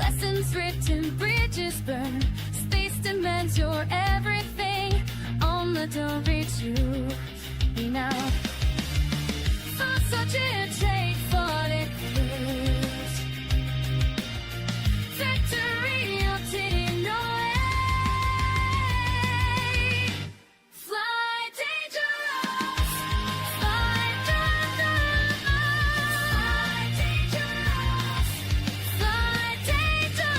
Lessons written, bridges burned. Space demands your everything. On the don't reach you now. For such a take, fought it first. Victory, you'll take no way. Fly dangerous, fly dangerous, fly dangerous, fly dangerous.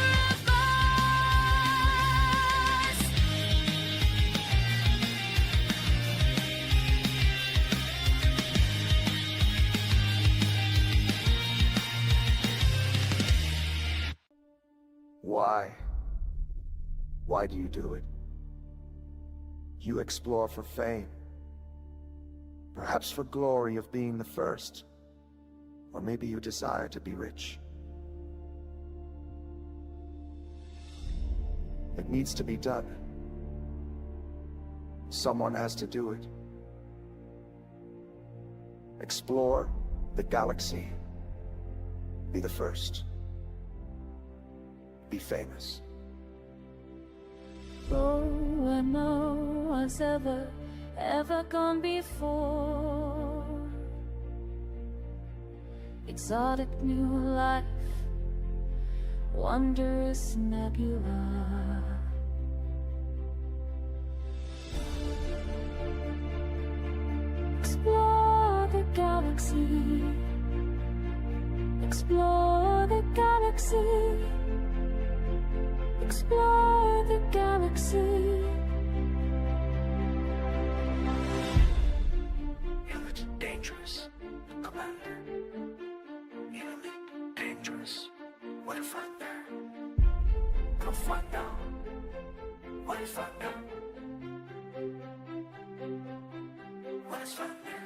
Why? Why do you do it? You explore for fame, perhaps for glory of being the first, or maybe you desire to be rich. It needs to be done. Someone has to do it. Explore the galaxy. Be the first. Be famous. Oh, and no one's ever gone before. Exotic new life, wondrous nebula. Explore the galaxy. Explore the galaxy. Explore the galaxy. Elite dangerous, Commander. Elite dangerous. What if I'm there? Go find out. What if I'm there? What if I'm there?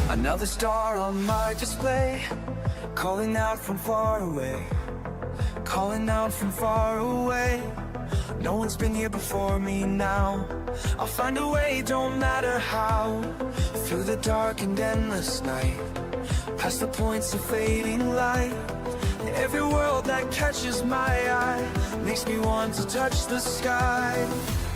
Another star on my display, calling out from far away, calling out from far away. No one's been here before me now. I'll find a way, don't matter how. Through the dark and endless night, past the points of fading light. Every world that catches my eye makes me want to touch the sky.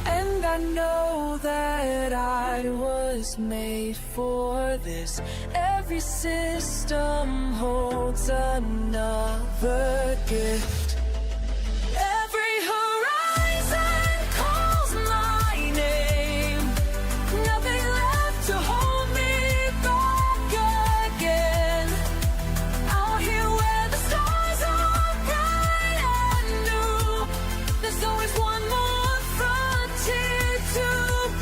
And And I know that I was made for this. Every system holds another gift. Every horizon calls my name. Nothing left to hold me back again. Out here where the stars are bright and new, there's always one more frontier to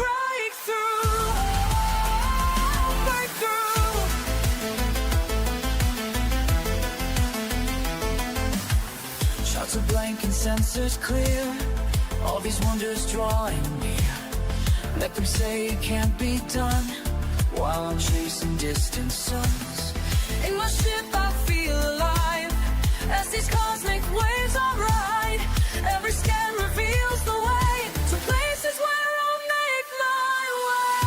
break through. Break through. Shots are blank and sensors clear. All these wonders drawing near. Let them say it can't be done while I'm chasing distant suns. In my ship I feel alive as these cosmic waves are ride. Every scan reveals the way to places where I'll make my way.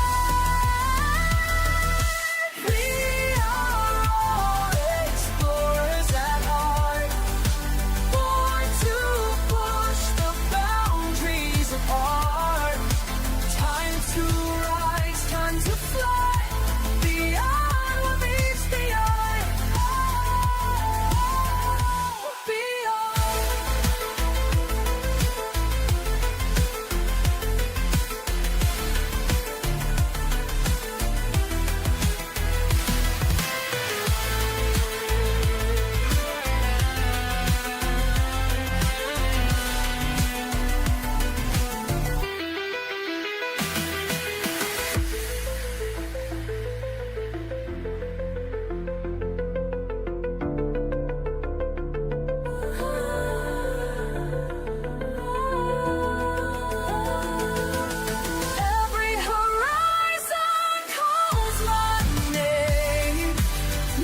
We are all explorers at heart, born to push the boundaries of art. Time to rise, time to fly beyond what meets the eye. Beyond. Every horizon calls my name.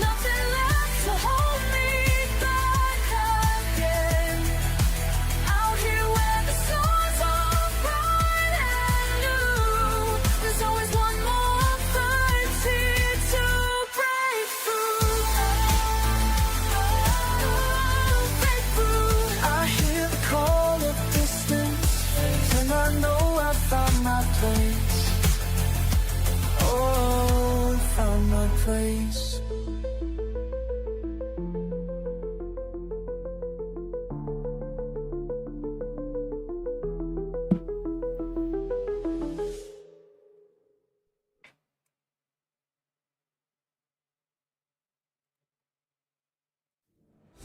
Nothing left to hold me back again. Out here where the stars are bright and new, there's always one more frontier to break through. Break through. I hear the call of distance, and I know I found my place. Oh, I found my place.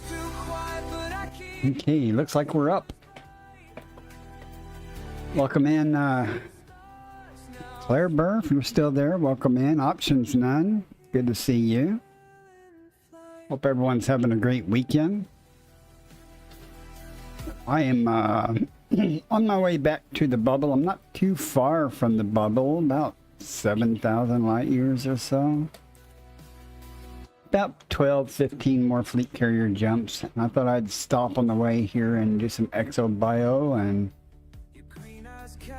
Too quiet, but I keep Okay, looks like we're up. Welcome in, Claire Burr, if you're still there. Welcome in. Options None. Good to see you. Hope everyone's having a great weekend. I am on my way back to the bubble. I'm not too far from the bubble, about 7,000 light years or so. About 12, 15 more fleet carrier jumps. I thought I'd stop on the way here and do some exobio and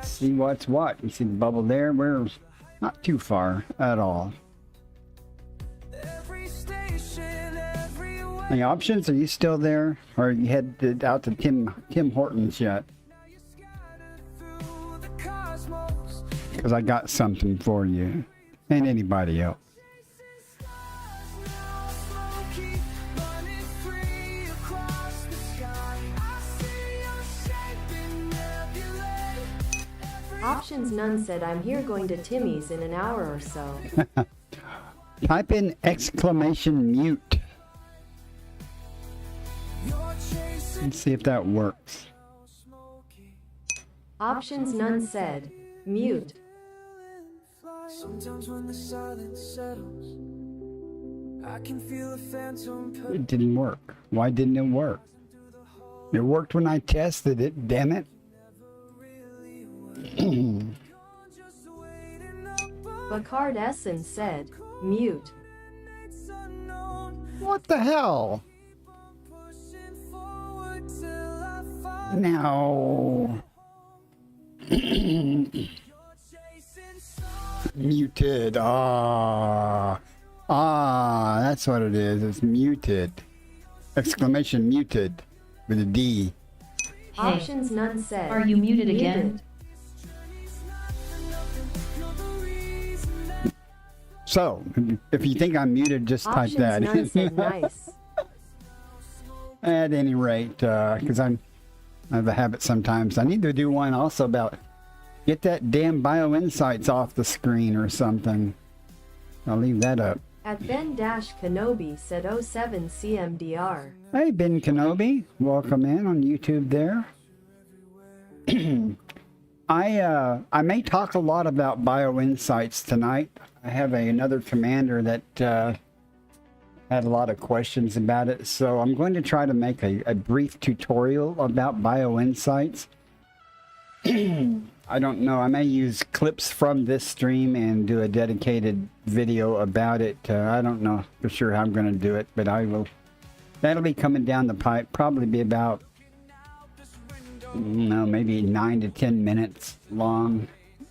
see what's what. You see the bubble there? We're not too far at all. every station, every way. Any options? Are you still there? Or you headed out to Tim Hortons yet? Through the cosmos. Because I got something for you. And anybody else. Now smoky, running free across the sky. I see your shape in nebulae. Options None said, I'm here going to Timmy's in an hour or so. Type in exclamation mute. You're chasing Let's see if that works. smoky. Options None said, mute. Sometimes when the silence settles, I can feel a phantom It didn't work. Why didn't it work? It worked when I tested it, damn it. just waiting up Bacard Essen said, mute. it's unknown. What the hell? Pushing forward till I find No. chasing sun. Muted. That's what it is. It's muted. Exclamation muted with a D. Options None said, Are you muted again? So, if you think I'm muted, just type Options that. none said nice. At any rate, because I have a habit sometimes. I need to do one also about get that damn BioInsights off the screen or something. I'll leave that up. At Ben Kenobi said 07 CMDR. Hey, Ben Kenobi. Welcome in on YouTube there. I may talk a lot about BioInsights tonight. I have another commander that had a lot of questions about it, so I'm going to try to make a brief tutorial about BioInsights. I don't know, I may use clips from this stream and do a dedicated video about it. I don't know for sure how I'm going to do it, but I will. That'll be coming down the pipe, probably be about, no, maybe 9 to 10 minutes long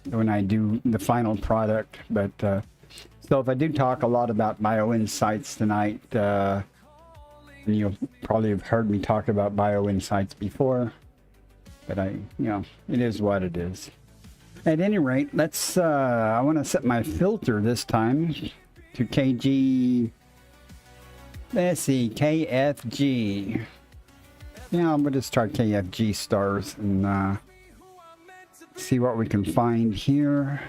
when I do the final product. But so if I do talk a lot about BioInsights tonight, and you'll probably have heard me talk about BioInsights before, but it is what it is. At any rate, let's I want to set my filter this time to KG. Let's see, KFG. Yeah, I'm going to start KFG stars and see what we can find here.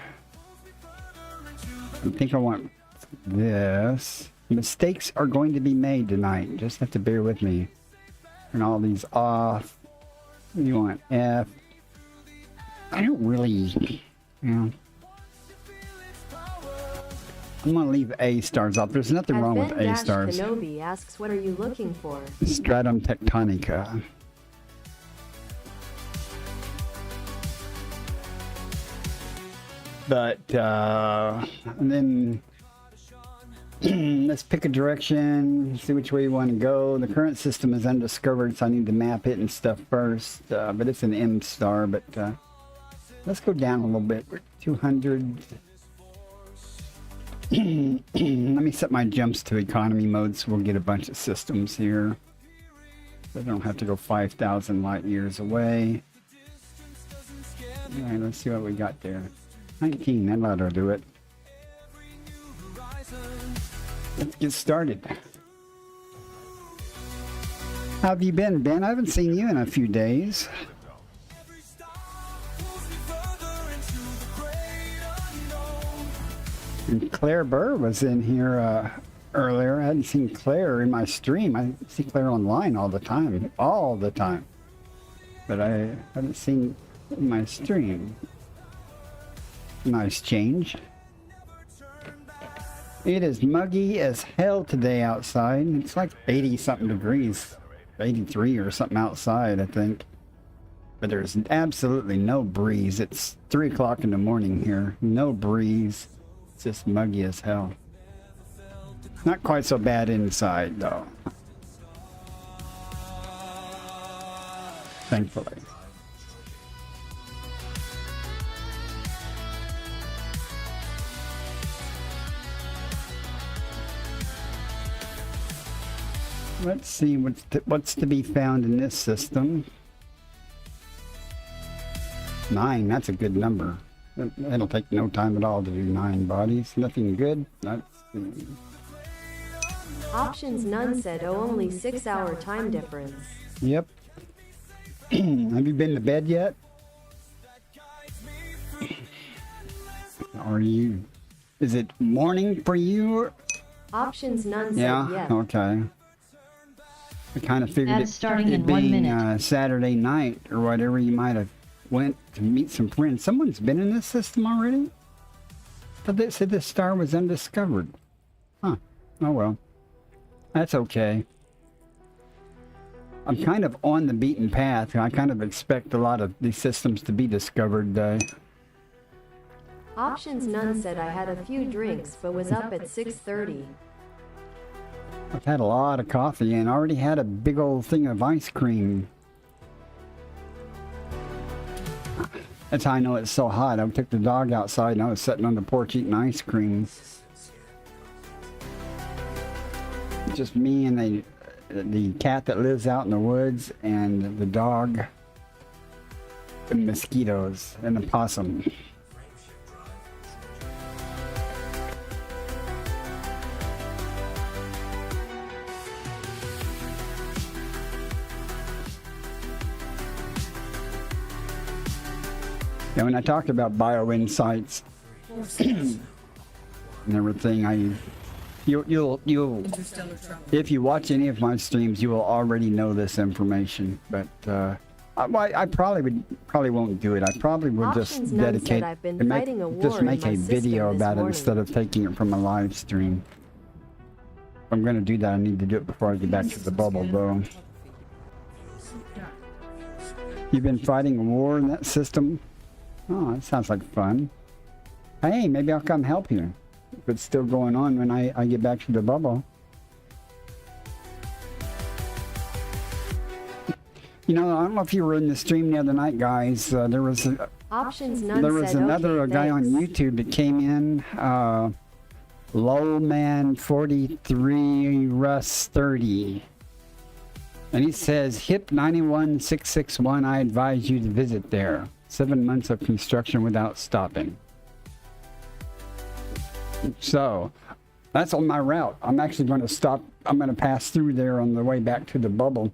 I think I want this. Mistakes are going to be made tonight. Just have to bear with me. Turn all these off. You want F. I don't really, I'm going to leave A stars off. There's nothing wrong with A stars. Kenobi asks, what are you looking for? Stratum Tectonica. But, and then let's pick a direction, see which way you want to go. The current system is undiscovered, so I need to map it and stuff first. But it's an M star, but let's go down a little bit. We're 200. Let me set my jumps to economy mode so we'll get a bunch of systems here. So I don't have to go 5,000 light years away. Alright, let's see what we got there. 19, that ought to do it. Let's get started. How have you been, Ben? I haven't seen you in a few days. And Claire Burr was in here earlier. I hadn't seen Claire in my stream. I see Claire online all the time. All the time. But I haven't seen in my stream. Nice change. It is muggy as hell today outside. It's like 80 something degrees. 83 or something outside, I think. But there's absolutely no breeze. It's 3 o'clock in the morning here. No breeze. It's just muggy as hell. Not quite so bad inside, though. Thankfully. Let's see what's to be found in this system. 9, that's a good number. It'll take no time at all to do 9 bodies. Nothing good. Options none said, oh, only 6-hour time difference. Yep. Have you been to bed yet? Are you? Is it morning for you? Options none said, Yeah. yes. Okay. I kind of figured That it, is starting it in 1 being minute. Saturday night or whatever, you might have went to meet some friends. Someone's been in this system already? But they said this star was undiscovered. Huh. Oh well. That's okay. I'm kind of on the beaten path. I kind of expect a lot of these systems to be discovered. Options none said, I had a few drinks but was up at 6:30. I've had a lot of coffee and already had a big old thing of ice cream. That's how I know it's so hot. I took the dog outside and I was sitting on the porch eating ice cream. Just me and the cat that lives out in the woods and the dog, the mosquitoes, and the possum. Yeah, when I talked about bio insights and everything, you'll if you watch any of my streams, you will already know this information. But I probably won't do it. I probably will just Options None dedicate said I've been and fighting a just war in make my a system video this about it morning. instead of taking it from a live stream. If I'm going to do that, I need to do it before I get back to the bubble, though. You've been fighting a war in that system? Oh, that sounds like fun. Hey, maybe I'll come help you. If it's still going on when I get back to the bubble. You know, I don't know if you were in the stream the other night, guys. There was Options None there was said another okay, guy on thanks. YouTube that came in, Lowman43 Russ 30. And he says, HIP 91661, I advise you to visit there. 7 months of construction without stopping. So, that's on my route. I'm actually going to stop. I'm going to pass through there on the way back to the bubble.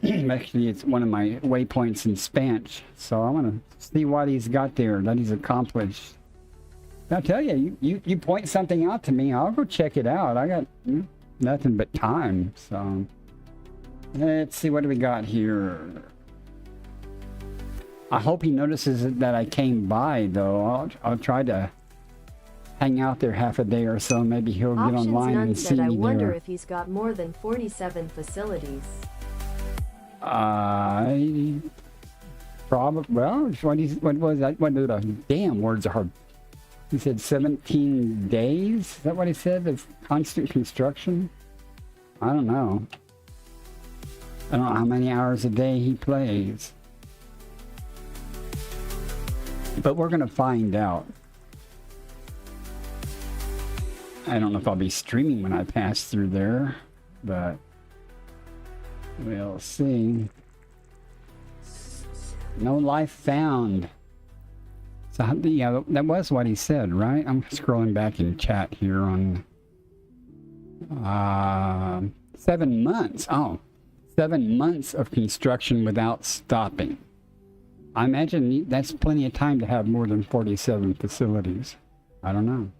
Actually, it's one of my waypoints in Spanch. So I want to see what he's got there, that he's accomplished. I tell you, you point something out to me, I'll go check it out. I got nothing but time. So let's see, what do we got here? I hope he notices that I came by, though. I'll try to hang out there half a day or so. Maybe he'll get Options online None and see said I me wonder there. if he's got more than 47 facilities. Probably. Well, what was that? What the damn words are hard. He said 17 days. Is that what he said? Of constant construction. I don't know. I don't know how many hours a day he plays. But we're gonna find out. I don't know if I'll be streaming when I pass through there, but we'll see. No life found. So yeah, that was what he said, right? I'm scrolling back in chat here on 7 months. Oh, 7 months of construction without stopping. I imagine that's plenty of time to have more than 47 facilities. I don't know.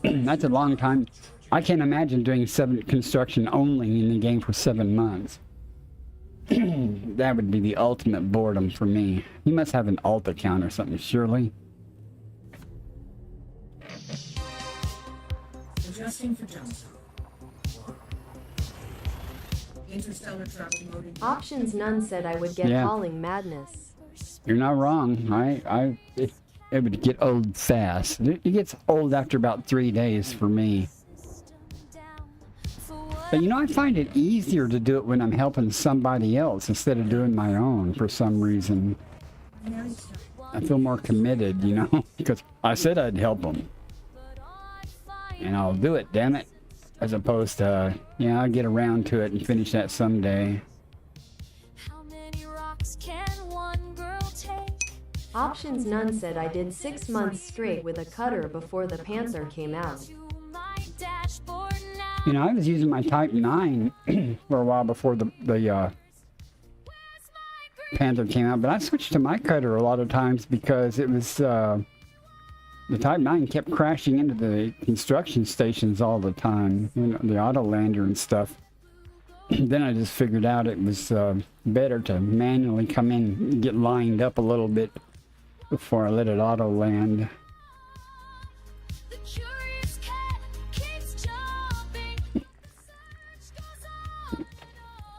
That's a long time. I can't imagine doing construction only in the game for 7 months. That would be the ultimate boredom for me. He must have an alt account or something, surely. Adjusting for jumps. Interstellar travel mode. Options None said I would get Yeah. calling madness. You're not wrong. It would get old fast. It gets old after about 3 days for me. But you know, I find it easier to do it when I'm helping somebody else instead of doing my own for some reason. I feel more committed, you know, because I said I'd help them. And I'll do it, damn it. As opposed to, yeah, I'll get around to it and finish that someday. How many rocks can one girl take? Options None said I did 6 months straight with a cutter before the Panther came out. To my dashboard now. You know, I was using my Type 9 for a while before the Panther came out, but I switched to my cutter a lot of times because it was, the Type 9 kept crashing into the construction stations all the time, you know, the auto lander and stuff. Then I just figured out it was better to manually come in and get lined up a little bit before I let it auto land. The curious cat keeps jumping. Search goes on.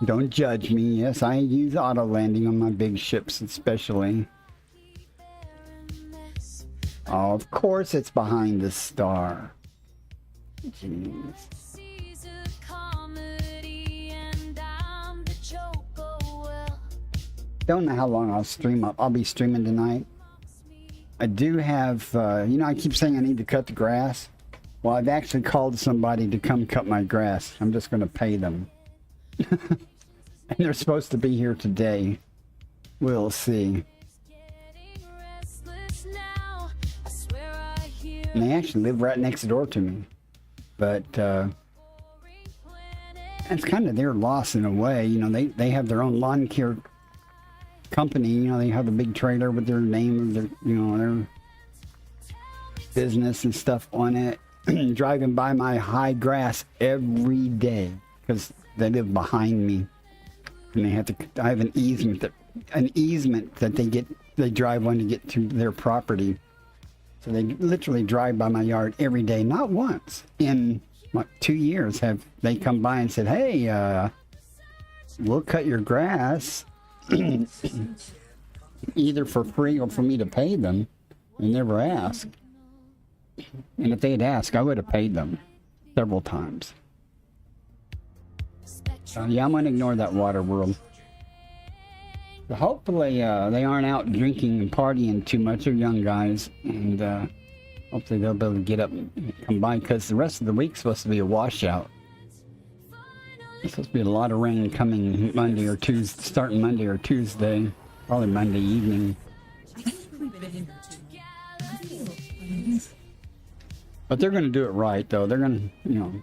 Don't judge me. Yes, I use auto landing on my big ships especially. Oh, of course it's behind the star. Jeez. Sees a comedy and I'm the joke. Oh well. Don't know how long I'll stream up. I'll be streaming tonight. I do have, you know, I keep saying I need to cut the grass. Well, I've actually called somebody to come cut my grass. I'm just going to pay them. And they're supposed to be here today. We'll see. Getting restless now. I swear I hear And they actually live right next door to me. But boring planet. it's kind of their loss in a way. You know, they have their own lawn care company. You know, they have a big trailer with their name, their, you know, their business and stuff on it. Driving by my high grass every day because they live behind me, and they have to. I have an easement that they drive on to get to their property. So they literally drive by my yard every day. Not once in what, 2 years have they come by and said, "Hey, we'll cut your grass." Either for free or for me to pay them. They never ask. And if they'd asked, I would have paid them several times. Yeah, I'm going to ignore that water world. But hopefully they aren't out drinking and partying too much. They're young guys. And hopefully they'll be able to get up and come by, because the rest of the week's supposed to be a washout. There's supposed to be a lot of rain coming Monday or Tuesday, starting Monday or Tuesday. Probably Monday evening. But they're going to do it right, though. They're going to, you know,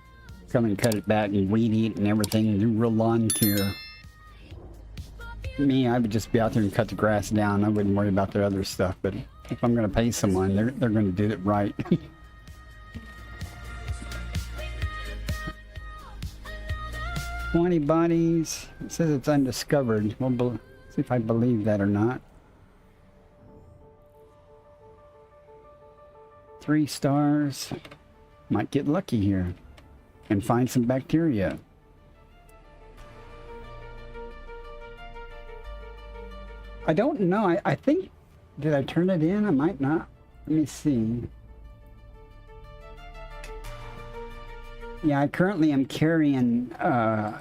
come and cut it back and weed eat and everything, and do real lawn care. Me, I would just be out there and cut the grass down. I wouldn't worry about the other stuff. But if I'm going to pay someone, they're going to do it right. 20 bodies. It says it's undiscovered. We'll see if I believe that or not. 3 stars. Might get lucky here and find some bacteria. I don't know. I think, did I turn it in? I might not. Let me see. Yeah, I currently am carrying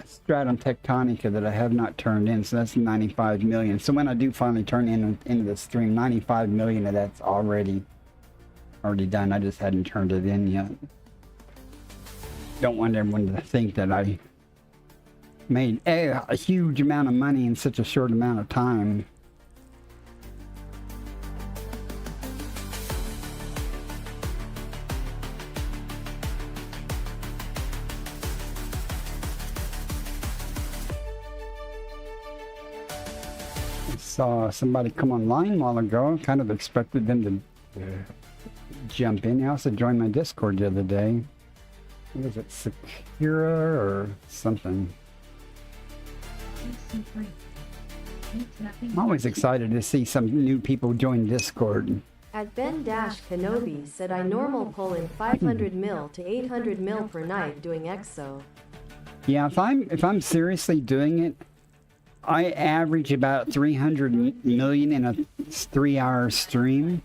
Stratum Tectonica that I have not turned in, so that's 95 million. So when I do finally turn into the stream, 95 million of that's already done. I just hadn't turned it in yet. Don't want everyone to think that I made a huge amount of money in such a short amount of time. Saw somebody come online a while ago. Kind of expected them to jump in. I also joined my Discord the other day. Was it Sakura or something? I'm always excited to see some new people join Discord. At Ben-Kenobi said I normal pull in 500 mil to 800 mil per night doing EXO. Yeah, if I'm seriously doing it, I average about 300 million in a 3-hour stream.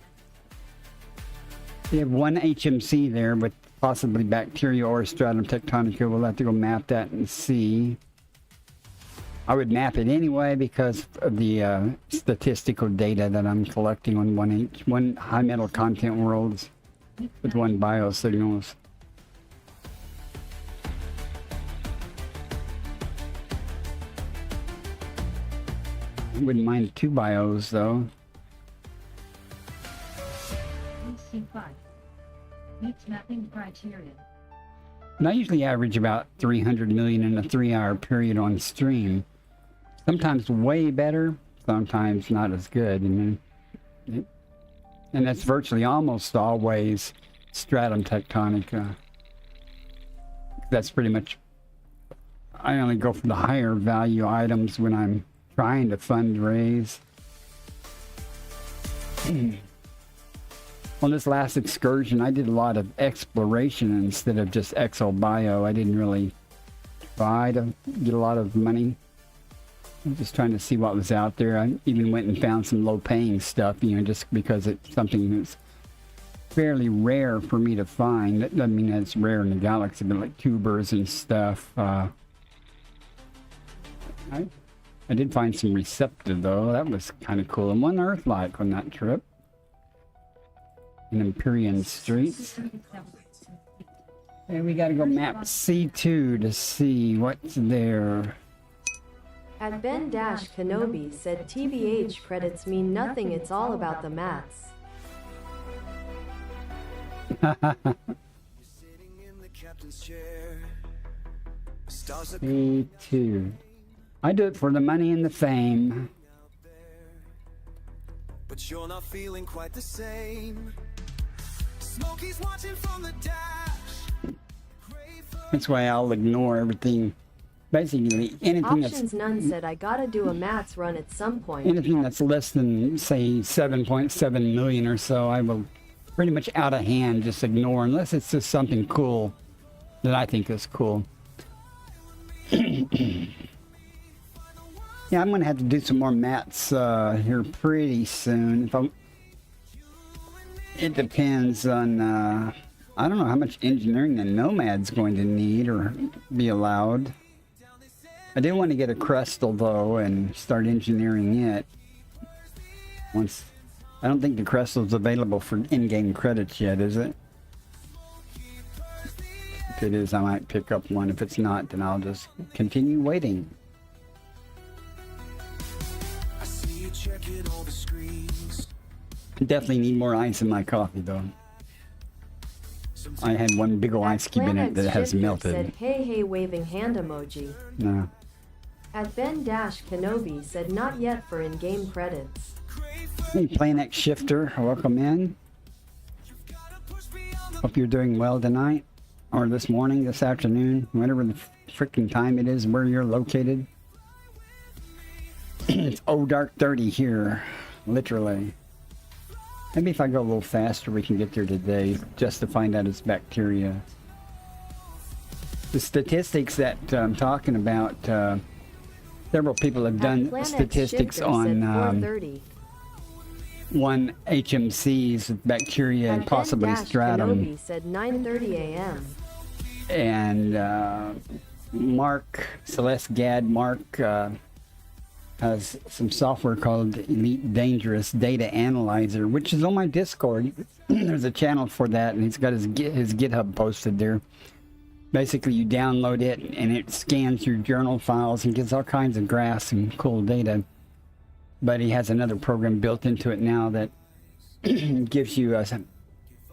We have one HMC there, but possibly bacteria or Stratum Tectonica. We'll have to go map that and see. I would map it anyway because of the statistical data that I'm collecting on one high metal content worlds with 1 biosignals. I wouldn't mind 2 bios though. PC5 meets mapping criteria. And I usually average about 300 million in a 3-hour period on stream. Sometimes way better, sometimes not as good. And that's virtually almost always Stratum Tectonica. That's pretty much, I only go for the higher value items when I'm trying to fundraise. On this last excursion, I did a lot of exploration instead of just ExoBio. I didn't really try to get a lot of money. I'm just trying to see what was out there. I even went and found some low-paying stuff, you know, just because it's something that's fairly rare for me to find. That doesn't mean that it's rare in the galaxy, but like tubers and stuff. I did find some Receptive, though. That was kind of cool. And 1 Earth-like on that trip. In Empyrean Streets. And we gotta go map C2 to see what's there. At Ben-Kenobi said TBH credits mean nothing, it's all about the maths. C2. I do it for the money and the fame. but you're not feeling quite the same. Smokey's watching from the dash. That's why I'll ignore everything. Basically, anything that's Options None said I gotta do a maths run at some point. anything that's less than, say, 7.7 million or so, I will pretty much out of hand just ignore, unless it's just something cool that I think is cool. Yeah, I'm gonna have to do some more mats here pretty soon. It depends on I don't know how much engineering the Nomad's going to need or be allowed. I do want to get a Crystal though and start engineering it. Once I don't think the Crystal's available for in-game credits yet, is it? If it is, I might pick up one. If it's not, then I'll just continue waiting. I see you checking all the screens. Definitely need more ice in my coffee though. I had one big ol' ice cube in it that has Shifter melted. said hey hey waving hand emoji. No. At Ben Dash Kenobi said not yet for in-game credits. Hey, Planet Shifter, welcome in. Hope you're doing well tonight, or this morning, this afternoon, whatever the freaking time it is where you're located. It's dark 30 here, literally. Maybe if I go a little faster, we can get there today, just to find out it's bacteria. The statistics that I'm talking about, several people have At done Planet statistics Shifter on said 4:30. one HMCs with bacteria and At possibly Ben Dash stratum. Kenobi said 9:30 a.m. And Mark, Celeste Gad, Mark has some software called Elite Dangerous Data Analyzer, which is on my Discord. There's a channel for that, and he's got his GitHub posted there. Basically, you download it, and it scans your journal files and gets all kinds of graphs and cool data. But he has another program built into it now that gives you some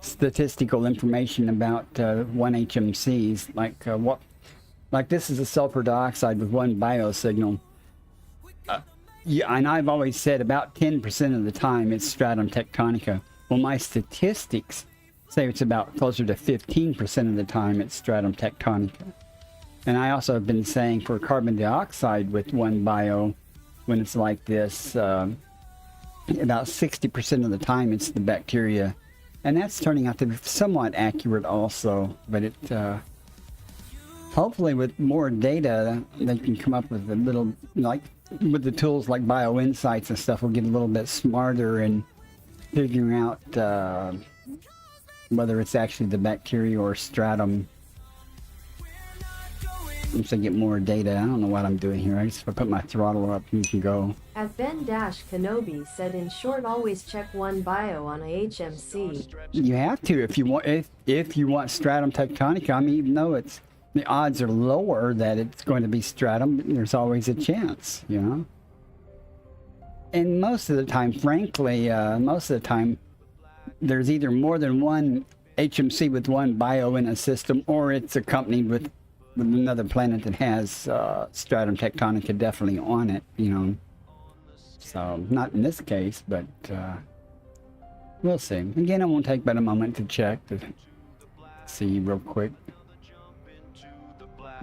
statistical information about 1-HMCs, like this is a sulfur dioxide with one biosignal. Yeah, and I've always said about 10% of the time it's stratum tectonica. Well, my statistics say it's about closer to 15% of the time it's stratum tectonica. And I also have been saying for carbon dioxide with one bio, when it's like this, about 60% of the time it's the bacteria. And that's turning out to be somewhat accurate also, but it hopefully with more data they can come up with a little, like with the tools like BioInsights and stuff, we'll get a little bit smarter in figuring out whether it's actually the bacteria or stratum. Once I get more data, I don't know what I'm doing here. I just put my throttle up and you can go. At Ben Dash Kenobi said in short always check one bio on a HMC. You have to if you want if you want stratum tectonica. I mean, even though it's the odds are lower that it's going to be stratum, there's always a chance, you know. And most of the time, frankly, there's either more than one HMC with one bio in a system, or it's accompanied with another planet that has stratum tectonica definitely on it, you know. So not in this case, but we'll see. Again, it won't take but a moment to check to see real quick.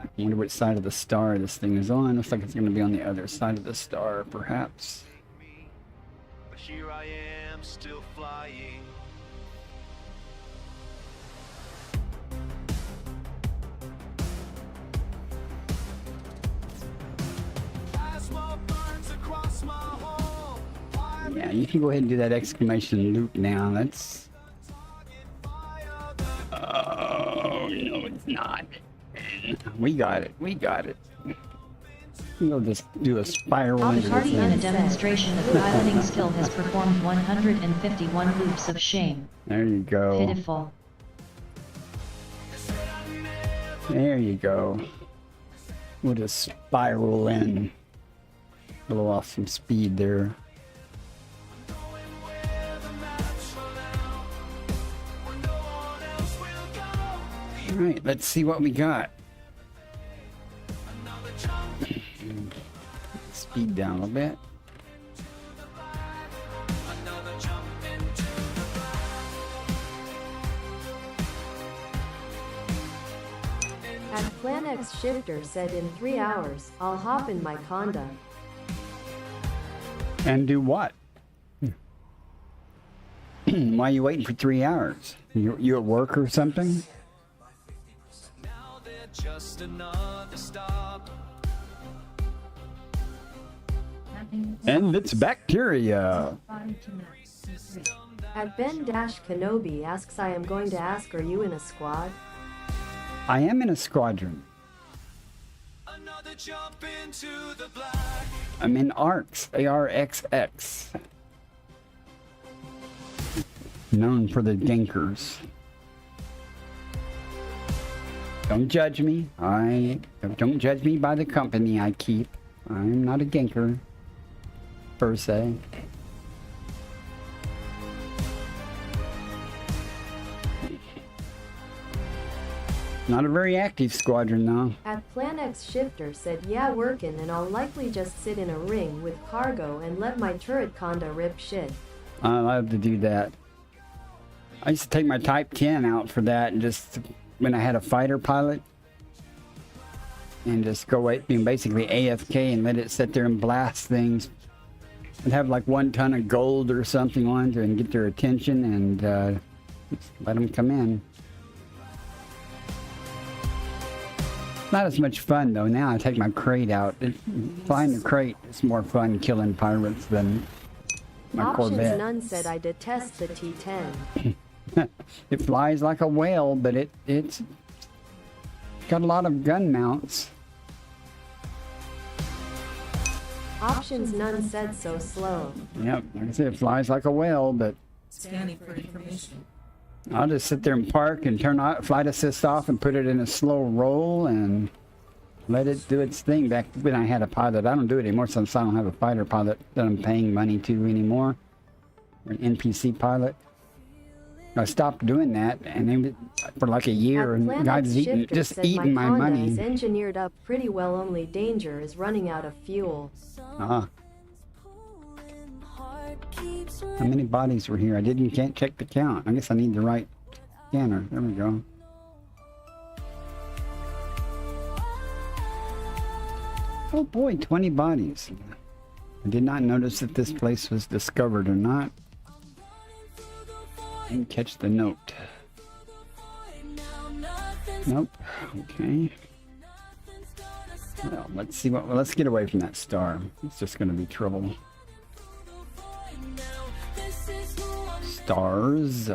I wonder which side of the star this thing is on. Looks like it's going to be on the other side of the star, perhaps. But here I am, still flying. Plasma burns across my home. Yeah, you can go ahead and do that exclamation loop now. That's... Oh, no, it's not. We got it. We got it. We'll just do a spiral into Party this in a thing. demonstration of piloting skill has performed 151 loops of shame. There you go. Pitiful. There you go. We'll just spiral in. Blow off some speed there. Alright, let's see what we got. Speed down a little bit. At Planex Shifter said in 3 hours, I'll hop in my Conda. And do what? Why are you waiting for 3 hours? You at work or something? Now they're just another stop. And it's bacteria. At Ben Kenobi asks I am going to ask, are you in a squad? I am in a squadron. Another jump into the black. I'm in ARX, ARXX. Known for the gankers. Don't judge me. Don't judge me by the company I keep. I'm not a ganker, per se. Not a very active squadron, though. At Planex Shifter said yeah workin' and I'll likely just sit in a ring with cargo and let my turret Conda rip shit. I love to do that. I used to take my Type 10 out for that, and just when I had a fighter pilot, and just go away and basically AFK and let it sit there and blast things. I'd have like 1 ton of gold or something on it and get their attention and let them come in. Not as much fun though. Now I take my crate out. Flying the crate is more fun killing pirates than my Options Corvette. None said I detest the T10. It flies like a whale, but it's got a lot of gun mounts. Options None said so slow. Yep, like I said, it flies like a whale, but Scanning for information. I'll just sit there and park and turn flight assist off and put it in a slow roll and let it do its thing. Back when I had a pilot, I don't do it anymore since I don't have a fighter pilot that I'm paying money to anymore, or an NPC pilot. I stopped doing that, and then for like a year, and the guy was just eating my Conda money. is engineered up pretty well, only danger is running out of fuel. How many bodies were here? Can't check the count. I guess I need the right scanner. There we go. Oh boy, 20 bodies. I did not notice if this place was discovered or not. Didn't catch the note. Nope. Okay. Well, let's see what. Well, let's get away from that star. It's just going to be trouble. Stars.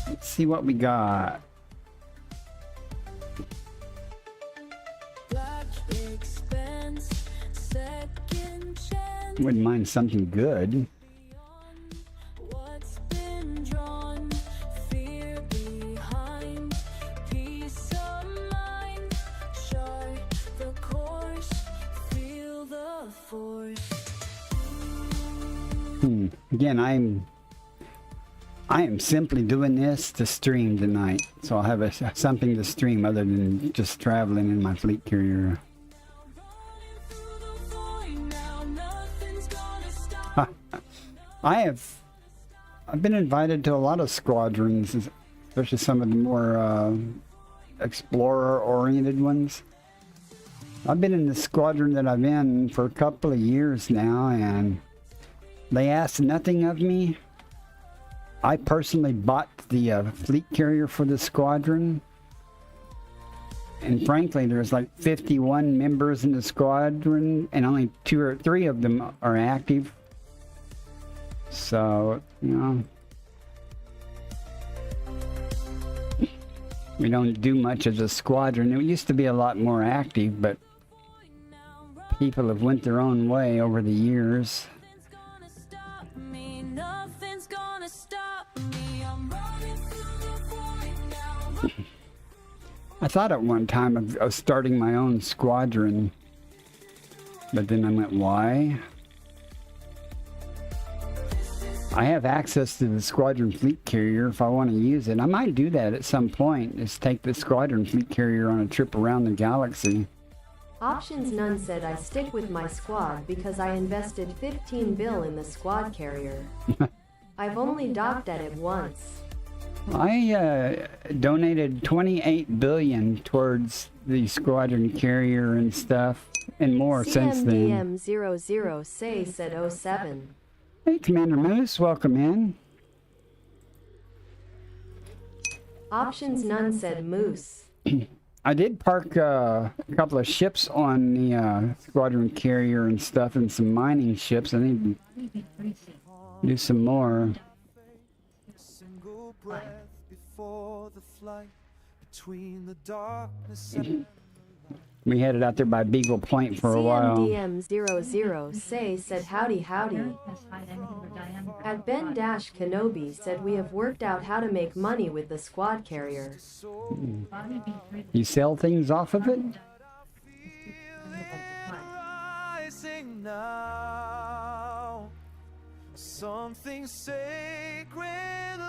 Let's see what we got. Wouldn't mind something good. Again, I am simply doing this to stream tonight, so I'll have something to stream other than just traveling in my fleet carrier. I've been invited to a lot of squadrons, especially some of the more explorer-oriented ones. I've been in the squadron that I'm in for a couple of years now, and they asked nothing of me. I personally bought the fleet carrier for the squadron. And frankly, there's like 51 members in the squadron, and only 2 or 3 of them are active. So, you know, we don't do much as a squadron. It used to be a lot more active, but people have went their own way over the years. I thought at one time of starting my own squadron, but then I went, why? I have access to the squadron fleet carrier if I want to use it. I might do that at some point, is take the squadron fleet carrier on a trip around the galaxy. Options None said I stick with my squad because I invested 15 bill in the squad carrier. I've only docked at it once. I donated 28 billion towards the squadron carrier and stuff, and more since then. CMDM00 say said 07. Hey, Commander Moose, welcome in. Options none said Moose. I did park a couple of ships on the squadron carrier and stuff, and some mining ships. I need to do some more. Single breath before the flight between the darkness and We headed out there by Beagle Point for a while. CMDM00 say said howdy howdy. At Ben Dash Kenobi said we have worked out how to make money with the squad carrier. You sell things off of it? rising now. Something sacred.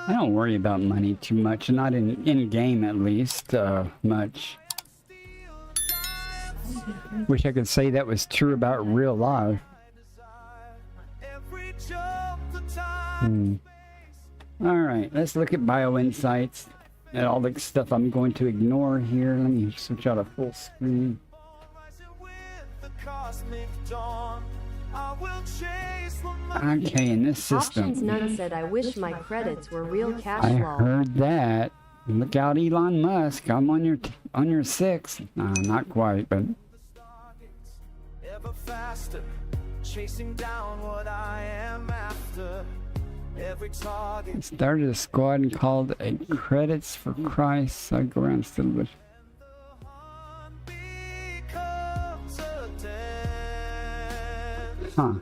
I don't worry about money too much, not in game at least, much. Wish I could say that was true about real life. Every jump the time. Alright, let's look at Bio Insights and all the stuff I'm going to ignore here. Let me switch out a full screen. Rising with the cosmic dawn. I will chase the light. Okay, in this Options system, none said I wish my credits were real cash I flow. heard that. Look out, Elon Musk. I'm on your 6. Not quite, but Ever faster, chasing down what I am after. Every target. started a squad called a Credits for Christ. I go around still with. Becomes a dance. Huh.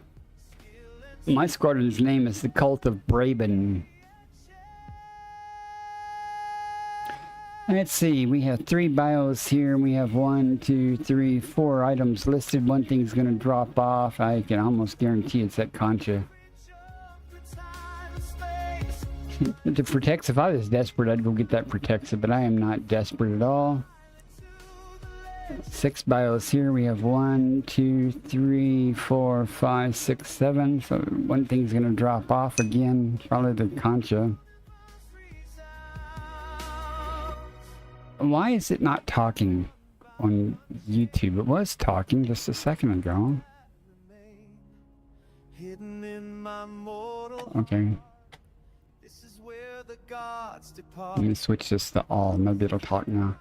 My squadron's name is the Cult of Braben. Let's see, we have 3 bios here. We have 1, 2, 3, 4 items listed. One thing's gonna drop off. I can almost guarantee it's that Concha. The Protects, if I was desperate, I'd go get that Protects, but I am not desperate at all. 6 bios here. We have 1, 2, 3, 4, 5, 6, 7. So one thing's gonna drop off again. Probably the Concha. Why is it not talking on YouTube? It was talking just a second ago. Hidden in my mortal. Okay, This is where the gods depart. let me switch this to all. Maybe it'll talk now.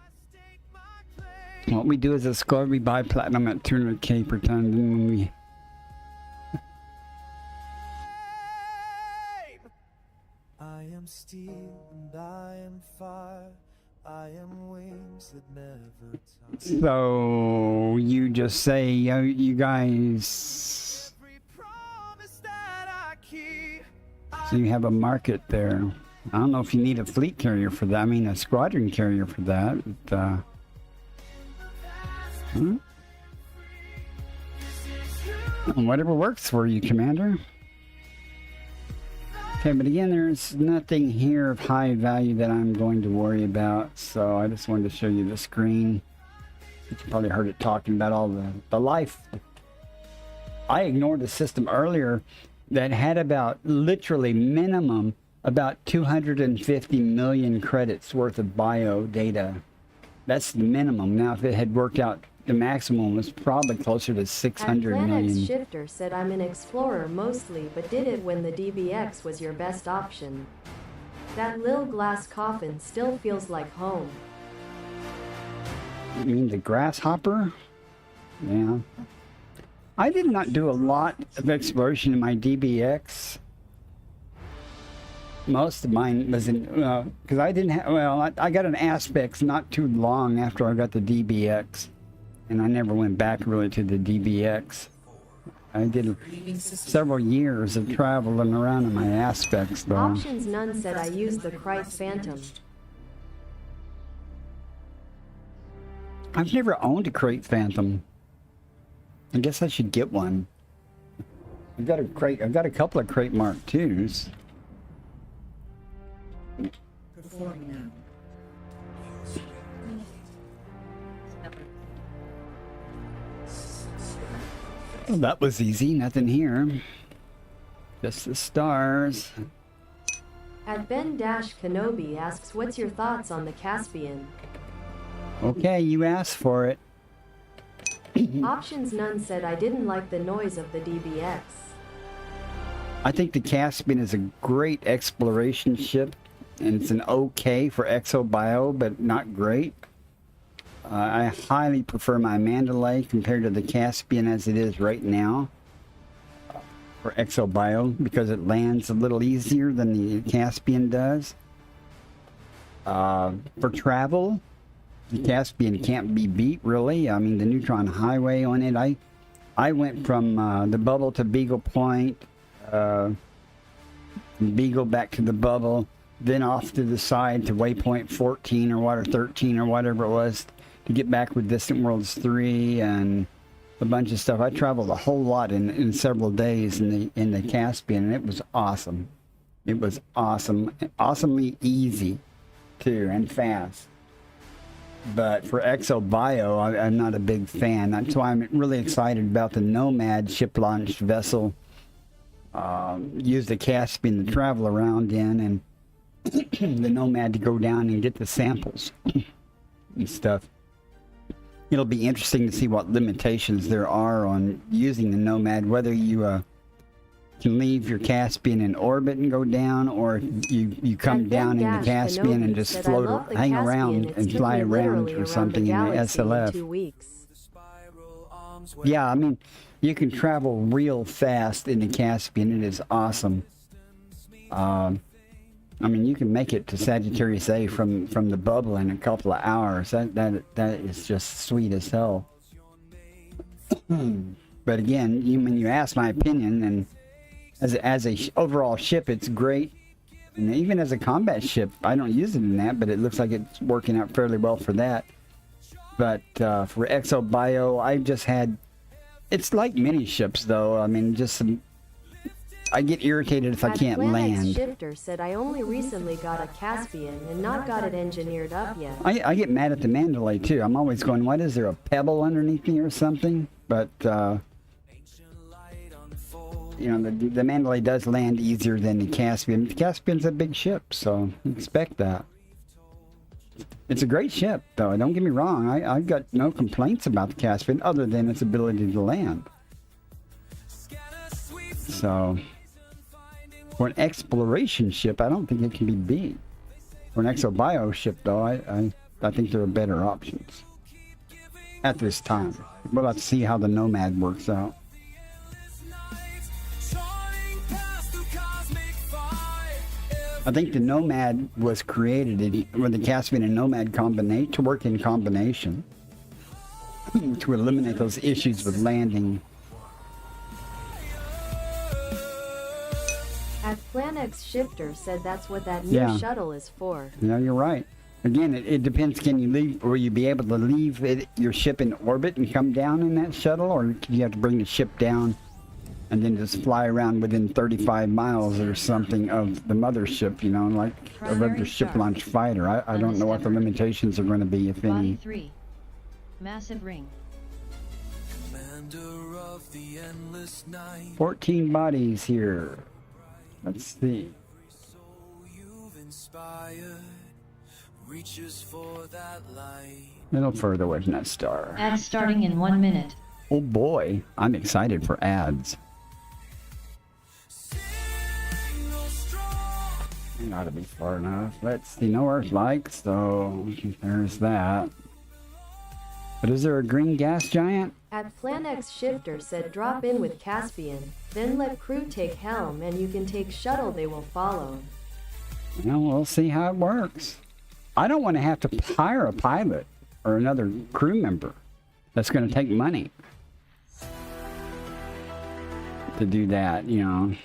What we do as a squad, we buy platinum at 200k per ton. Then when we I am steel and I am fire. I am wings that never tire. so you just say, you guys. Every promise that I keep. So you have a market there. I don't know if you need a fleet carrier for that. I mean, a squadron carrier for that. But, whatever works for you, Commander. Okay, but again, there's nothing here of high value that I'm going to worry about. So I just wanted to show you the screen. You probably heard it talking about all the life. I ignored a system earlier that had about literally minimum about 250 million credits worth of bio data. That's the minimum. Now, if it had worked out, the maximum was probably closer to 600 At million. Planet's Shifter said I'm an explorer mostly, but did it when the DBX was your best option. That little glass coffin still feels like home. You mean the grasshopper? Yeah. I did not do a lot of exploration in my DBX. Most of mine was in, because I didn't have, well, I got an Aspects not too long after I got the DBX. And I never went back really to the DBX. I did several years of traveling around in my Aspects though. Options none said I used the Krite Phantom. I've never owned a Crate Phantom. I guess I should get one. I've got a couple of Crate Mark IIs. Perform now. Well, that was easy, nothing here. Just the stars. At Ben-Kenobi asks, what's your thoughts on the Caspian? Okay, you asked for it. Options None said, I didn't like the noise of the DBX. I think the Caspian is a great exploration ship, and it's an okay for ExoBio, but not great. I highly prefer my Mandalay compared to the Caspian as it is right now for ExoBio, because it lands a little easier than the Caspian does. For travel, the Caspian can't be beat, really. I mean, the Neutron Highway on it, I went from the Bubble to Beagle Point, Beagle back to the Bubble, then off to the side to Waypoint 14 or water 13 or whatever it was to get back with Distant Worlds 3 and a bunch of stuff. I traveled a whole lot in several days in the Caspian, and it was awesome. It was awesome, awesomely easy too, and fast. But for ExoBio, I'm not a big fan. That's why I'm really excited about the Nomad ship-launched vessel. Use the Caspian to travel around in, and the Nomad to go down and get the samples and stuff. It'll be interesting to see what limitations there are on using the Nomad, whether you can leave your Caspian in orbit and go down, or you come down in the Caspian and just float or hang around and fly around or something in the SLF. Yeah, I mean, you can travel real fast in the Caspian. It is awesome. I mean, you can make it to Sagittarius A from the Bubble in a couple of hours. That is just sweet as hell. But again, when you ask my opinion, and as a overall ship, it's great. And even as a combat ship, I don't use it in that, but it looks like it's working out fairly well for that. But for ExoBio, I just had... It's like mini ships, though. I mean, just some... I get irritated if I can't land. Shifter said, I only recently got a Caspian and not got it engineered up yet. I get mad at the Mandalay, too. I'm always going, what, is there a pebble underneath me or something? But, you know, the Mandalay does land easier than the Caspian. The Caspian's a big ship, so expect that. It's a great ship, though. Don't get me wrong. I've got no complaints about the Caspian other than its ability to land. So, for an exploration ship, I don't think it can be beat. For an ExoBio ship, though, I think there are better options at this time. We'll have to see how the Nomad works out. I think the Nomad was created with the Caspian and Nomad to work in combination to eliminate those issues with landing. At PlanX Shifter said that's what that new shuttle is for. Yeah, you're right. Again, it depends. Can you leave, will you be able to leave your ship in orbit and come down in that shuttle, or do you have to bring the ship down and then just fly around within 35 miles or something of the mothership, you know, like a regular ship-launched fighter? I don't know what the limitations are going to be, if any. Body 3. Massive ring. 14 bodies here. Let's see. A little further away from that star. Ads starting in 1 minute. Oh boy, I'm excited for ads. It ought to be far enough. Let's see, no Earth likes, so there's that. But is there a green gas giant? At PlanX Shifter said drop in with Caspian, then let crew take helm and you can take shuttle, they will follow. Well, we'll see how it works. I don't want to have to hire a pilot or another crew member. That's going to take money to do that, you know.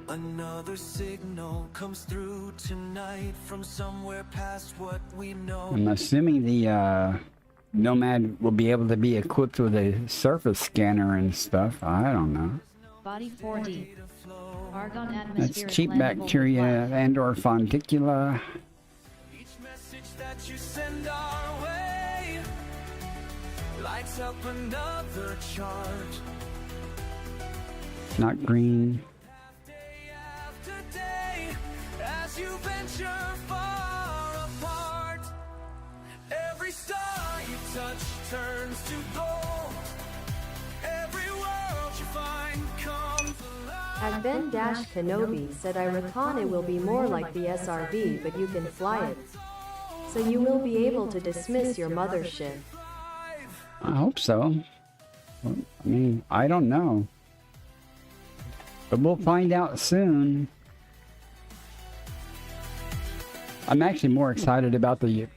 Another signal comes through tonight from somewhere past what we know. I'm assuming the Nomad will be able to be equipped with a surface scanner and stuff. I don't know. Body 4D. Argon atmosphere. That's cheap bacteria and or fonticula. Each message that you send our way, like lights up another chart. Not green. Day after day, as you venture far apart, every star you touch turns to gold. Every world you find comes alive. At Ben-Kenobi said, I reckon it will be more like the SRV, but you can fly it. So you will be able to dismiss your mothership. I hope so. Well, I mean, I don't know. But we'll find out soon. I'm actually more excited about the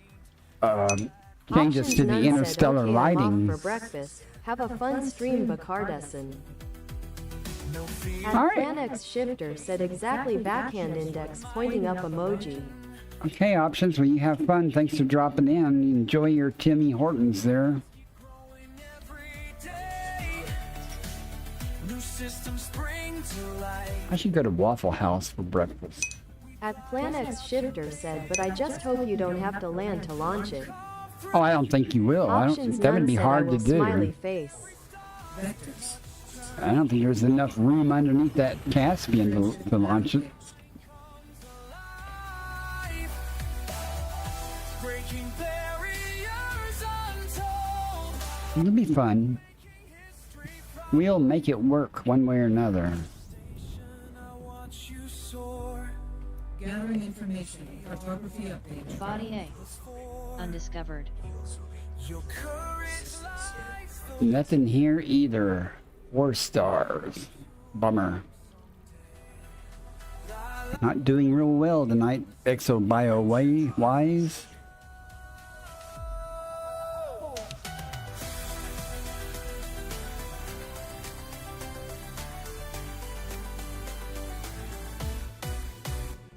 changes to the Options None interstellar said, okay, I'm off lighting. for breakfast. Have a fun stream, Bacardeson. No fear. At Alright. Planex Shifter said exactly backhand index pointing up emoji. Okay, options. Well, you have fun. Thanks for dropping in. Enjoy your Timmy Hortons there. Growing every day. New systems spring to life. I should go to Waffle House for breakfast. At Planex Shifter said, but I just hope you don't have to land to launch it. Oh, I don't think you will. I Options don't. That would None be said, hard I to will smiley do. face. Vectors. I don't think there's enough room underneath that Caspian to launch it. Breaking barriers untold. It'll be fun. We'll make it work one way or another. I watch you soar. Gathering information. Cartography update. Body A. Undiscovered. Your courage lights the Nothing here either. 4 stars. Bummer. Not doing real well tonight, exobio wise.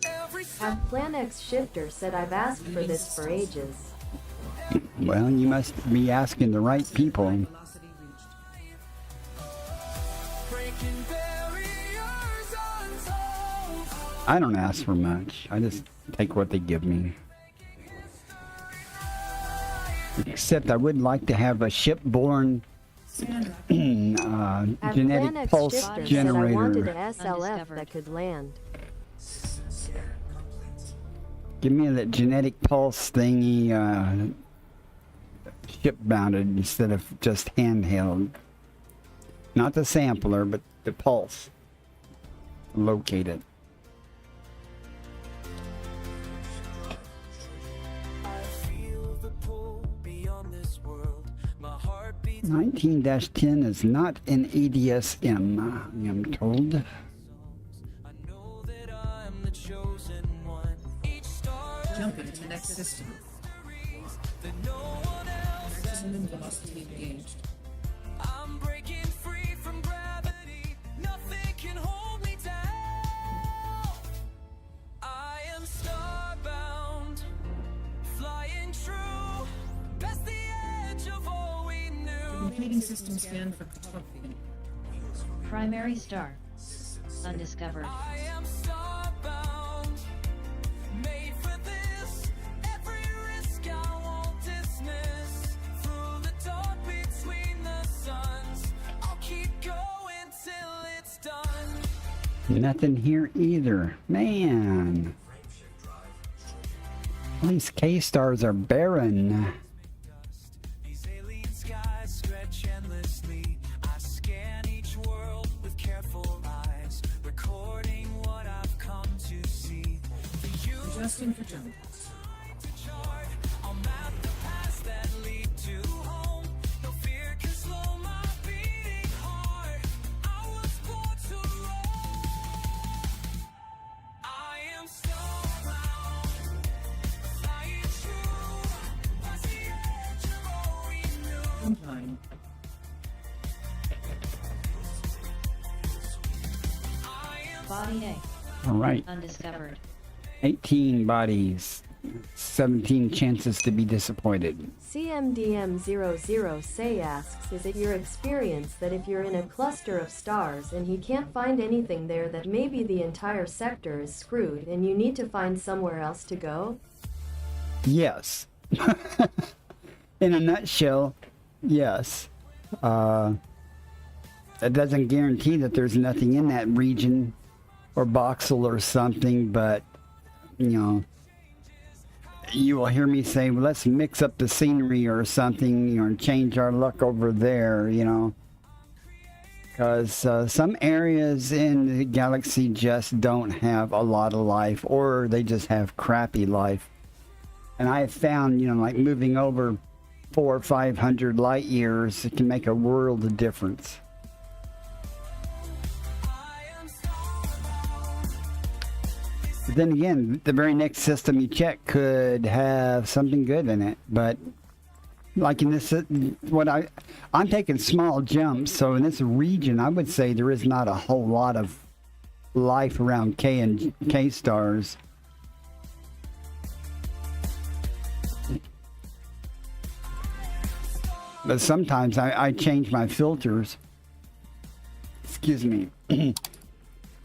every At Planex Shifter said, I've asked for this for ages. Well, you must be asking the right people. Velocity reached. breaking barriers untold. I don't ask for much. I just take what they give me. Except I would like to have a shipborne Scanner. At genetic Planex pulse Shifter said, I wanted generator. an SLF Undiscovered. that could land. Give me that genetic pulse thingy, ship mounted instead of just handheld. Not the sampler, but the pulse. Locate it. I feel the pull beyond this world. My heart beats 19-10 is not an ADSM, I am told. I know that I'm the chosen one. Each star Jumping to next system. that no one else. Maximum velocity engaged. I'm breaking free from gravity. Nothing can hold me down. I am starbound, flying true, past the edge of all we knew. Completing system scan for cartography. Primary star. Undiscovered. I am starbound, made for this. Every risk I won't dismiss. Through the dark between the suns, I'll keep going till it's done. Nothing here either. Man. These K-stars are barren. These alien skies stretch endlessly. I scan each world with careful eyes, recording what I've come to see. For you Adjusting for jump. to chart, I'll map the paths that lead to home. No fear can slow my beating heart. I was born to roam. I am starbound, flying true, past the edge of all we knew. Incline. Body A. All right. Undiscovered. 18 bodies. 17 chances to be disappointed. CMDM00 Say asks, is it your experience that if you're in a cluster of stars and he can't find anything there, that maybe the entire sector is screwed and you need to find somewhere else to go? Yes. In a nutshell, yes. That doesn't guarantee that there's nothing in that region or voxel or something, but, you know, you will hear me say, well, let's mix up the scenery or something, you know, and change our luck over there, you know. Because some areas in the galaxy just don't have a lot of life, or they just have crappy life. And I have found, you know, like moving over 400 or 500 light years, it can make a world of difference. But then again, the very next system you check could have something good in it. But like in this, I'm taking small jumps. So in this region, I would say there is not a whole lot of life around K and K stars. But sometimes I change my filters. Excuse me.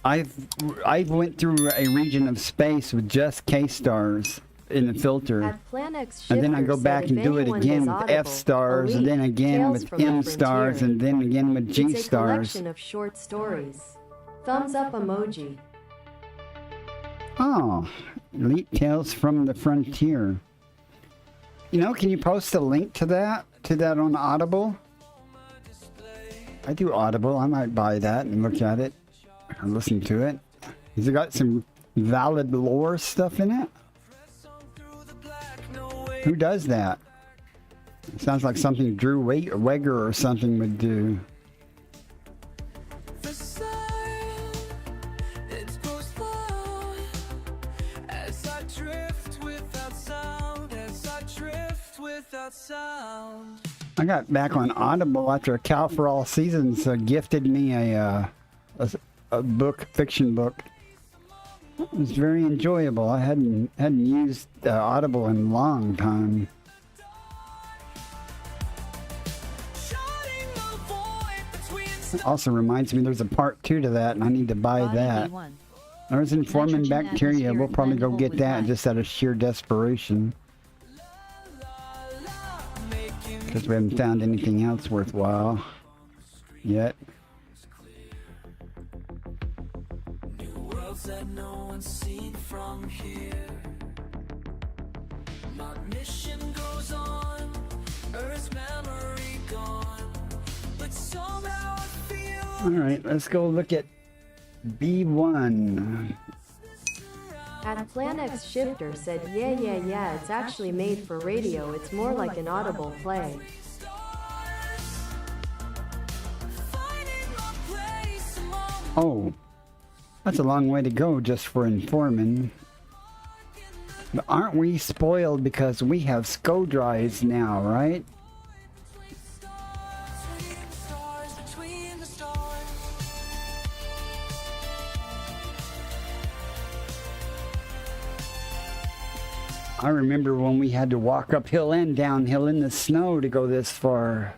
I've went through a region of space with just K stars in the filter, At Planex and then I Shifter go said back if and do it anyone again is with audible, F stars, and then elite, again Tales with from the M stars, Frontier. and then again with G It's a stars. collection of short stories. Thumbs up emoji. Oh, Elite Tales from the Frontier. You know, can you post a link to that on Audible? I do Audible. I might buy that and look at it or listen to it. Has it got some valid lore stuff in it? Who does that? It sounds like something Drew Weger or something would do. The sun, it grows low as I drift without sound, as I drift without sound. I got back on Audible after a Cal for All Seasons gifted me a book, fiction book. It was very enjoyable. I hadn't used Audible in a long time. Shutting the void between It also reminds me there's a part 2 to that, and I need to buy Body that. B1. There's Informing Nitrogen Bacteria. We'll atmospheric probably go blend get with that life. just out of sheer desperation, because we haven't found anything else worthwhile yet. worlds that no one's seen from here. My mission goes on, Earth's memory gone, but somehow I feel All right, let's go look at B1. At Planex Shifter said yeah, it's actually made for radio, it's more like an audible play. finding my place among Oh, that's a long way to go just for Informing. But aren't we spoiled because we have SCO drives now, right? stars between the stars. I remember when we had to walk uphill and downhill in the snow to go this far.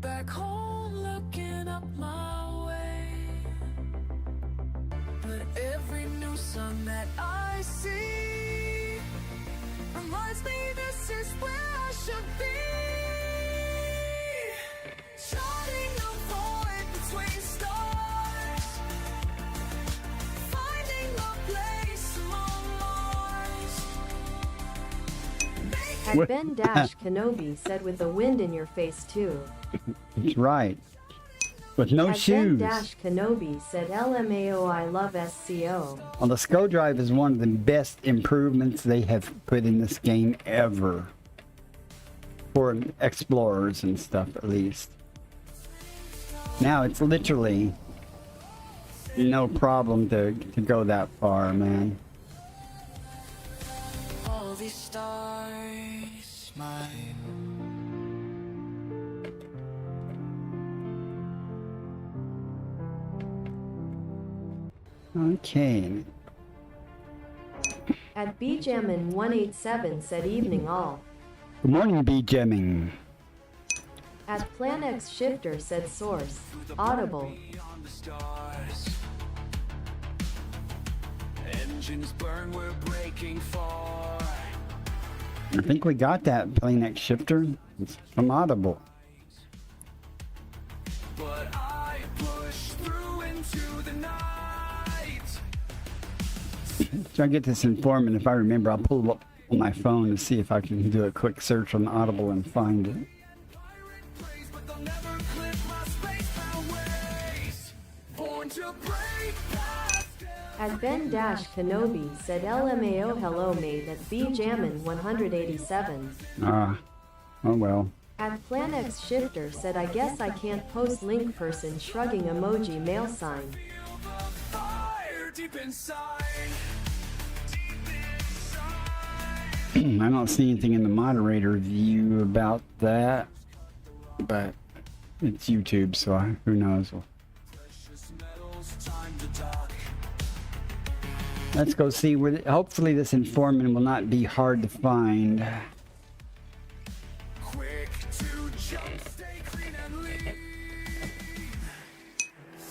Back home looking up my way, but every new sun that I see reminds me this is where I should be. Charting the void between stars, finding my place among Mars. At Ben Dash Kenobi said with the wind in your face too. That's right. With no At shoes. Ben Dash Kenobi said LMAO I love SCO. Well, the SCO drive is one of the best improvements they have put in this game ever. For explorers and stuff, at least. Now it's literally no problem to go that far, man. All these stars, mine. Okay. At Bjamin 187 said evening all. Good morning, B-Gemming. At Planex Shifter said source. Audible. Beyond the stars. Engines burn, we're breaking far. I think we got that Playnex shifter. It's from Audible. But I push through into the night. So I get this informant. If I remember, I'll pull it up on my phone to see if I can do a quick search on Audible and find it. Praise, but they'll never clip my space ways. Born to break past. At Ben-Kenobi said LMAO hello mate at Bjammin 187. Oh well. At Planex Shifter said I guess I can't post link person shrugging emoji mail sign. Fire deep inside. I don't see anything in the moderator view about that, but it's YouTube, so who knows. Precious metals, time to talk. Let's go see where. Hopefully, this informant will not be hard to find. Quick to jump, stay clean and leave.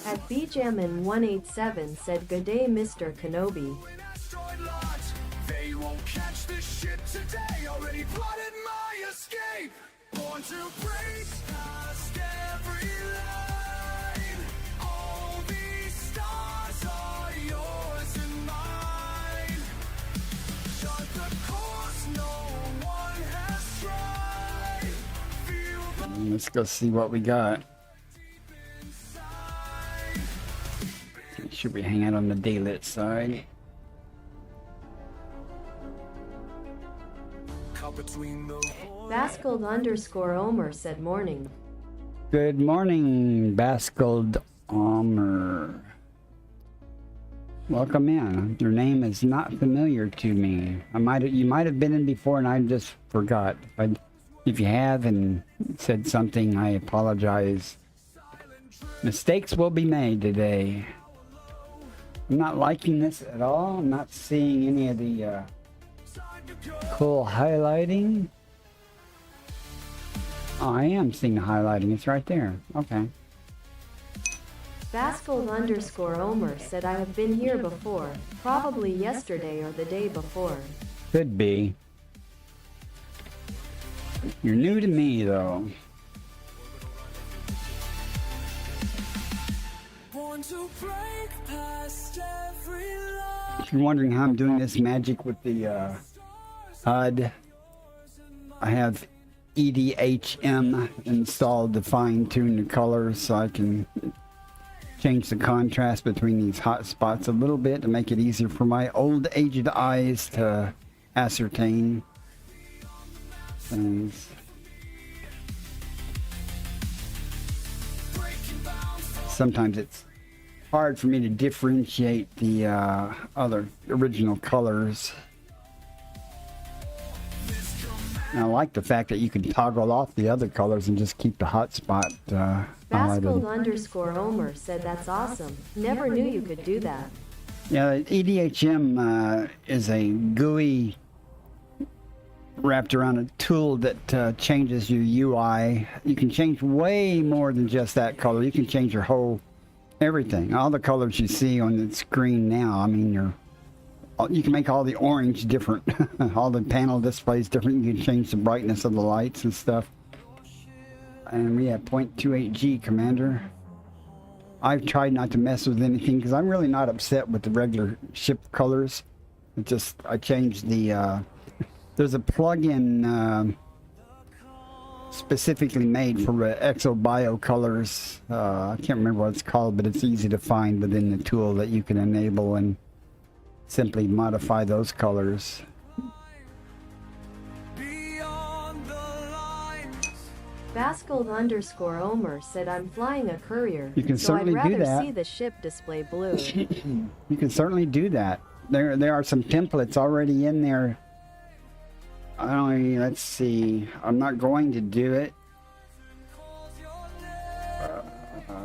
At Bjammin 187 said good day Mr. Kenobi. An asteroid launch. They won't catch this shit today. Already plotted my escape. Born to break past every line. All these stars are yours and mine. Chart the course no one has tried. Feel the Let's go see what we got. Should we hang out on the daylit side? cut between the Bascald _ Omer said morning. Good morning, Bascald Omer. Welcome in. Your name is not familiar to me. You might have been in before and I just forgot. If you have and said something, I apologize. Mistakes will be made today. I'm not liking this at all. I'm not seeing any of the cool highlighting. Oh, I am seeing the highlighting. It's right there. Okay. Bascald _ Omer said I have been here before, probably yesterday or the day before. Could be. You're new to me, though. born to break past every line. If you're wondering how I'm doing this magic with the HUD, I have EDHM installed to fine-tune the colors so I can change the contrast between these hot spots a little bit to make it easier for my old aged eyes to ascertain things. Sometimes it's hard for me to differentiate the other original colors. And I like the fact that you can toggle off the other colors and just keep the hot spot Bascald highlighted. _ Omer said that's awesome. Never knew you could do that. Yeah, EDHM is a GUI wrapped around a tool that changes your UI. You can change way more than just that color. You can change your whole everything. All the colors you see on the screen now, I mean, you can make all the orange different. All the panel displays different. You can change the brightness of the lights and stuff. And we have 0.28G, Commander. I've tried not to mess with anything because I'm really not upset with the regular ship colors. It just, I changed the, there's a plugin specifically made for ExoBio colors. I can't remember what it's called, but it's easy to find within the tool that you can enable and simply modify those colors. Beyond the lines. Bascald _ Omer said I'm flying a courier, You can so I'd certainly do rather that. see the ship display blue. You can certainly do that. There are some templates already in there. Let's see. I'm not going to do it,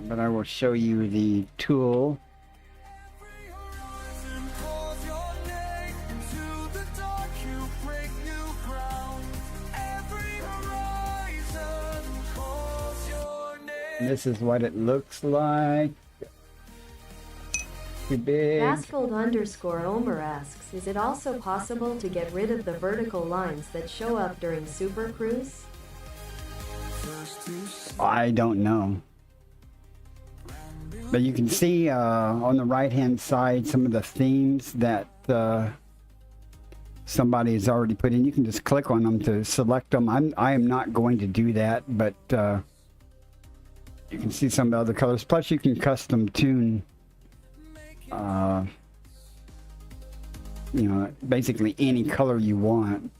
but I will show you the tool. Calls your name into the dark. You break new ground. Every horizon calls your name. This is what it looks like. too big. Bascald_Omer asks, is it also possible to get rid of the vertical lines that show up during Super Cruise? I don't know. But you can see on the right hand side some of the themes that somebody has already put in. You can just click on them to select them. I am not going to do that, but you can see some of the other colors. Plus you can custom tune you know, basically any color you want.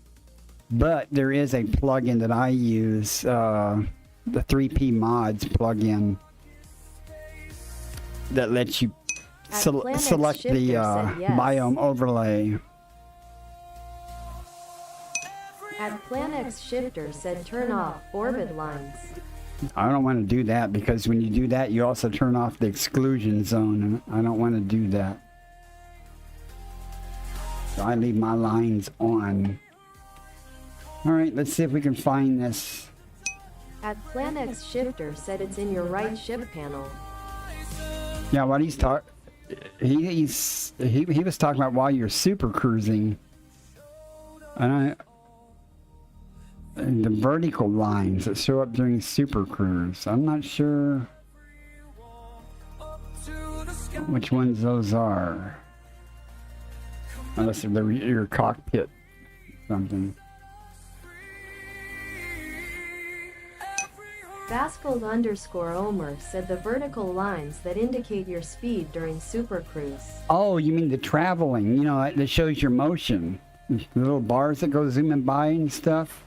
But there is a plugin that I use, the 3P Mods plugin, that lets you select the biome overlay. At PlanX Shifter said turn off orbit lines. I don't want to do that because when you do that, you also turn off the exclusion zone, and I don't want to do that. So I leave my lines on. All right, let's see if we can find this. At PlanX Shifter said it's in your right ship panel. Yeah, what he's he was talking about while you're super cruising, and the vertical lines that show up during super cruise. I'm not sure which ones those are, unless they're your cockpit something. Bascald_Omer said the vertical lines that indicate your speed during Super Cruise. Oh, you mean the traveling? You know, that shows your motion. The little bars that go zooming by and stuff.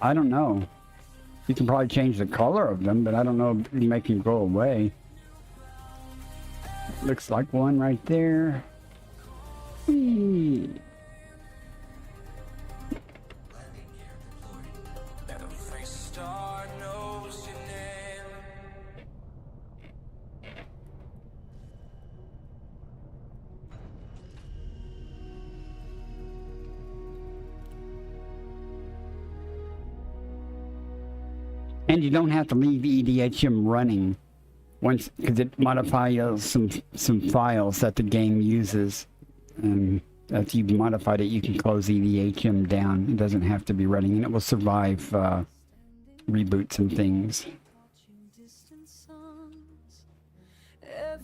I don't know. You can probably change the color of them, but I don't know if you make them go away. Looks like one right there. Whee. And you don't have to leave EDHM running once, because it modifies some files that the game uses. And after you've modified it, you can close EDHM down. It doesn't have to be running, and it will survive reboots and things.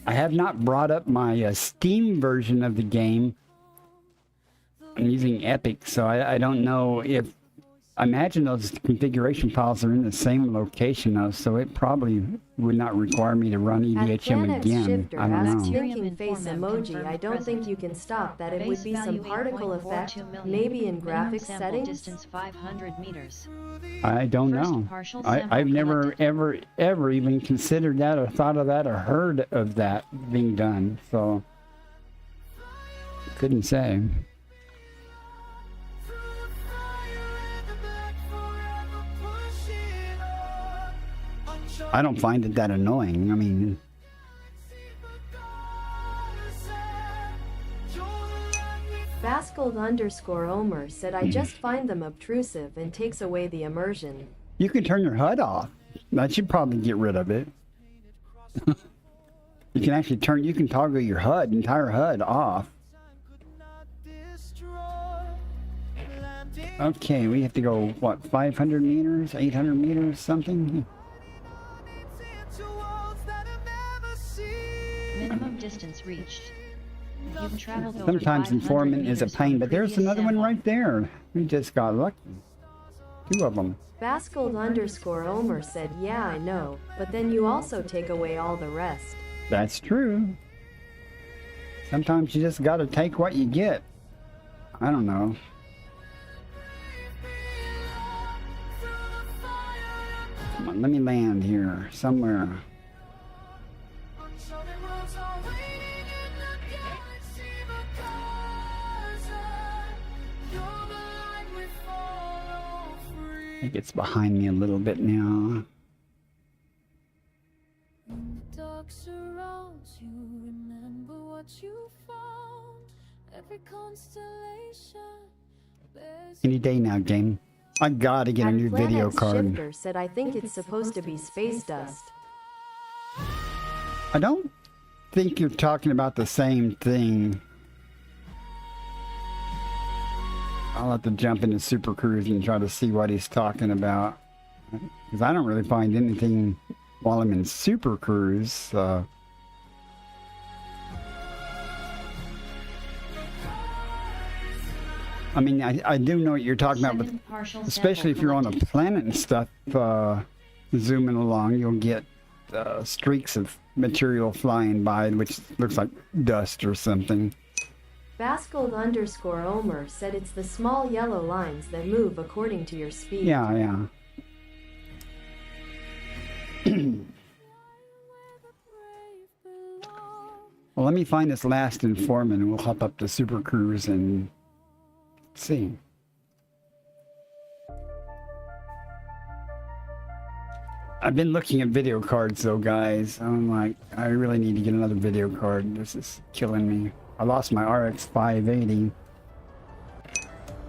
I have not brought up my Steam version of the game. I'm using Epic, so I don't know if... I imagine those configuration files are in the same location though, so it probably would not require me to run EDHM again. I don't know. Thinking face emoji. I don't think you can stop that. It would be some particle effect, maybe in graphics settings. Distance 500 meters. I don't know. I've never ever even considered that or thought of that or heard of that being done, so couldn't say. I don't find it that annoying. I mean, Bascald_Omer said I just find them obtrusive and takes away the immersion. you can turn your HUD off. That should probably get rid of it. You can actually you can toggle your HUD, entire HUD off. Okay, we have to go, what, 500 meters, 800 meters, something? Minimum distance reached. You've traveled over Sometimes 500 informant is a meters pain, from but there's previous another one sample. right there. We just got lucky. Two of them. Bascald_Omer said, yeah, I know, but then you also take away all the rest. That's true. Sometimes you just gotta take what you get. I don't know. Come on, let me land here, somewhere. I think it's behind me a little bit now. Dark surrounds you, remember what you found. Every constellation bears Any day now, game. I gotta get a new video card. Shifter said I think it's supposed to be space dust. I don't think you're talking about the same thing. I'll have to jump into Super Cruise and try to see what he's talking about. Because I don't really find anything while I'm in Super Cruise. I mean, I do know what you're talking about, but Second partial especially if sample you're on a collected. planet and stuff, zooming along, you'll get streaks of material flying by, which looks like dust or something. Bascald_Omer said it's the small yellow lines that move according to your speed. Yeah, yeah. Well, let me find this last informant and we'll hop up to Super Cruise and see. I've been looking at video cards though, guys. I'm like, I really need to get another video card. This is killing me. I lost my RX 580.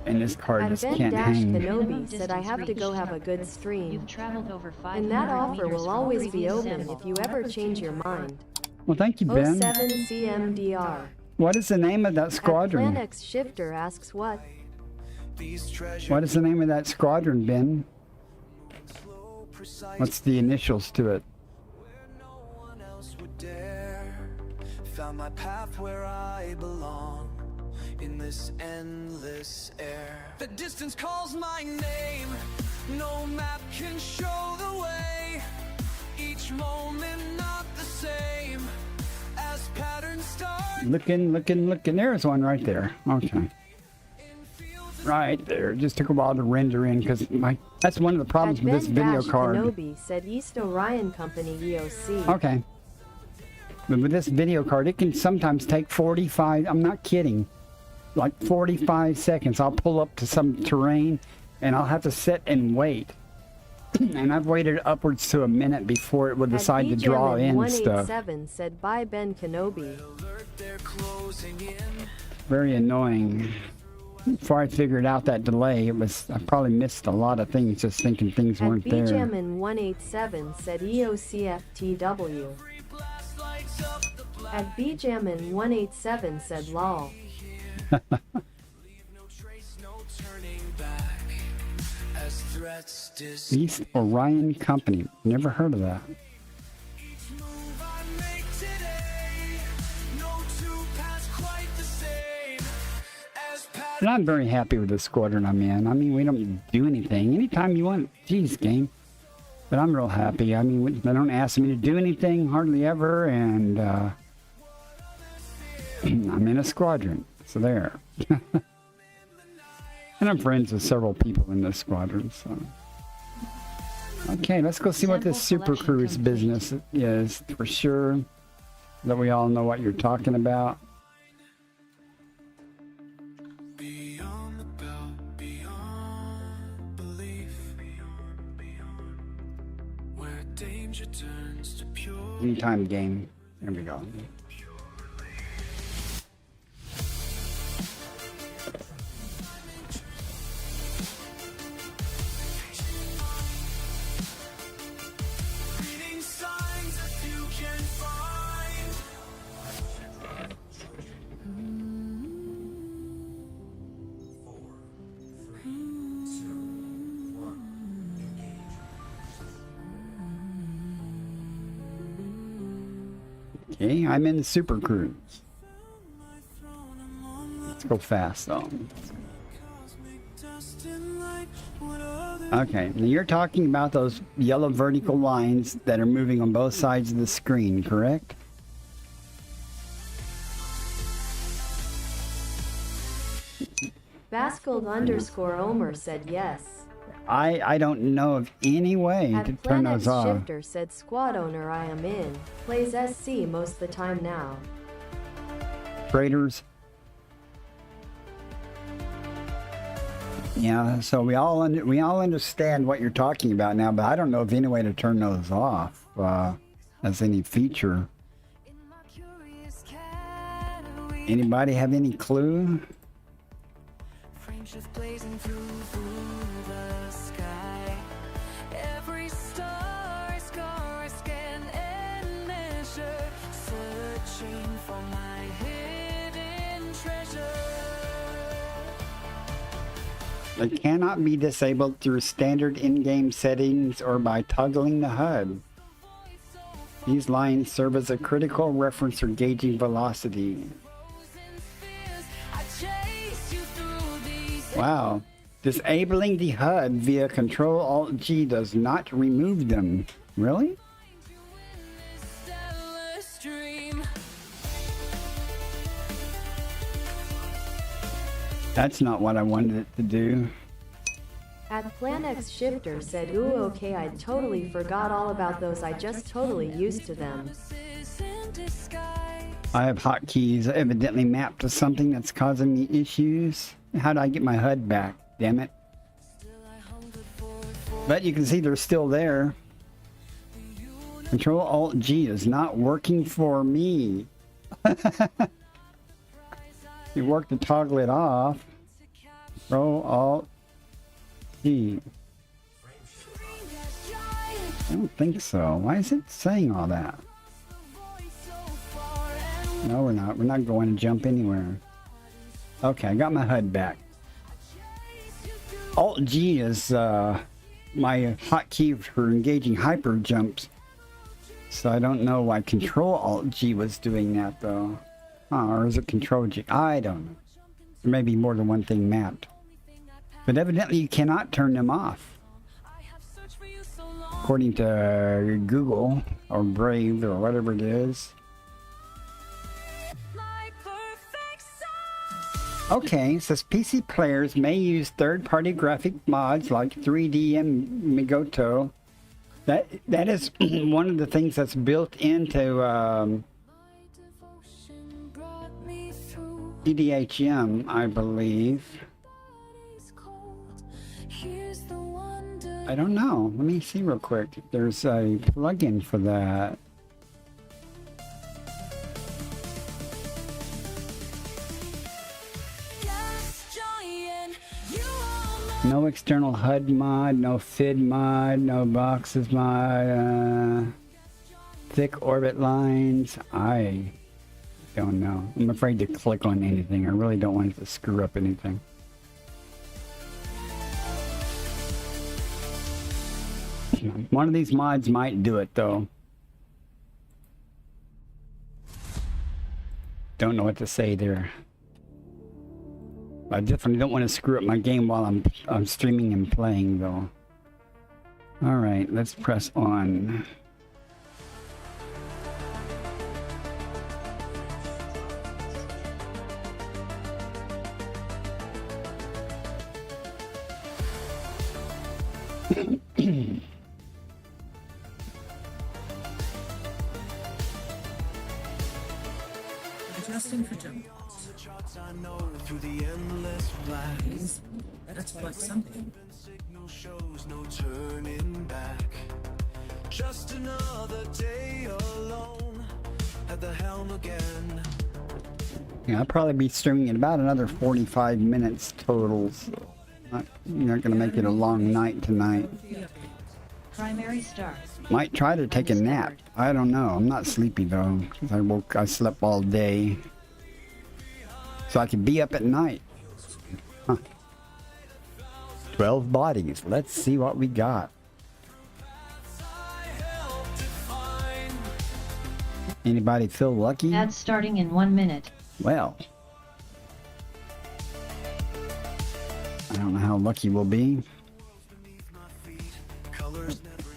And this card just can't hang. Kenobi said I have to go have a good stream. You've traveled over 500 And that offer meters will from always be previous open sample. if you ever change your mind. Well, thank you, Ben. 07 CMDR. What is the name of that squadron? Planex Shifter asks what? These treasures What is the name of that squadron, Ben? slow, precise, What's the initials to it? where no one else would dare. Found my path where I belong, in this endless air. The distance calls my name, no map can show the way. Each moment not the same, as patterns start Looking. There's one right there. Okay. in fields. Right there. It just took a while to render in because that's one of the problems with this video card. Kenobi said East Orion Company EOC. Okay. But with this video card, it can sometimes take 45, I'm not kidding, like 45 seconds. I'll pull up to some terrain and I'll have to sit and wait. And I've waited upwards to a minute before it would decide to draw in stuff. 187 said bye Ben Kenobi. Alert, they're closing in. Very annoying. Before I figured out that delay, I probably missed a lot of things just thinking things At weren't there. Bjamin 187 said EOCFTW. Every blast lights up the black. At Bjamin 187 said lol. Leave no trace, no turning back. As threats East Orion Company. Never heard of that. Each move I make today, no two paths quite the same. As patterns And I'm very happy with the squadron I'm in. I mean, we don't do anything. Anytime you want, geez, game. But I'm real happy. I mean, they don't ask me to do anything hardly ever, and I'm in a squadron. So there. And I'm friends with several people in this squadron, so. Okay, let's go see what this Sample Super selection Cruise complete. business is for sure. That we all know what you're talking about. beyond the belt, beyond belief, where danger turns to pure. Anytime game. There we go. Reading signs if you can find. Okay, I'm in the Super Cruise. Let's go fast though. Okay, now you're talking about those yellow vertical lines that are moving on both sides of the screen, correct? Bascald_Omer said yes. I don't know of any way to At turn those Planex off. Shifter said squad owner I am in. Plays SC most of the time now. Traders. Yeah, so we all understand what you're talking about now, but I don't know of any way to turn those off as any feature. In my curious cat, we Anybody have any clue? frame shift blazing through the sky. Every star I scan and measure, search They cannot be disabled through standard in-game settings or by toggling the HUD. These lines serve as a critical reference for gauging velocity. I chase you through these Wow. Disabling the HUD via Control-Alt-G does not remove them. Really? stellar stream. That's not what I wanted it to do. At PlanX Shifter said, ooh, okay, I totally forgot all about those. I just totally used to them. Is in disguise. I have hotkeys evidently mapped to something that's causing me issues. How do I get my HUD back? Damn it. But you can see they're still there. Control-Alt-G is not working for me. You work to toggle it off. Control-Alt-G. I don't think so. Why is it saying all that? No, we're not. We're not going to jump anywhere. Okay, I got my HUD back. Alt-G is my hotkey for engaging hyper jumps. So I don't know why Control-Alt-G was doing that though. Or is it Control-G? I don't know. There may be more than one thing mapped. But evidently you cannot turn them off. According to Google or Brave or whatever it is. My perfect song. Okay, it says PC players may use third-party graphic mods like 3D and Migoto. That is one of the things that's built into Devotion brought me through. EDHM, I believe. It's cold. Here's the wonder. I don't know. Let me see real quick. There's a plugin for that. Gas giant. You are my No external HUD mod, no FID mod, no boxes mod, thick orbit lines. I don't know. I'm afraid to click on anything. I really don't want it to screw up anything. One of these mods might do it though. Don't know what to say there. I definitely don't want to screw up my game while I'm streaming and playing though. All right, let's press on. Adjusting for jump. I know through the endless black. That's like something. Signal shows no turning back. Just another day alone at the helm again. Yeah, I'll probably be streaming in about another 45 minutes total. So you're not gonna make it a long night tonight. Primary star. Might try to take a nap. I don't know. I'm not sleepy though. 'Cause I slept all day. So I can be up at night. Huh. 12 bodies. Let's see what we got. Anybody feel lucky? Ads starting in 1 minute. Well. I don't know how lucky we'll be.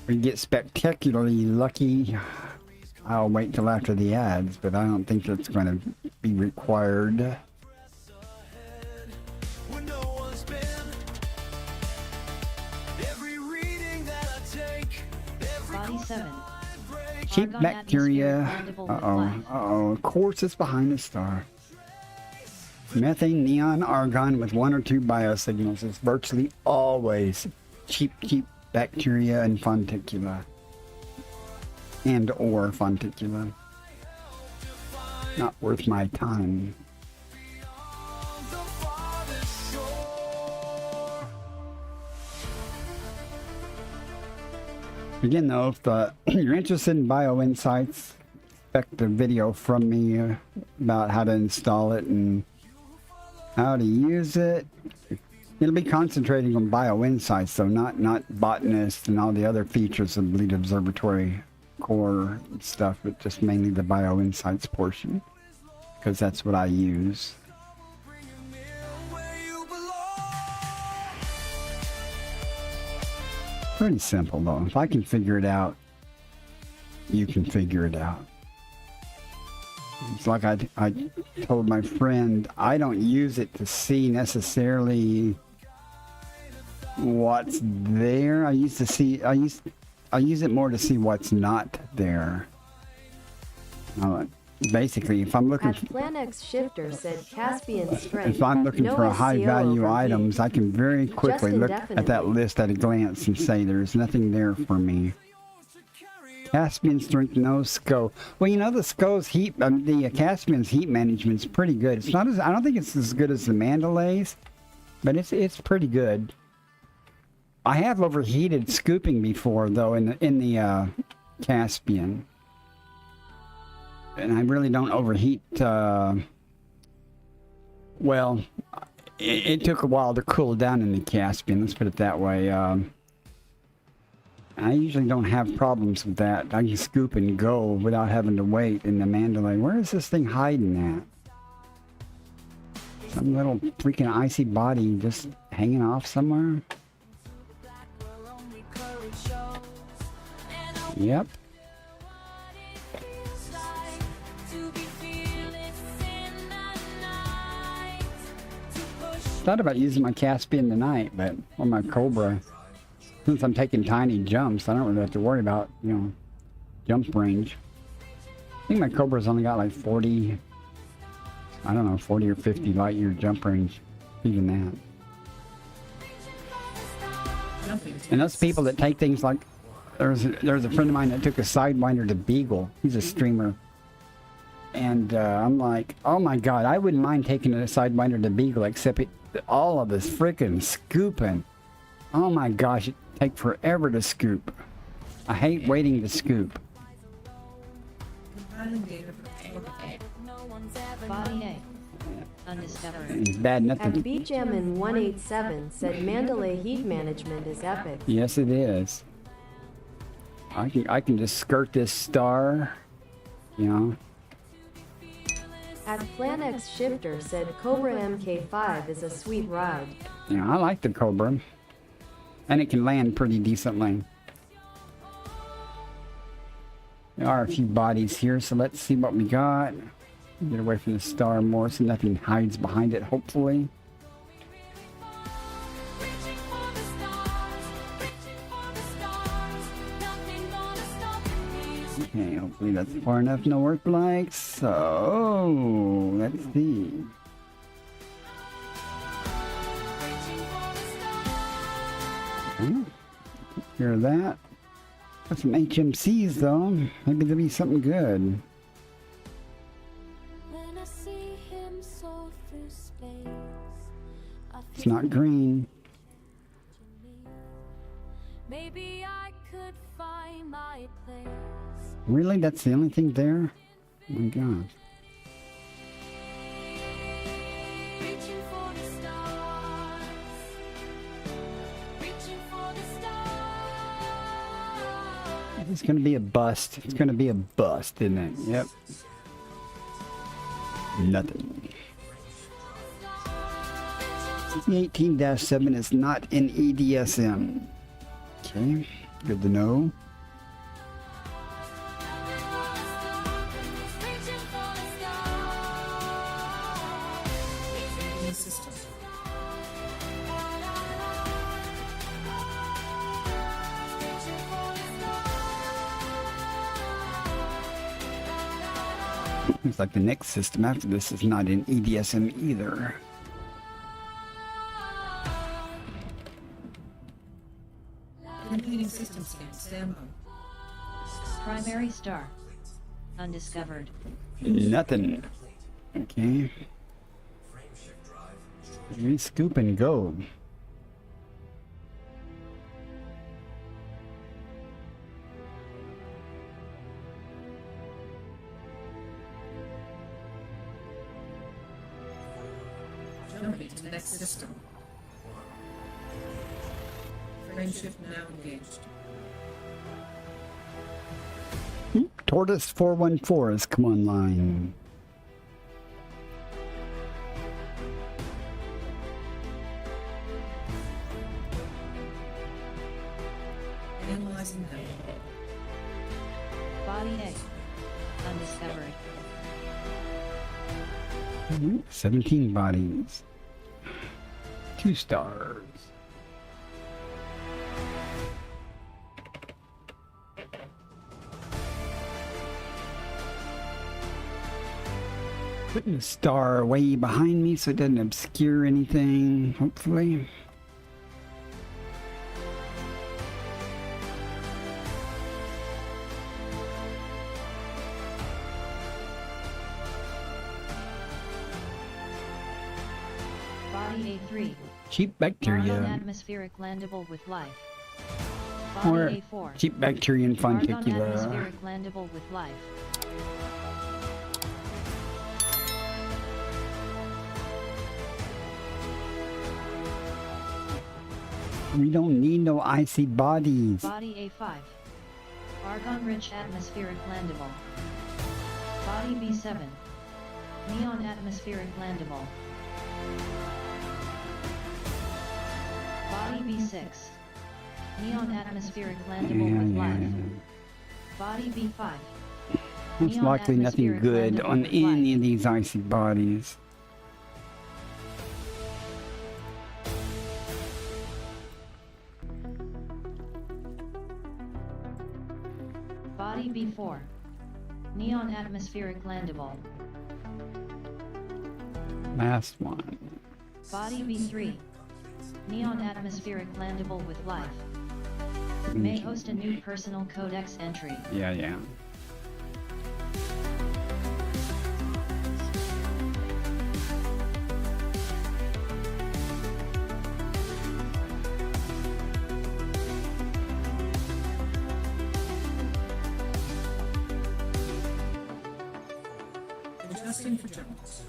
We get spectacularly lucky. I'll wait till after the ads, but I don't think that's going to be required. When no one's been. Every reading that I take, every Body 7. Cheap Argon bacteria. atmosphere blendable with Uh-oh. light. Uh-oh. Of course it's behind the star. Methane, neon, argon with 1 or 2 biosignals is virtually always cheap bacteria and fonticula. And or fonticula. Not worth my time. Again though, if you're interested in BioInsights, expect a video from me about how to install it and how to use it. It'll be concentrating on bioinsights, though, not botanist and all the other features of Lead Observatory core stuff, but just mainly the bioinsights portion, because that's what I use. Pretty simple, though. If I can figure it out, you can figure it out. It's like I told my friend, I don't use it to see necessarily what's there. I use it more to see what's not there. Basically, if I'm looking At Planex Shifter said Caspian Strength. if I'm looking for no high SEO value overview. items, I can very quickly look at that indefinitely. list at a glance and say there's nothing there for me. Caspian Strength, no SCO. Well, you know, the SCO's heat, the Caspian's heat management's pretty good. It's not as, I don't think it's as good as the Mandalay's, but it's pretty good. I have overheated scooping before, though, in the Caspian, and I really don't overheat. Well, it took a while to cool down in the Caspian. Let's put it that way. I usually don't have problems with that. I can scoop and go without having to wait in the Mandalay. Where is this thing hiding at? Some little freaking icy body just hanging off somewhere? Yep. Thought about using my Caspian tonight, but or my Cobra. Since I'm taking tiny jumps, I don't really have to worry about, you know, jump range. I think my Cobra's only got like 40, I don't know, 40 or 50 light year jump range, even that. And those people that take things like, there's a friend of mine that took a Sidewinder to Beagle. He's a streamer. And I'm like, oh my God, I wouldn't mind taking a Sidewinder to Beagle, except all of this freaking scooping. Oh my gosh, it takes forever to scoop. I hate waiting to scoop. Body A. Undiscovered. It's bad enough At to... BJamin 187 said Mandalay heat management is epic. Yes, it is. I can just skirt this star, you know. At Planex Shifter said Cobra MK5 is a sweet ride. You know, I like the Cobra. And it can land pretty decently. There are a few bodies here, so let's see what we got. Get away from the star more so nothing hides behind it, hopefully. Okay, hopefully that's far enough, no earth blanks. So, let's see. Hear that? Got some HMCs though. Maybe there'll be something good. When I see him soar through space, I It's think not green. maybe I could find my place. Really? That's the only thing there? Oh my gosh. Reaching for the stars. Reaching for the stars. It's gonna be a bust. It's gonna be a bust, isn't it? Yep. Nothing. The 18-7 is not in EDSM. Okay, good to know. Reaching for the stars. In the system. Looks like the next system after this is not in EDSM either. Completing system scan. Stand by. Primary star. Undiscovered. Nothing. Okay. Re-scoop and go. Jumping to the next system. Frameshift now engaged. Tortoise 414 has come online. Analyzing now. Body A. Undiscovered. 17 bodies. 2 stars. Putting a star way behind me so it doesn't obscure anything, hopefully. Body A3. Cheap Argon bacteria. atmospheric landable with life. Or Body A4. cheap bacteria and Argon fonticula. atmospheric landable with life. We don't need no icy bodies. Body A5. Argon-rich atmospheric landable. Body B7. Neon atmospheric landable. Body B6. Neon atmospheric landable with life. Body B5. Most Neon likely nothing atmospheric good landable on with any life. of these icy bodies. Body B4. Neon atmospheric landable. Last one. Body B3. Neon atmospheric landable with life. May host a new personal codex entry. Yeah. Adjusting for jumps.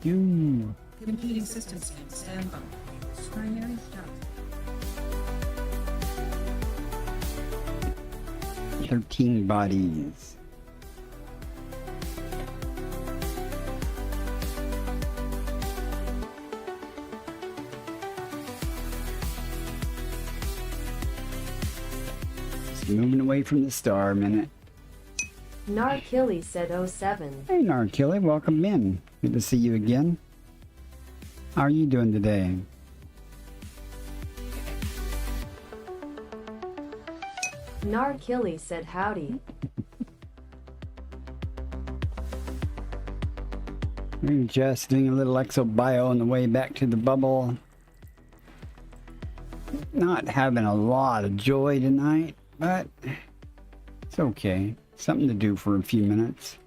You. Completing system scan. Stand by. Primary start. 13 bodies. Just moving away from the star a minute. Narkilly said 07. Hey Narkilly, welcome in. Good to see you again. How are you doing today? Narkilly said howdy. We're just doing a little exobio on the way back to the bubble. Not having a lot of joy tonight, but it's okay. Something to do for a few minutes.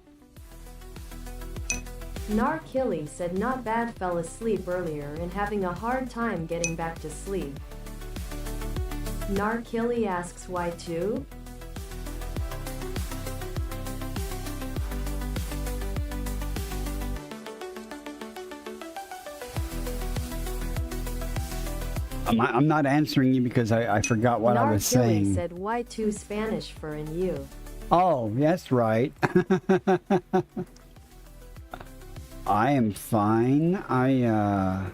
Narkilly said not bad, fell asleep earlier and having a hard time getting back to sleep. Narkilly asks why too? I'm not answering you because I forgot what I was Narkilly saying. said why too Spanish for and you. Oh, that's right. I am fine. I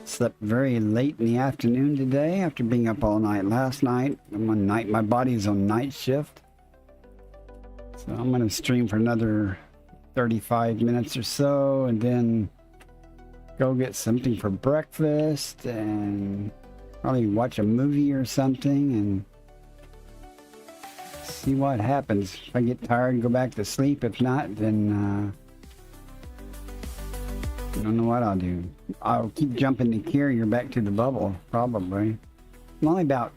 slept very late in the afternoon today after being up all night last night. One night my body's on night shift. So I'm going to stream for another 35 minutes or so and then go get something for breakfast and probably watch a movie or something and see what happens. If I get tired, go back to sleep. If not, then I don't know what I'll do. I'll keep jumping the carrier back to the bubble, probably. I'm only about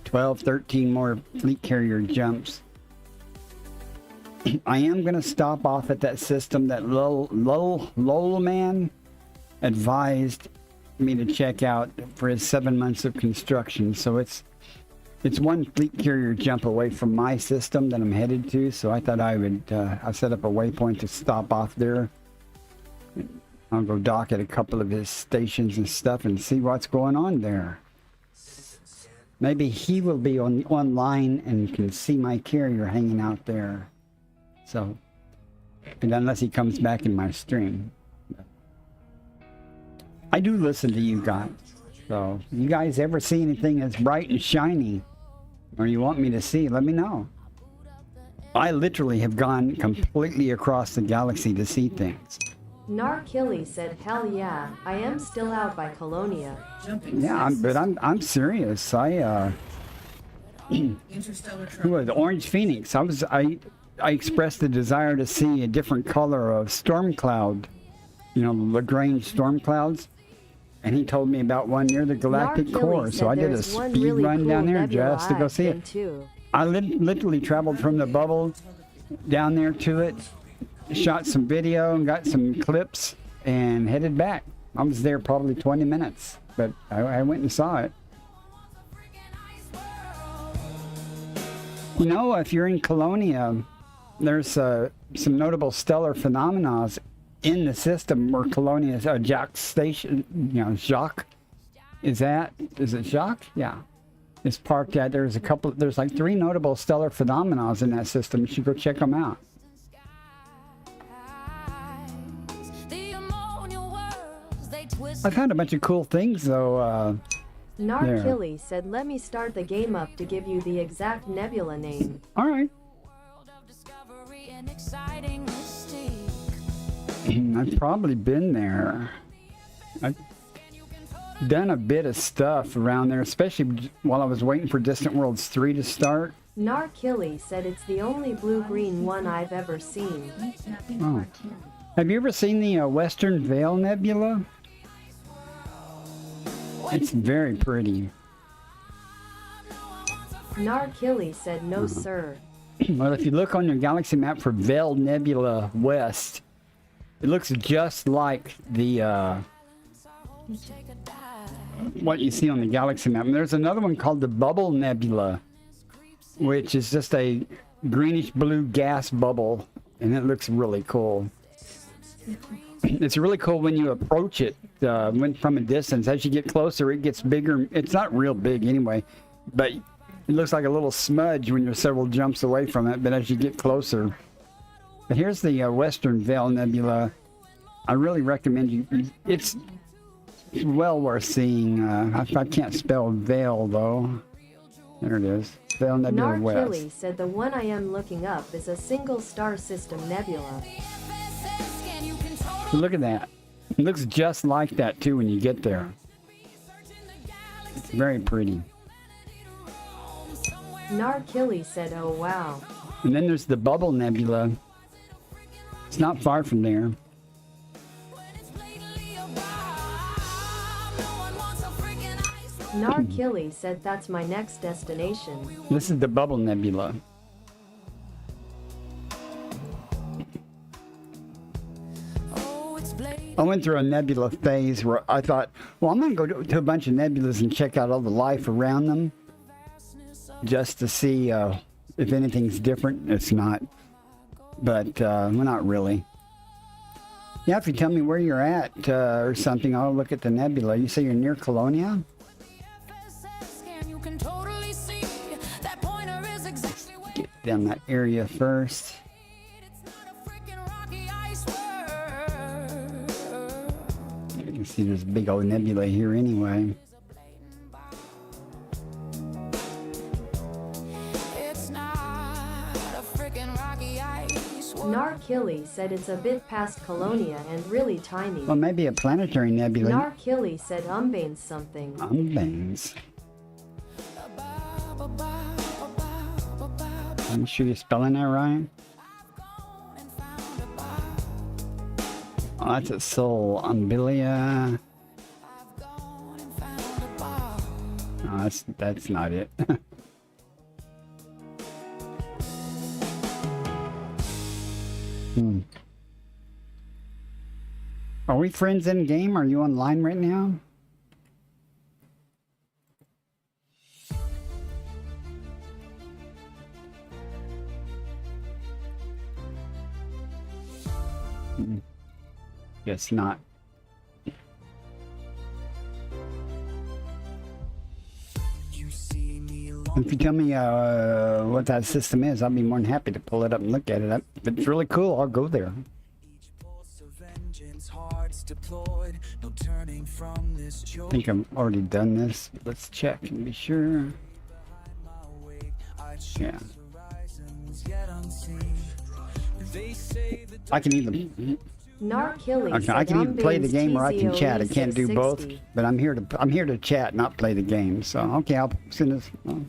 12, 13 more fleet carrier jumps. I am going to stop off at that system, that Lol man. advised me to check out for his 7 months of construction. So it's one fleet carrier jump away from my system that I'm headed to. So I thought I would I set up a waypoint to stop off there. I'll go dock at a couple of his stations and stuff and see what's going on there. Maybe he will be online and can see my carrier hanging out there. So, and unless he comes back in my stream. I do listen to you guys. So, you guys ever see anything that's bright and shiny, or you want me to see, let me know. I literally have gone completely across the galaxy to see things. Narkilly said, hell yeah, I am still out by Colonia. Jumping Yeah, six. I'm serious. I Interstellar who travel. was Orange Phoenix? I expressed the desire to see a different color of storm cloud. You know, Lagrange storm clouds. And he told me about one near the galactic Narkilly core, so said I did a there's one speed really run cool down there nebula just to go I've see been it. to. I literally traveled from the bubble down there to it, shot some video and got some clips, and headed back. I was there probably 20 minutes, but I went and saw it. You know, if you're in Colonia, there's some notable stellar phenomena in the system where Colonia's Jacques station, you know, Jacques, is it Jacques? Yeah. Is parked at. There's like 3 notable stellar phenomena in that system. You should go check them out. The ammonia worlds, they twist. I found a bunch of cool things though. Narkilly said, let me start the game up to give you the exact nebula name. All right. World of discovery and exciting mystique. I've probably been there. I've done a bit of stuff around there, especially while I was waiting for Distant Worlds 3 to start. Narkilly said it's the only blue-green one I've ever seen. Oh. Have you ever seen the Western Veil Nebula? It's very pretty. Narkilly said, no sir. Well, if you look on your galaxy map for Veil Nebula West, it looks just like the what you see on the galaxy map. And there's another one called the Bubble Nebula, which is just a greenish blue gas bubble, and it looks really cool. It's really cool when you approach it from a distance. As you get closer, it gets bigger. It's not real big anyway, but it looks like a little smudge when you're several jumps away from it, but as you get closer. But here's the Western Veil Nebula. I really recommend you. It's well worth seeing. I can't spell Veil, though. There it is. Veil Nebula Narkilly West. said the one I am looking up is a single star system nebula. Look at that. It looks just like that, too, when you get there. It's very pretty. Narkilly said, oh wow. And then there's the Bubble Nebula. It's not far from there. Narkilly said that's my next destination. This is the Bubble Nebula. I went through a nebula phase where I thought, well, I'm going to go to a bunch of nebulas and check out all the life around them just to see if anything's different. It's not. But well, not really. Yeah, if you tell me where you're at or something, I'll look at the nebula. You say you're near Colonia? Get down that area first. You can see there's a big old nebula here anyway. Narkilly said it's a bit past Colonia and really tiny. Well, maybe a planetary nebula. Narkilly said Umbane's something. Umbangs. I'm sure you're spelling that right. Oh, that's a soul. Umbilia. Oh, that's not it. Are we friends in game? Are you online right now? Guess not. If you tell me what that system is, I'll be more than happy to pull it up and look at it. If it's really cool, I'll go there. I think I've already done this. Let's check and be sure. Yeah. I can even. Narkilly Okay, I can either play the game or I can chat. I can't do both, 60. but I'm here to chat, not play the game. So okay, I'll send this. Oh,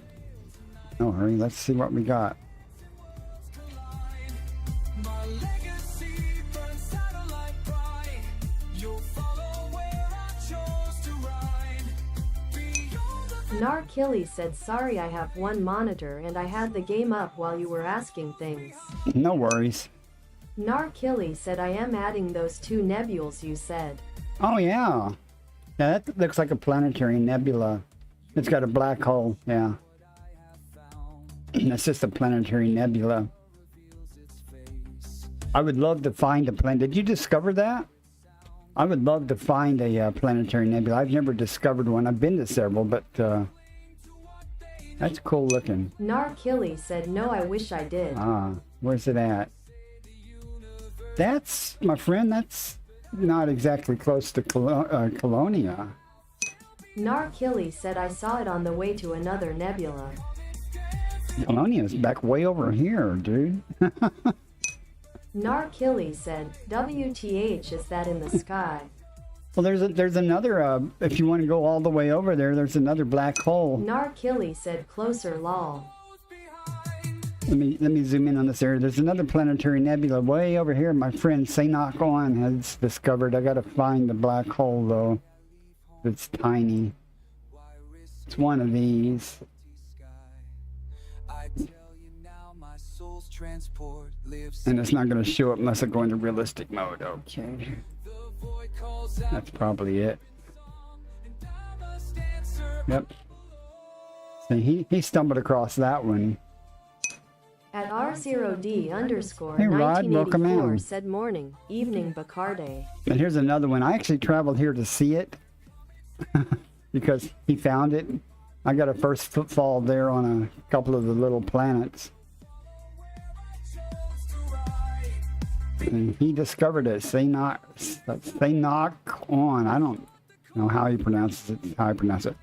no hurry. Let's see what we got. Narkilly said, sorry, I have one monitor and I had the game up while you were asking things. No worries. Narkilly said, I am adding those 2 nebules you said. Oh yeah, yeah. That looks like a planetary nebula. It's got a black hole. Yeah. It's just a planetary nebula. I would love to find a planet. Did you discover that? I would love to find a planetary nebula. I've never discovered one. I've been to several, but that's cool looking. Narkilly said, no, I wish I did. Ah, where's it at? That's, my friend, that's not exactly close to Colonia. Narkilly said, I saw it on the way to another nebula. Colonia's back way over here, dude. Narkilly said, WTH, is that in the sky? Well, there's another, if you want to go all the way over there, there's another black hole. Narkilly said, closer lol. Let me zoom in on this area. There's another planetary nebula way over here. My friend Sanok On has discovered. I gotta find the black hole though. It's tiny. It's one of these. And it's not gonna show up unless I go into realistic mode. Okay. That's probably it. Yep. So he stumbled across that one. At R0D underscore Hey, Rod, welcome 1984 in. said morning, evening Bacardi. And here's another one. I actually traveled here to see it because he found it. I got a first footfall there on a couple of the little planets. And he discovered it. Sanok On. I don't know how he pronounces it. How I pronounce it.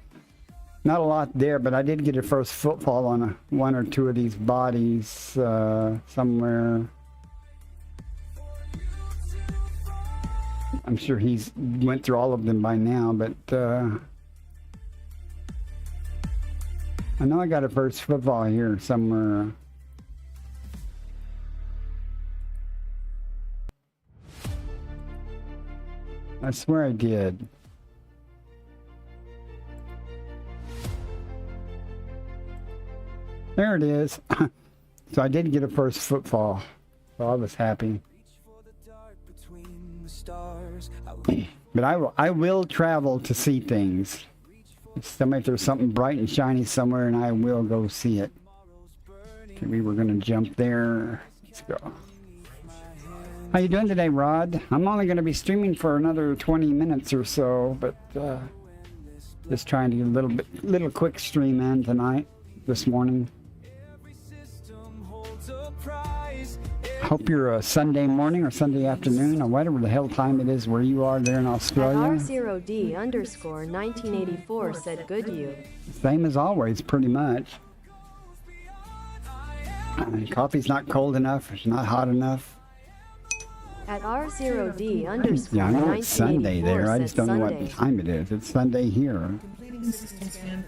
Not a lot there, but I did get a first footfall on one or two of these bodies somewhere. I'm sure he's went through all of them by now, but I know I got a first footfall here somewhere. I swear I did. There it is. So I did get a first footfall. So I was happy. But I will travel to see things. If there's something bright and shiny somewhere, and I will go see it. Okay, we were gonna jump there. Let's go. How you doing today, Rod? I'm only gonna be streaming for another 20 minutes or so, but just trying to get a little quick stream in tonight, this morning. Hope you're a Sunday morning or Sunday afternoon or whatever the hell time it is where you are there in At Australia. R0D underscore 1984 said good you. Same as always, pretty much. Coffee's not cold enough. It's not hot enough. At R0D underscore Yeah, I know it's Sunday 1984 there. I just said don't know what Sunday. time it is. It's Sunday here. Completing system scan.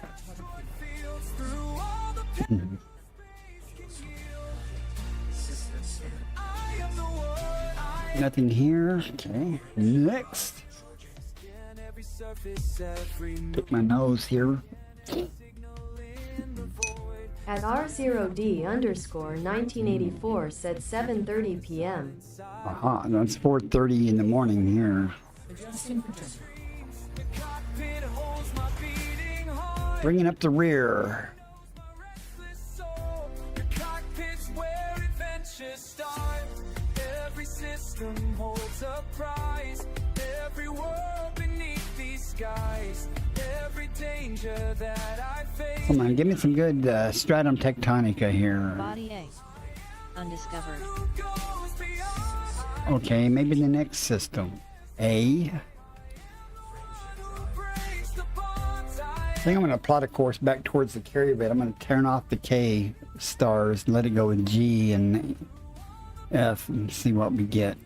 Nothing here. Okay. Next. Pick my nose here. At R0D underscore 1984 said 7:30 p.m. Aha, that's 4:30 in the morning here. Adjusting projector. Cockpit holds my beating heart. Bringing up the rear. Restless soul. The cockpit's where adventures start. Every system holds a prize. Every world beneath these skies. Every danger that I face. Come on, give me some good Stratum Tectonica here. Body A. Undiscovered. Who goes beyond? Okay, maybe the next system. A. Who breaks the bonds I think I'm going to plot a course back towards the carrier bed. I'm going to turn off the K stars and let it go with G and F and see what we get.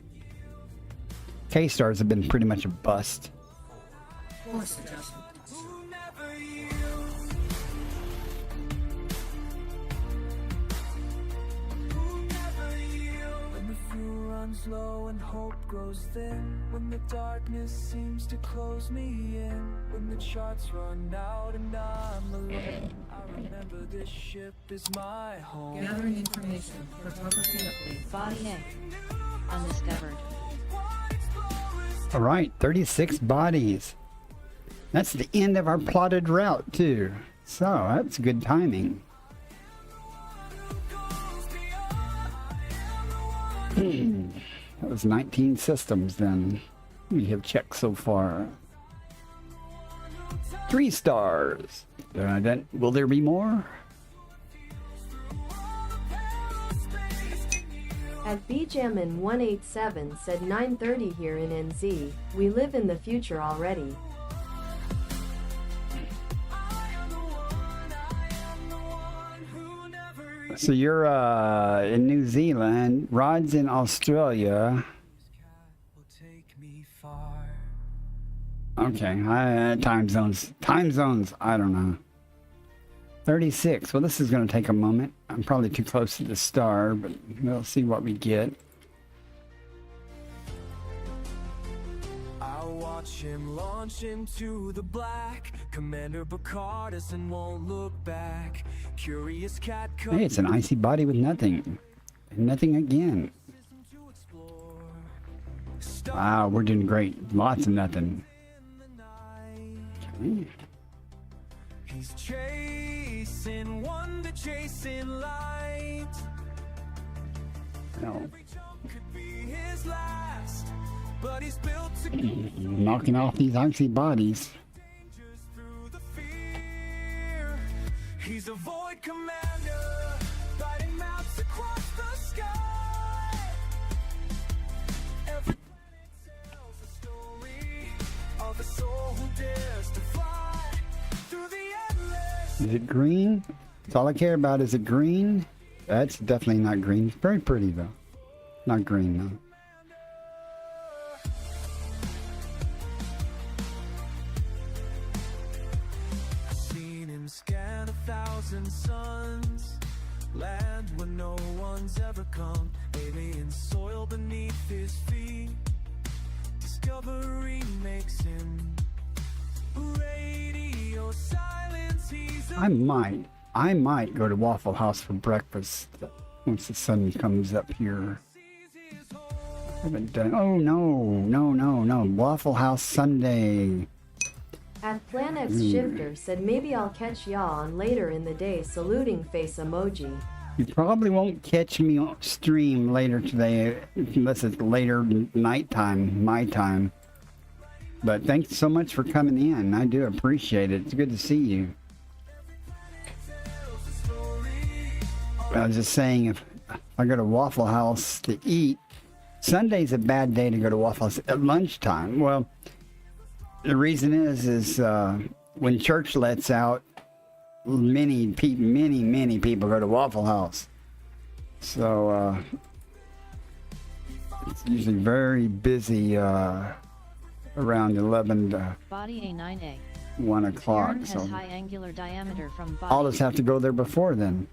K stars have been pretty much a bust. Course adjustment. who never yield. Who never yield. When the fuel runs low and hope grows thin. When the darkness seems to close me in. When the charts run out and I'm alone. I remember this ship is my home. Gathering information. Cartography update. Body A. Undiscovered. All right, 36 bodies. That's the end of our plotted route, too. So, that's good timing. That was 19 systems then we have checked so far. 3 stars. Will there be more? At Bjamin 187 said 9:30 here in NZ. We live in the future already. So you're in New Zealand, Rod's in Australia. Will take me far. Okay, time zones, I don't know. 36, well this is going to take a moment. I'm probably too close to the star, but we'll see what we get. I'll watch him launch into the black. Commander Bacardison won't look back. Curious cat Hey, it's an icy body with nothing. And nothing again. to explore. Wow, we're doing great. Lots of nothing. Okay. He's chasing wonder, chasing light. Well, Every jump could be his last, but he's built to knocking off these icy bodies. dangers through the fear. He's a void commander, writing maps across the sky. Every planet tells a story of a soul who dares to fly through the endless. Is it green? That's all I care about. Is it green? That's definitely not green. It's very pretty though. Not green though. Seen him scan 1,000 suns, land where no one's ever come, alien soil beneath his feet. Discovery makes him radio silence. He's a I might go to Waffle House for breakfast once the sun comes up here. Haven't done. Oh no! Waffle House Sunday. At Planex Shifter said maybe I'll catch y'all on later in the day saluting face emoji. You probably won't catch me on stream later today unless it's later nighttime, my time. But thanks so much for coming in. I do appreciate it. It's good to see you. I was just saying, if I go to Waffle House to eat, Sunday's a bad day to go to Waffle House at lunchtime. Well, the reason is when church lets out, many people go to Waffle House. So it's usually very busy around 11 to Body A9A. 1 o'clock. Cairn has So high angular diameter from body. I'll just have to go there before then.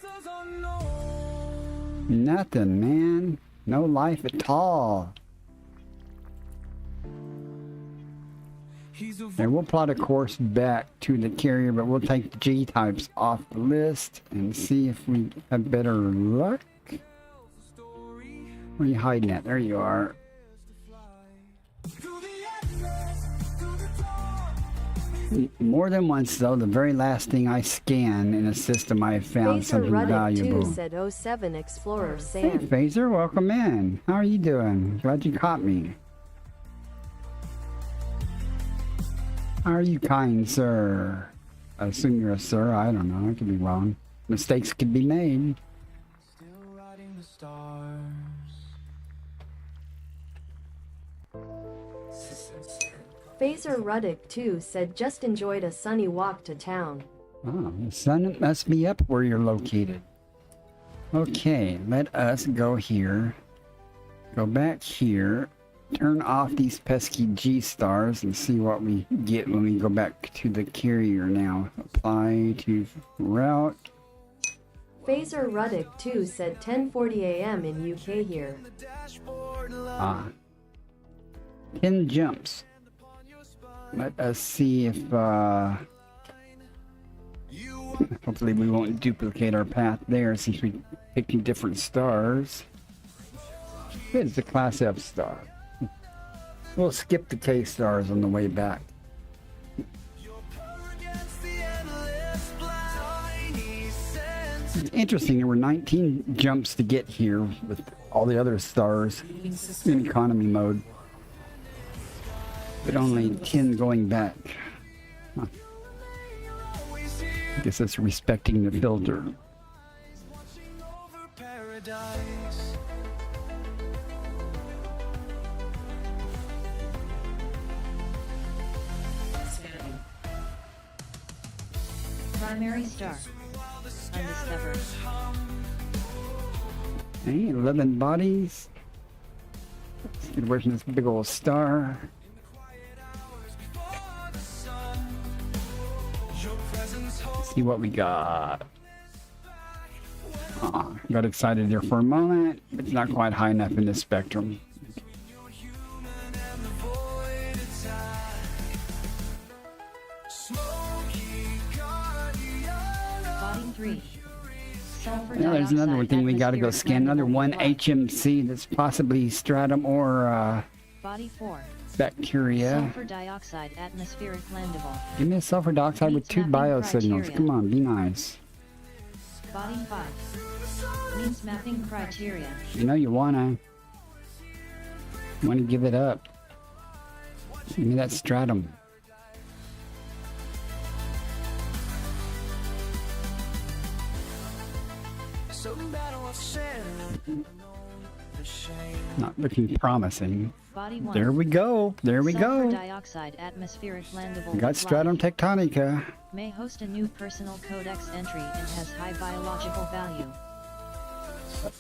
places unknown. Nothing, man. No life at all. He's a And we'll plot a course back to the carrier, but we'll take the G-types off the list and see if we have better luck. story Where are you hiding at? There you are. to fly. More than once, though, the very last thing I scan in a system, I found Phaser something Ruddick valuable. 2 said 07 Explorer Hey, Sand. Phaser, welcome in. How are you doing? Glad you caught me. How are you, kind sir? I assume you're a sir. I don't know. I could be wrong. Mistakes could be made. Still riding the stars. Phaser Ruddick 2 said just enjoyed a sunny walk to town. Oh, the sun must be up where you're located. Okay, let us go here. Go back here. Turn off these pesky G stars and see what we get when we go back to the carrier now. Apply to route. Phaser Ruddick 2 said 10:40 a.m. in UK here. Ah. 10 jumps. Let us see if, hopefully we won't duplicate our path there since we picked different stars. It's a Class F star. We'll skip the K stars on the way back. It's interesting, there were 19 jumps to get here with all the other stars in economy mode. But only 10 going back. Huh. I guess that's respecting the filter. Scanning. Primary star. Undiscovered. Hey, 11 bodies. Let's get away from this big old star. See what we got. Got excited there for a moment, but it's not quite high enough in the spectrum. Body 3. Sulfur Now there's another dioxide thing we gotta go atmospheric scan. Another blendable one with life. HMC that's possibly stratum or Body 4. bacteria. Sulfur dioxide atmospheric blendable. Give me a sulfur dioxide with 2 Means mapping biosignals. criteria. Come on, be nice. Body 5. Means mapping criteria. You know you wanna give it up. Give me that stratum. Not looking promising. Body 1. There we go. There we Sulfur go. dioxide atmospheric blendable We got with stratum life. tectonica. May host a new personal codex entry and has high biological value.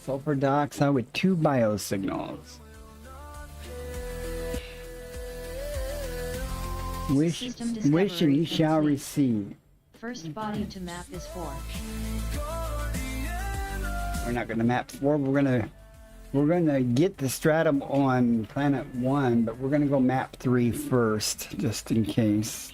Sulfur dioxide with 2 biosignals. Wish, System wish and you discovery shall complete. receive. First body to map is 4. We're not gonna map 4. We're gonna get the stratum on planet 1, but we're gonna go map 3 first, just in case.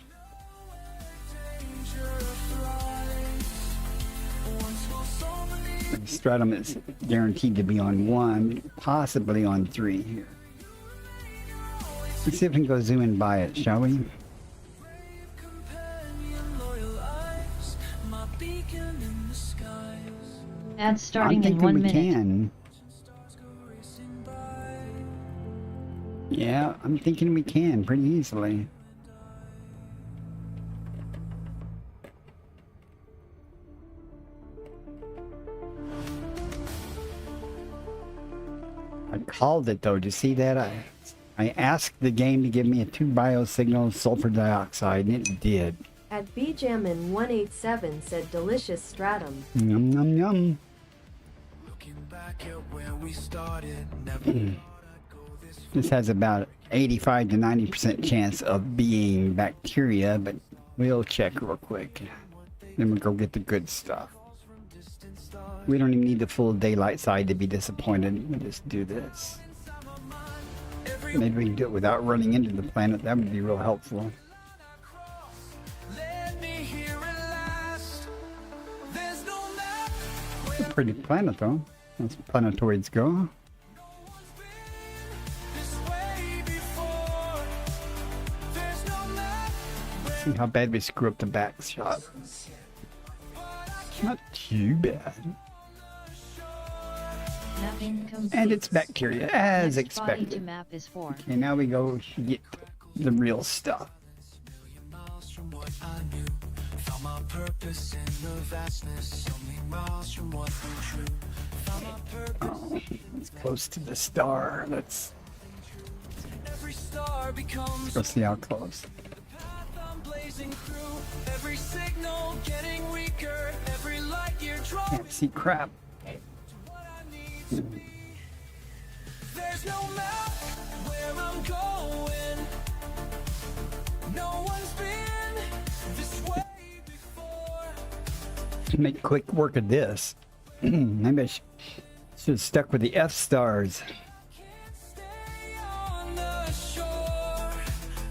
The stratum is guaranteed to be on 1, possibly on 3 here. Let's see if we can go zoom in by it, shall we? Ads starting I'm in thinking 1 we minute. can. Yeah, I'm thinking we can pretty easily. I called it though. Did you see that? I asked the game to give me a 2 biosignal sulfur dioxide, and it did. At Bjamin 187 said delicious stratum. Yum yum yum. Looking back at where we started, never thought I'd go this This has about 85 to 90% chance of being bacteria, but we'll check real quick. Then we'll go get the good stuff. We don't even need the full daylight side to be disappointed. We'll just do this. Maybe we can do it without running into the planet. That would be real helpful. Let me hear it last. There's no map. It's a pretty planet though. As planetoids go. This way before. See how bad we screw up the back shot. Not too bad. Mapping complete. And it's bacteria, as Next body to expected. map is 4. Okay, now we go get the real stuff. Miles from what I knew, found my purpose in the vastness. So many miles from what was true. Found my purpose. Oh, it's close to the star. Let's Every star becomes go see how close. path I'm blazing through. Every signal getting weaker. Every light year drawing Can't see crap. what I need to be. There's no map where I'm going. No one's been this way before. To make quick work of this. Maybe I should have stuck with the F stars. Stay on the shore.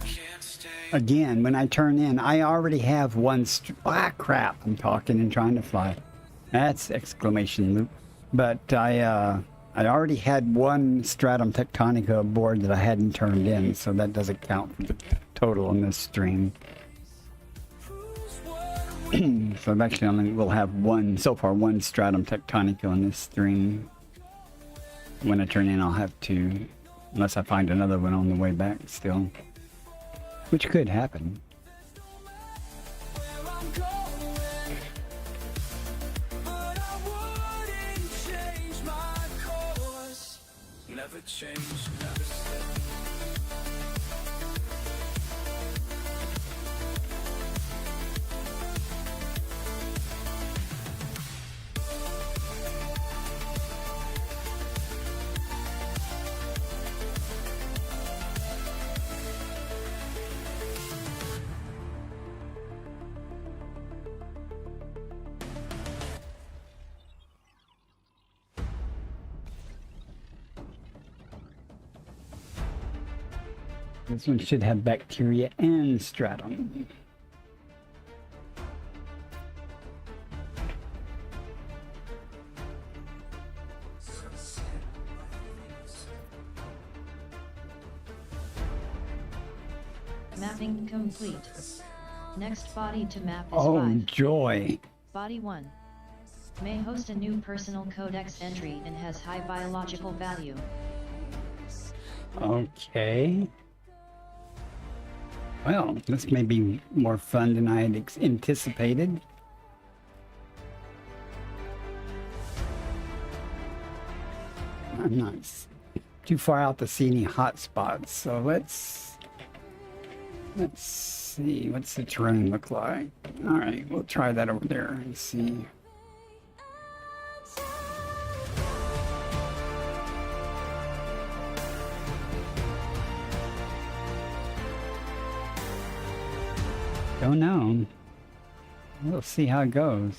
Can't stay. Again, when I turn in, I already have one. Crap! I'm talking and trying to fly. That's exclamation loop. But I already had one Stratum Tectonica aboard that I hadn't turned in, so that doesn't count for the total on this stream. So I've actually only will have one so far, one Stratum Tectonica on this stream. When I turn in, I'll have two, unless I find another one on the way back still, which could happen. Where I'm going, but I wouldn't change my course. Never change, never slip. This one should have bacteria and stratum. Mapping complete. Next body to map is Oh, 5. joy. Body 1. May host a new personal codex entry and has high biological value. Okay. Well, this may be more fun than I had anticipated. I'm not too far out to see any hot spots, so let's see, what's the terrain look like? All right, we'll try that over there and see. Don't know. We'll see how it goes.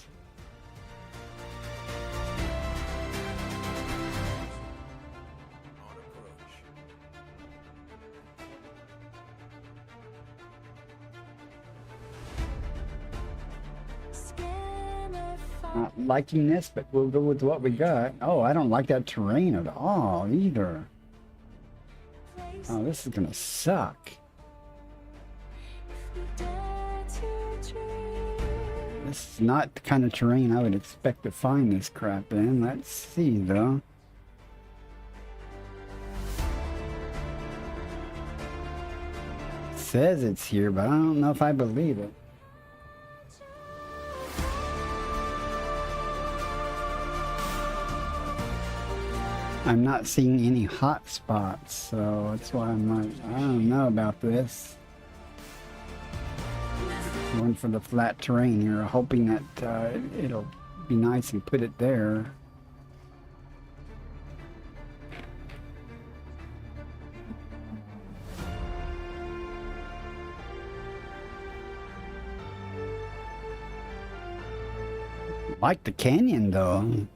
Not liking this, but we'll go with what we got. Oh, I don't like that terrain at all either. Oh, this is gonna suck. This is not the kind of terrain I would expect to find this crap in. Let's see though. It says it's here, but I don't know if I believe it. I'm not seeing any hot spots, so that's why I'm like, I don't know about this. Going for the flat terrain here, hoping that it'll be nice and put it there. Like the canyon though.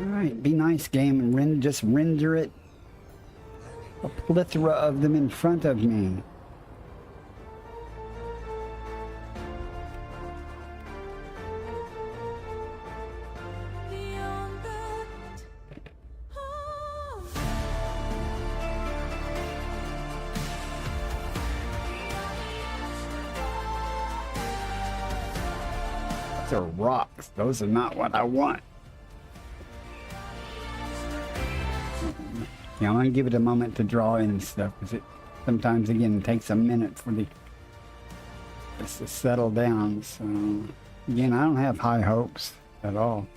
Alright, be nice game and just render it. A plethora of them in front of me. are rocks. Those are not what I want. Yeah, I'm gonna give it a moment to draw in and stuff, because it sometimes again takes a minute for this to settle down. So again, I don't have high hopes at all.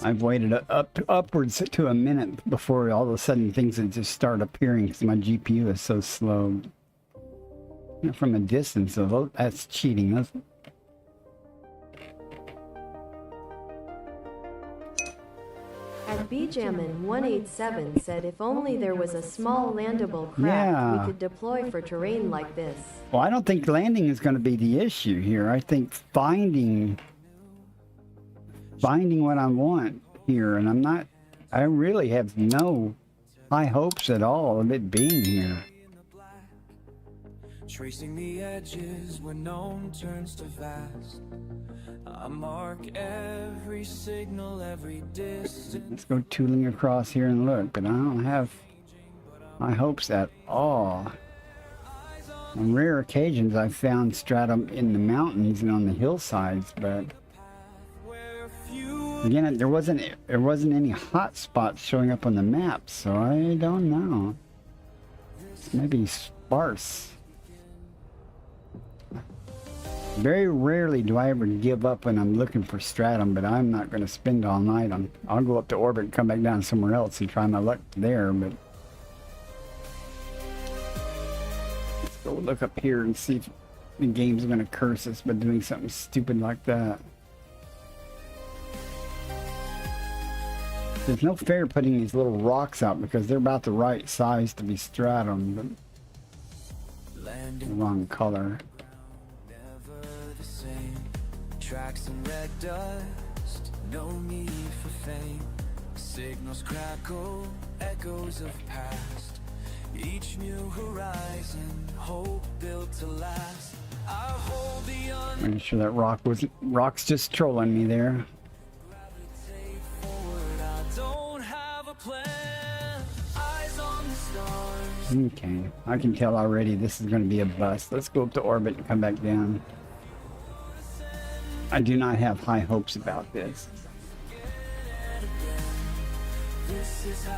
I've waited upwards to a minute before all of a sudden things would just start appearing because my GPU is so slow. From a distance, so that's cheating. At Bjamin187 said if only there was a small landable craft Yeah. we could deploy for terrain like this. Well, I don't think landing is going to be the issue here. I think finding what I want here, and I really have no high hopes at all of it being here. Tracing the edges where gnome turns to vast. I mark every signal, every distance. Let's go tooling across here and look, but I don't have high hopes at all. On rare occasions, I've found stratum in the mountains and on the hillsides, but again, there wasn't any hot spots showing up on the map, so I don't know. It's maybe sparse. Very rarely do I ever give up when I'm looking for stratum, but I'm not going to spend all night on. I'll go up to orbit and come back down somewhere else and try my luck there, but let's go look up here and see if the game's going to curse us by doing something stupid like that. There's no fair putting these little rocks out because they're about the right size to be stratum, but the wrong color. Tracks in red dust, no need for fame. Signals crackle, echoes of past. Each new horizon, hope built to last. I hold the Making sure that rock's just trolling me there. gravitate forward. I don't have a plan. Eyes on the stars. Okay, I can tell already this is going to be a bust. Let's go up to orbit and come back down. I do not have high hopes about this.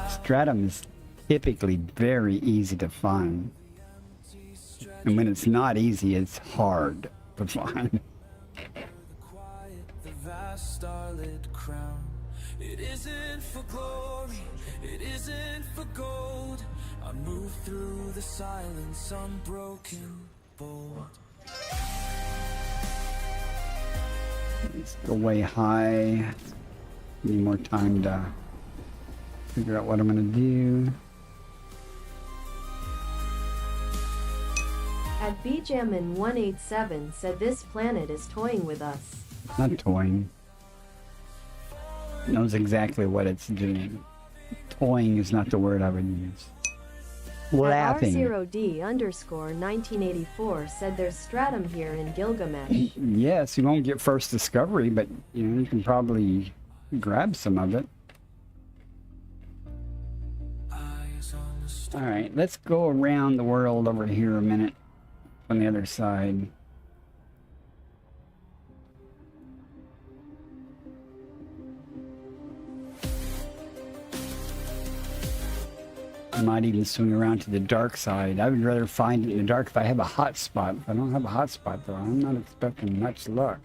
Stratum is typically very easy to find. And when it's not easy, it's hard to find. The vast starlit crown. It isn't for glory, it isn't for gold. I move through the silence, unbroken, bold. Let's go way high. Need more time to figure out what I'm going to do. At Bjamin187 said this planet is toying with us. Not toying. It knows exactly what it's doing. Toying is not the word I would use. Laughing. R0D_1984 said there's stratum here in Gilgamesh. Yes, you won't get first discovery, but you can probably grab some of it. Eyes on the stars. Alright, let's go around the world over here a minute on the other side. I might even swing around to the dark side. I would rather find it in the dark if I have a hot spot. If I don't have a hot spot, though, I'm not expecting much luck.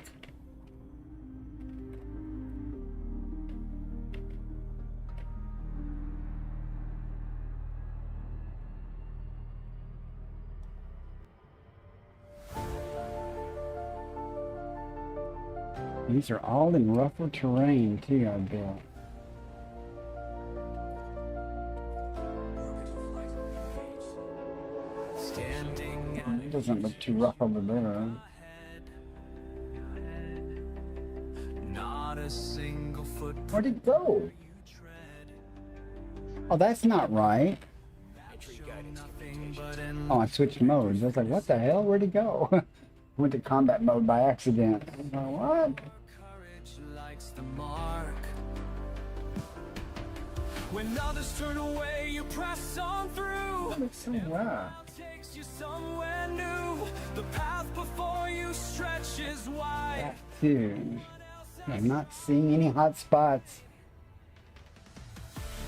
These are all in rougher terrain, too, I bet. Standing It doesn't look too rough over there. not a single foot. Where'd it go? Oh, that's not right. Nothing but in Oh, I switched modes. I was like, what the hell? Where'd it go? Went to combat mode by accident. I was like, what? courage likes the mark. When others turn away, you press on through. Looks so wow. Takes you somewhere new. The path before you stretches wide. That too. I'm not seeing any hot spots.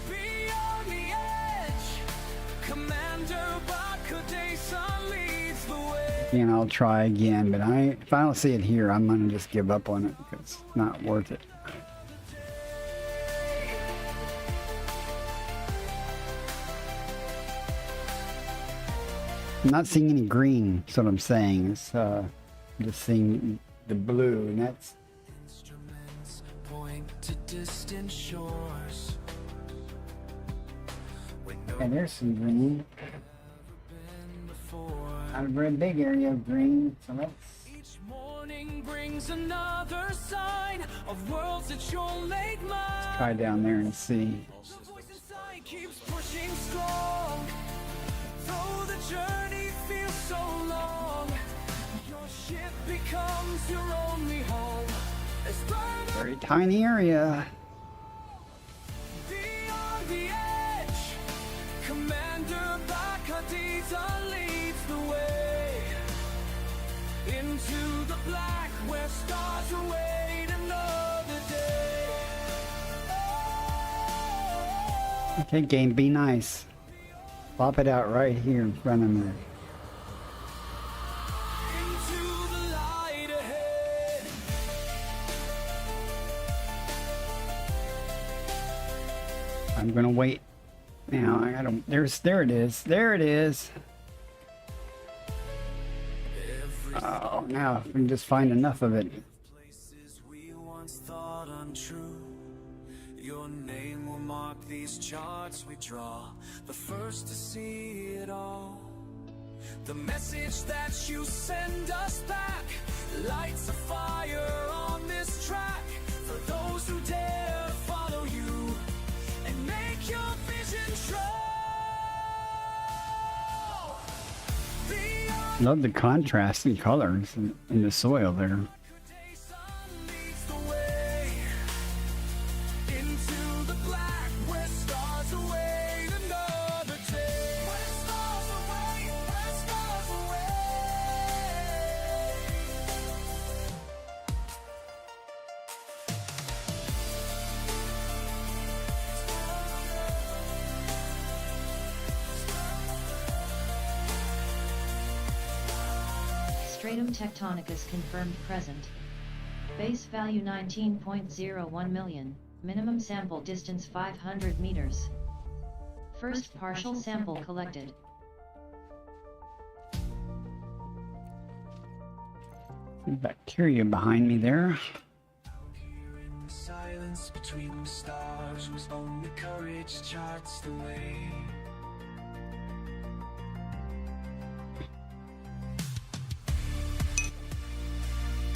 Beyond the edge, Commander Bakadesa leads the way. Again, I'll try again, but if I don't see it here, I'm gonna just give up on it because it's not worth it. I'm not seeing any green, that's what I'm saying. It's just seeing the blue, and that's Instruments point to distant shores. When no and there's some green. been before. Not a very big area of green, so let's Each morning brings another sign of worlds that you'll make mine. try down there and see. The voice inside keeps pushing strong. Though the journey feels so long, your ship becomes your only home. As further Very tiny area. beyond the edge, Commander Bakadesa leads the way. Into the black where stars await another day. Okay, game, be nice. Pop it out right here in front of me. Into the light ahead. I'm gonna wait. Now I gotta. There it is. There it is. Oh, now if we can just find enough of it. Places we once thought untrue. Your name will mark these charts we draw. The first to see it all. The message that you send us back lights a fire on this track. For those who dare follow you and make your vision true. Beyond Love the contrast in colors in the soil there. day, sun leads the way into the black where stars await another day. Where stars await, where stars await. Stratum tectonicus confirmed present. Base value 19.01 million, minimum sample distance 500 meters. First partial sample collected. Bacteria behind me there. The silence between the stars whose only courage charts the way.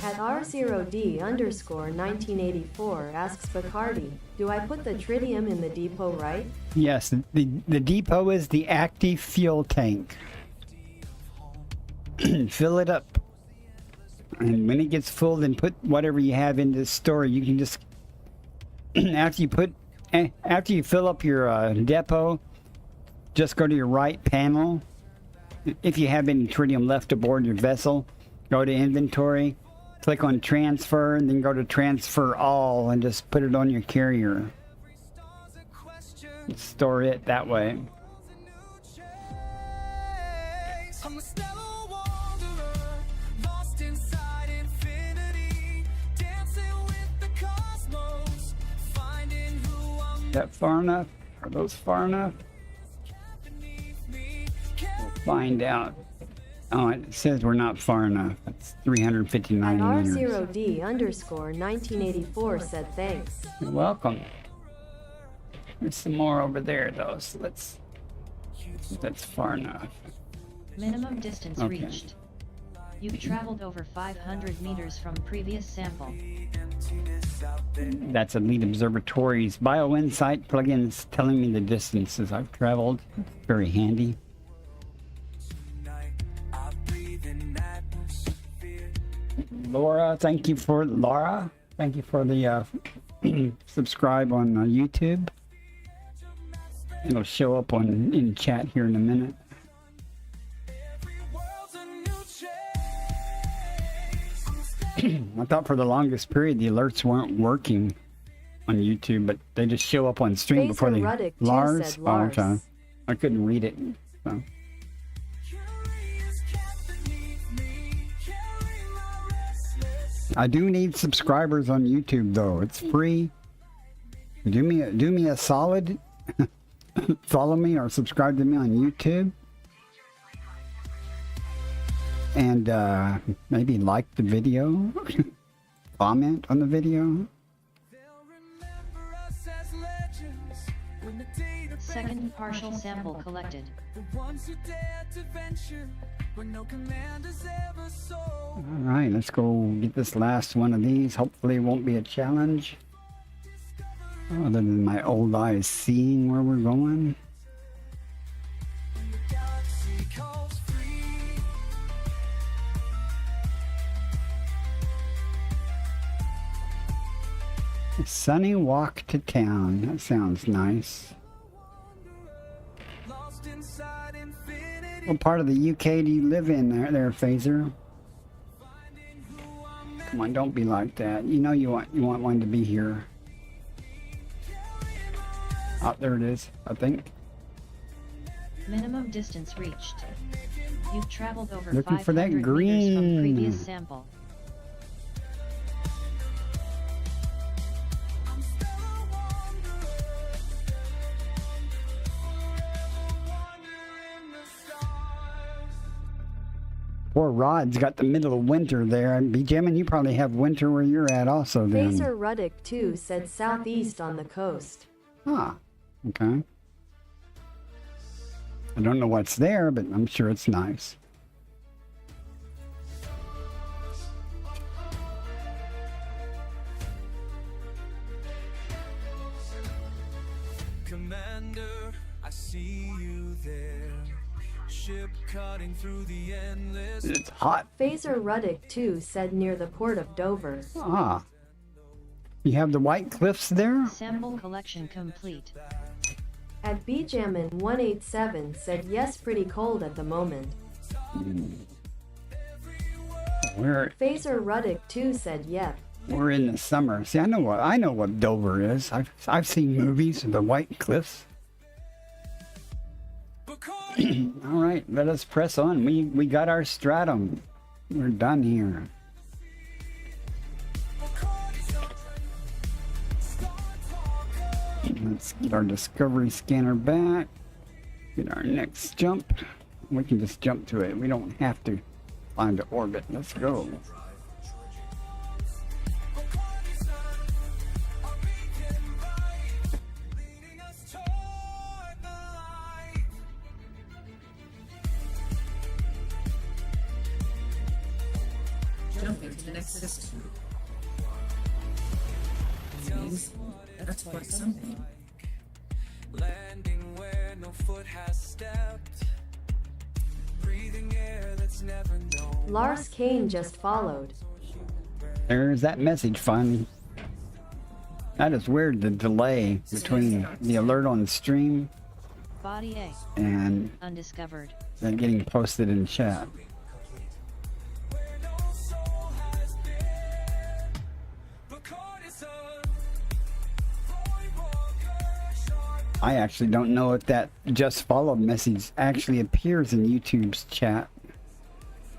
At R0D_1984 asks Bacardi, do I put the tritium in the depot right? Yes, the depot is the active fuel tank. Fill it up. And when it gets full, then put whatever you have in the store. You can just after you fill up your depot, just go to your right panel. If you have any tritium left aboard your vessel, go to inventory, click on transfer, and then go to transfer all and just put it on your carrier. Store it that way. I'm a stellar wanderer, lost inside infinity, dancing with the cosmos, finding who I'm Is that far enough? Are those far enough? beneath me. We'll find out. Oh, it says we're not far enough. It's 359 At meters. R0D_1984 said thanks. You're welcome. There's some more over there though, so let's see if that's far enough. Minimum distance Okay. reached. You've traveled over 500 meters from previous sample. That's Elite Observatory's BioInsight plugins telling me the distances I've traveled. Very handy. I breathe in atmosphere. Laura, thank you for the subscribe on YouTube. It'll show up on in chat here in a minute. World's a new chase. I thought for the longest period the alerts weren't working on YouTube, but they just show up on stream before they. Ruddick too Lars? said Oh, Lars. okay. I couldn't read it. So. Curious cat beneath me, carry my restless. I do need subscribers on YouTube though. It's free. Do me a solid. Follow me or subscribe to me on YouTube. And maybe like the video. Comment on the video. They'll remember us as legends when the day to Second partial sample collected. the ones who dared to venture where no commanders ever saw. Alright, let's go get this last one of these. Hopefully it won't be a challenge. Other than my old eyes seeing where we're going. The galaxy calls free. A sunny walk to town. That sounds nice. Lost inside infinity. What part of the UK do you live in there, Phaser? Come on, don't be like that. You know you want one to be here. Oh, there it is, I think. Minimum distance reached. You've traveled over Looking 500 for that meters green. from previous sample. I'm still a wanderer in the stars. Poor Rod's got the middle of winter there. And Benjamin, you probably have winter where you're at also then. Phaser Ruddick too said southeast on the coast. Ah, okay. I don't know what's there, but I'm sure it's nice. Commander, I see you there. Ship cutting through the endless. It's hot. Phaser Ruddick too said near the port of Dover. Ah. You have the White Cliffs there? Sample collection complete. At Bjamin 187 said yes, pretty cold at the moment. We're Phaser Ruddick too said yep. we're in the summer. See, I know what Dover is. I've seen movies of the White Cliffs. All right, let us press on. We got our stratum. We're done here. Let's get our discovery scanner back. Get our next jump. We can just jump to it. We don't have to find the orbit. Let's go. Jumping to the next system. Means that's quite something. Landing where no foot has stepped. Breathing air that's never known. Lars Kane just followed. There's that message finally. That is weird, the delay between the alert on the stream Body A. and Undiscovered. then getting posted in chat. Where no soul has been. Because I actually don't know if that just followed message actually appears in YouTube's chat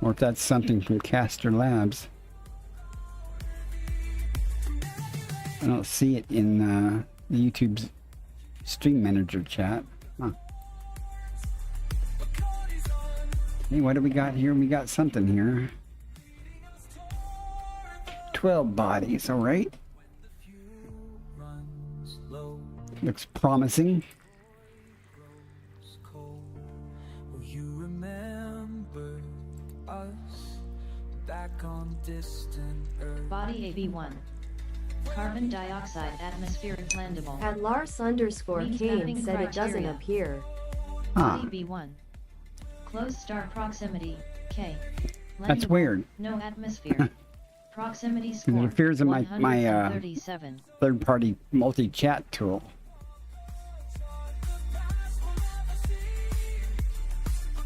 or if that's something from Caster Labs. I don't see it in the YouTube's Stream Manager chat. Huh. Hey, what do we got here? We got something here. 12 bodies, all right. runs low, Looks promising. it's cold. Will you remember us back on distant Earth? Body AB1. Carbon dioxide atmospheric landable. At Lars underscore Means Kane mapping said it doesn't criteria. appear. Huh. Body B1. Close star proximity, K. That's Landable, weird. No atmosphere. Proximity score. It appears in my 137. third-party multi-chat tool.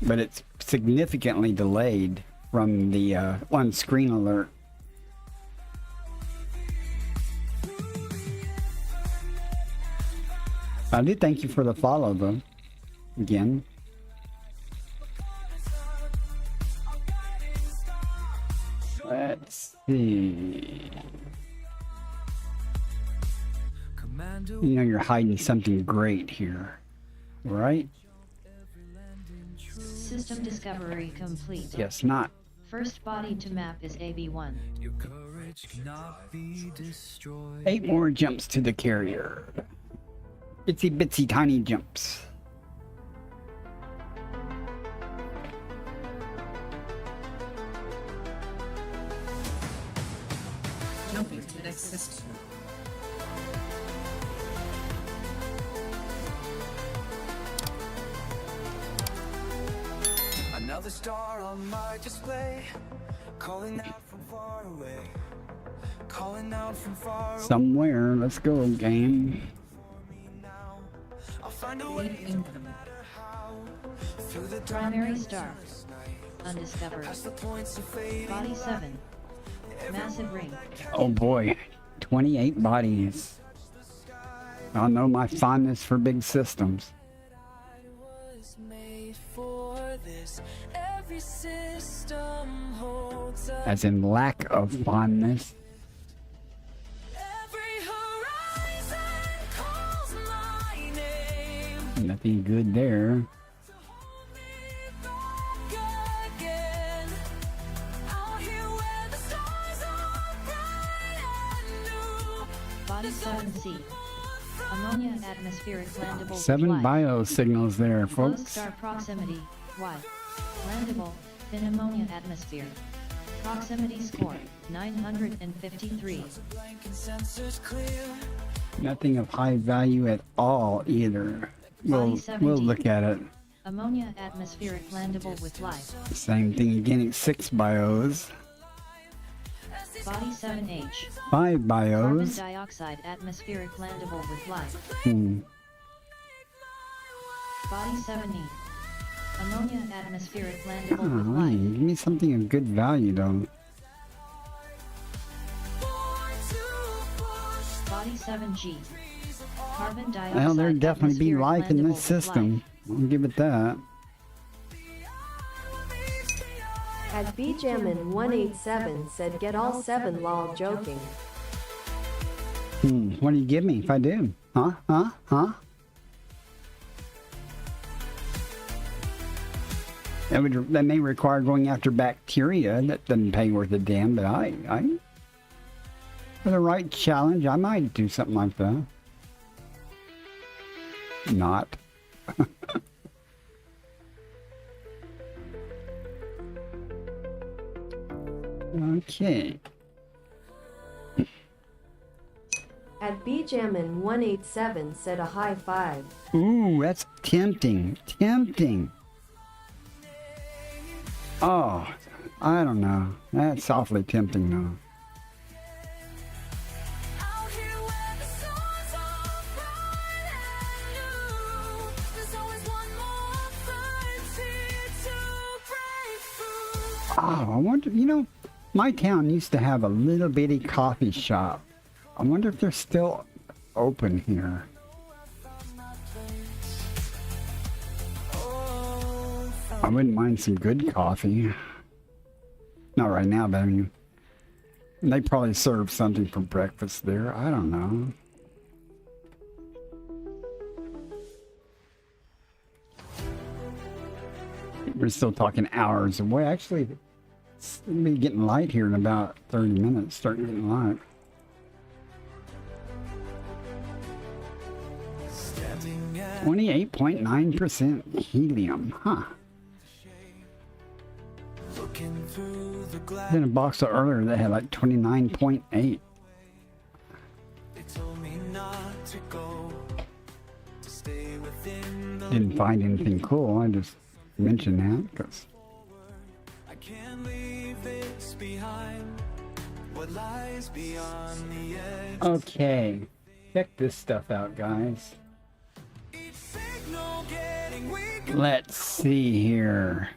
but it's significantly delayed from the on-screen alert. I do thank you for the follow, though. Again. Let's see. You know you're hiding something great here, right? System discovery complete. Guess not. First body to map is AB1. Your courage cannot be destroyed. 8 more jumps to the carrier. Itsy bitsy tiny jumps. Jumping to the next system. Another star on my display, calling out from far away, calling out from far away. Somewhere. Let's go, game. Now I'll find a way Incoming. through the Primary darkness star. of this night, Undiscovered. past the points of fading Body light. 7. Massive ring. Oh boy. 28 bodies. I know my fondness for big systems. Was made for this. Every system holds up. As in lack of fondness. Every horizon calls my name. Nothing good there. Hold me back again. Out here where the stars are bright and new. Body 7C. Ammonia atmospheric landable with 7 life. bio signals there, Close folks. star proximity. Y. Landable. Thin ammonia atmosphere. Proximity score. 953. Blank and sensors clear. Nothing of high value at all either. We'll 70. look at it. Ammonia atmospheric landable with life. Same thing again at 6 bios. Body 7H. 5 Carbon bios. dioxide atmospheric landable with life. Hmm. Body 7E. Ammonia atmospheric landable Come with on, life. give me something of good value though. Born to push. Body 7G. Carbon dioxide Well, there'd definitely be atmospheric life in landable this with system. life. I'll give it that. At bjamin187 said get all 7 lol joking. What do you give me if I do? Huh? Huh? Huh? That may require going after bacteria. That doesn't pay worth a damn, but I for the right challenge, I might do something like that. Not. Okay. At bjamin187 said a high 5. Ooh, that's tempting. Tempting. Oh, I don't know. That's awfully tempting, though. Out here where the stars are bright and new. There's always one more frontier to break through. Oh, I wonder, you know, my town used to have a little bitty coffee shop. I wonder if they're still open here. I wouldn't mind some good coffee. Not right now, but I mean, they probably serve something for breakfast there. I don't know. We're still talking hours away. Actually, it's gonna be getting light here in about 30 minutes. Starting getting light. Standing at 28.9% helium, huh? looking through the glass. In a box earlier that had like 29.8. They told me not to go, to stay within the Didn't find anything cool. I just mentioned that because I can't leave this behind. What lies beyond the edge. okay. Check this stuff out, guys. Each signal getting Let's see here.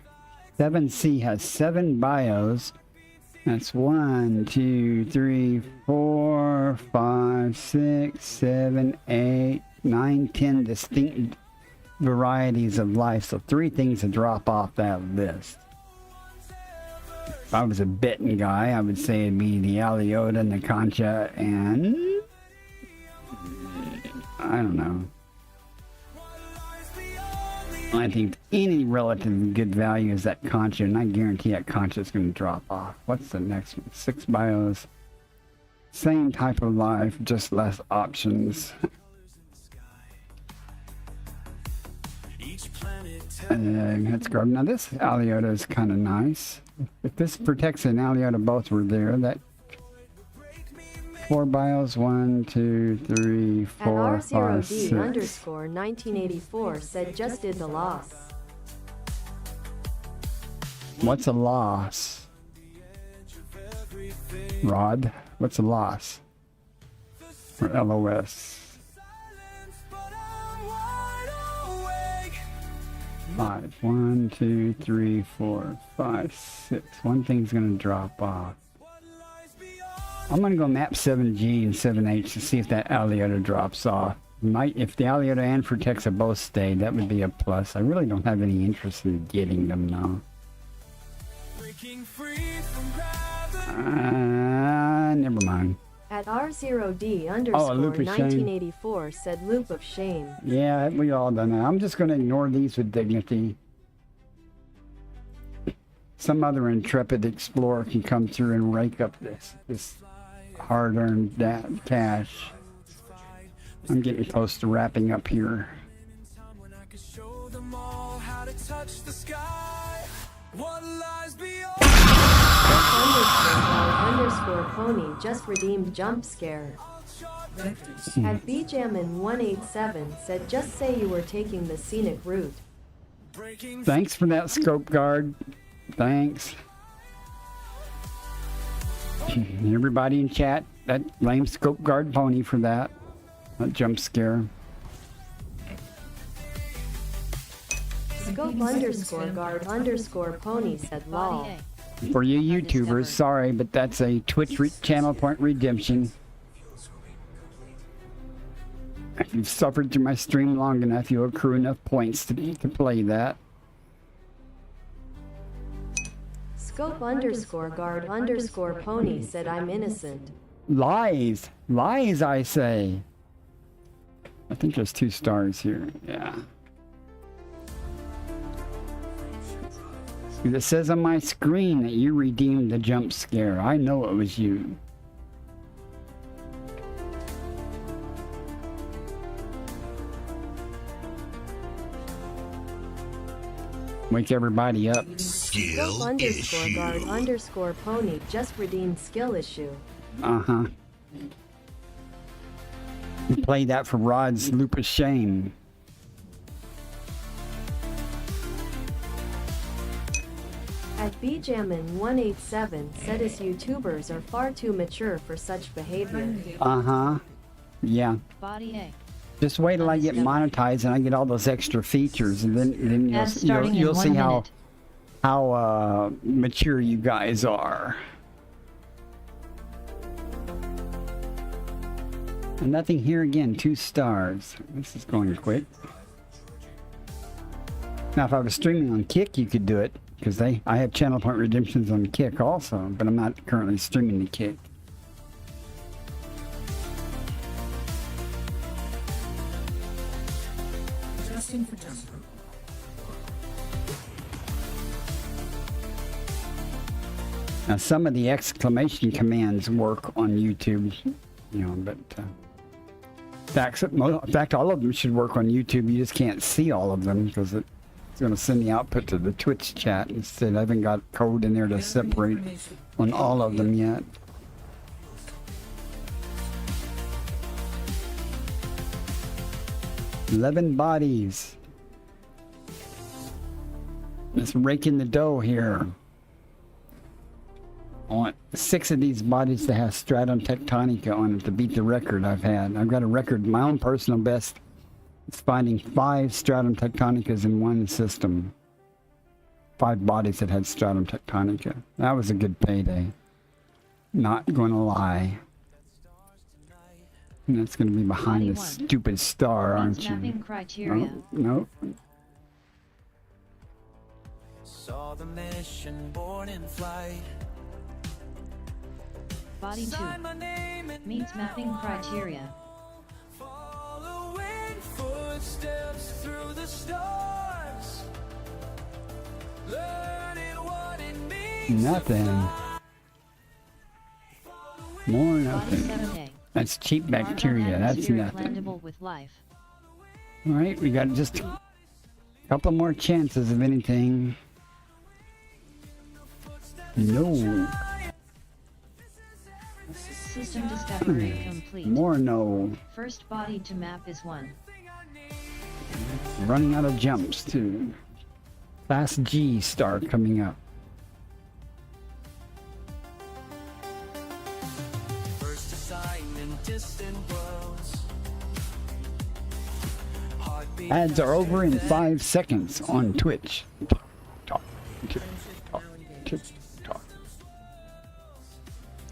7C has 7 bios. That's 1, 2, 3, 4, 5, 6, 7, 8, 9, 10 distinct varieties of life. So 3 things to drop off that list. If I was a bitten guy, I would say it'd be the Aleota and the Concha and... I don't know. I think any relative good value is that Concha, and I guarantee that Concha is going to drop off. What's the next one? 6 bios. Same type of life, just less options. Let's go. Now this Aleota is kind of nice. If this protects an Aleota, both were there. That 4 bios, 1, 2, 3, 4, 5, 6. At R0D_1984 said just did the loss. What's a loss? Rod? What's a loss? Or LOS? 5. 1, 2, 3, 4, 5, 6. One thing's gonna drop off. I'm gonna go map 7G and 7H to see if that Aleota drops off. Might, if the Aleota and Vertexa both stay, that would be a plus. I really don't have any interest in getting them now. Never mind. At R0D Loop of Shame. _1984 said loop of shame. Yeah, we all done that. I'm just gonna ignore these with dignity. Some other intrepid explorer can come through and rake up this hard-earned cash. I'm getting close to wrapping up here. _pony just redeemed jump scare. At Bjamin187 said just say you were taking the scenic route. Thanks for that, Scope Guard. Thanks. Everybody in chat, that lame Scope Guard pony for that jump scare. Scope_guard_pony said lol. For you YouTubers, sorry, but that's a Twitch channel point redemption. If you've suffered through my stream long enough, you'll accrue enough points to play that. Scope_guard_pony said I'm innocent. Lies! Lies, I say! I think there's 2 stars here. Yeah. It says on my screen that you redeemed the jump scare. I know it was you. Wake everybody up. Scope_guard_pony just redeemed skill issue. Uh-huh. You play that for Rod's Loop of Shame. At Bjamin187 said his YouTubers are far too mature for such behavior. Uh-huh. Yeah. Body A. Just wait till I get monetized and I get all those extra features, and then you'll see how mature you guys are. And nothing here again. 2 stars. This is going quick. Now, if I was streaming on Kick, you could do it, because I have channel point redemptions on Kick also, but I'm not currently streaming to Kick. For temper. Now, some of the exclamation commands work on YouTube, but in fact, all of them should work on YouTube. You just can't see all of them because it's going to send the output to the Twitch chat instead. I haven't got code in there to separate on all of them yet. $11 bodies. Let's rake in the dough here. I want 6 of these bodies to have Stratum Tectonica on it to beat the record I've had. I've got a record, my own personal best It's finding 5 stratum tectonicas in one system. 5 bodies that had stratum tectonica. That was a good payday. Not gonna lie. And that's gonna be behind Body this 1. stupid star, aren't Means you? mapping criteria. No, Saw the mission born in flight. Body 2. Sign my name and Meets mapping criteria. following footsteps through the stars. Learning what it means. nothing. More Body nothing. 7A. That's cheap Argon bacteria. That's atmospheric nothing. landable with life. All right, we got just a couple more chances of anything. No. System discovery complete. More no. First body to map is 1. Running out of jumps too. Class G star coming up. First assigned in distant worlds. Heartbeat Ads are over in 5 seconds on Twitch. Talk.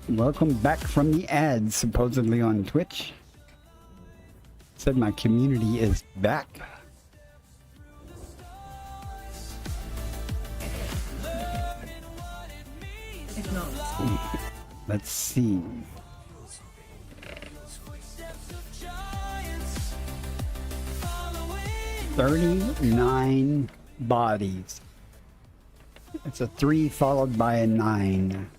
Welcome back from the ads, supposedly on Twitch. Said my community is back. Acknowledged. Let's see. giants. Following 39 bodies. It's a 3 followed by a 9.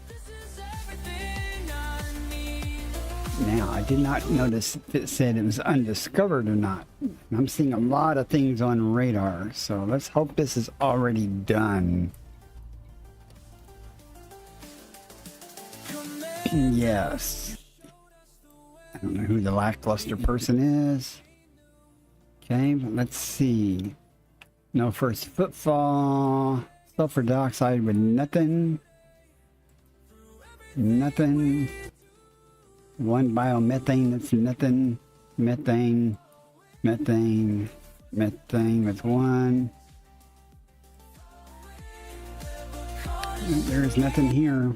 this is everything I need. Now, I did not notice if it said it was undiscovered or not. I'm seeing a lot of things on radar, so let's hope this is already done. Yes. I don't know who the lackluster person is. Okay, but let's see. No first footfall. Sulfur dioxide with nothing. Nothing. 1 biomethane, that's nothing. Methane. Methane. Methane with 1. There's nothing here.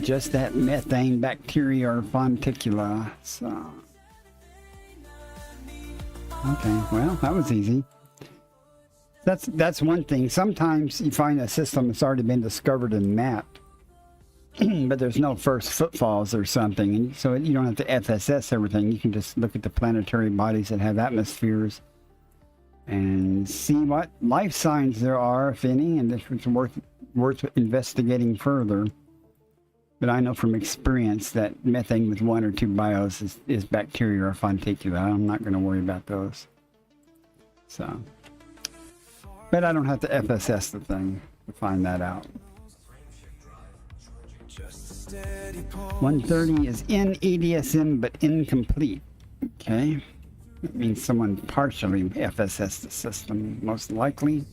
Just that methane bacteria or fonticula. So. Okay, well, that was easy. That's one thing. Sometimes you find a system that's already been discovered and mapped, but there's no first footfalls or something, and so you don't have to FSS everything. You can just look at the planetary bodies that have atmospheres and see what life signs there are, if any, and if it's worth investigating further. But I know from experience that methane with 1 or 2 bios is bacteria or fonticula. I'm not going to worry about those. So, but I don't have to FSS the thing to find that out. 130 is in EDSM but incomplete. Okay, that means someone partially FSS the system, most likely.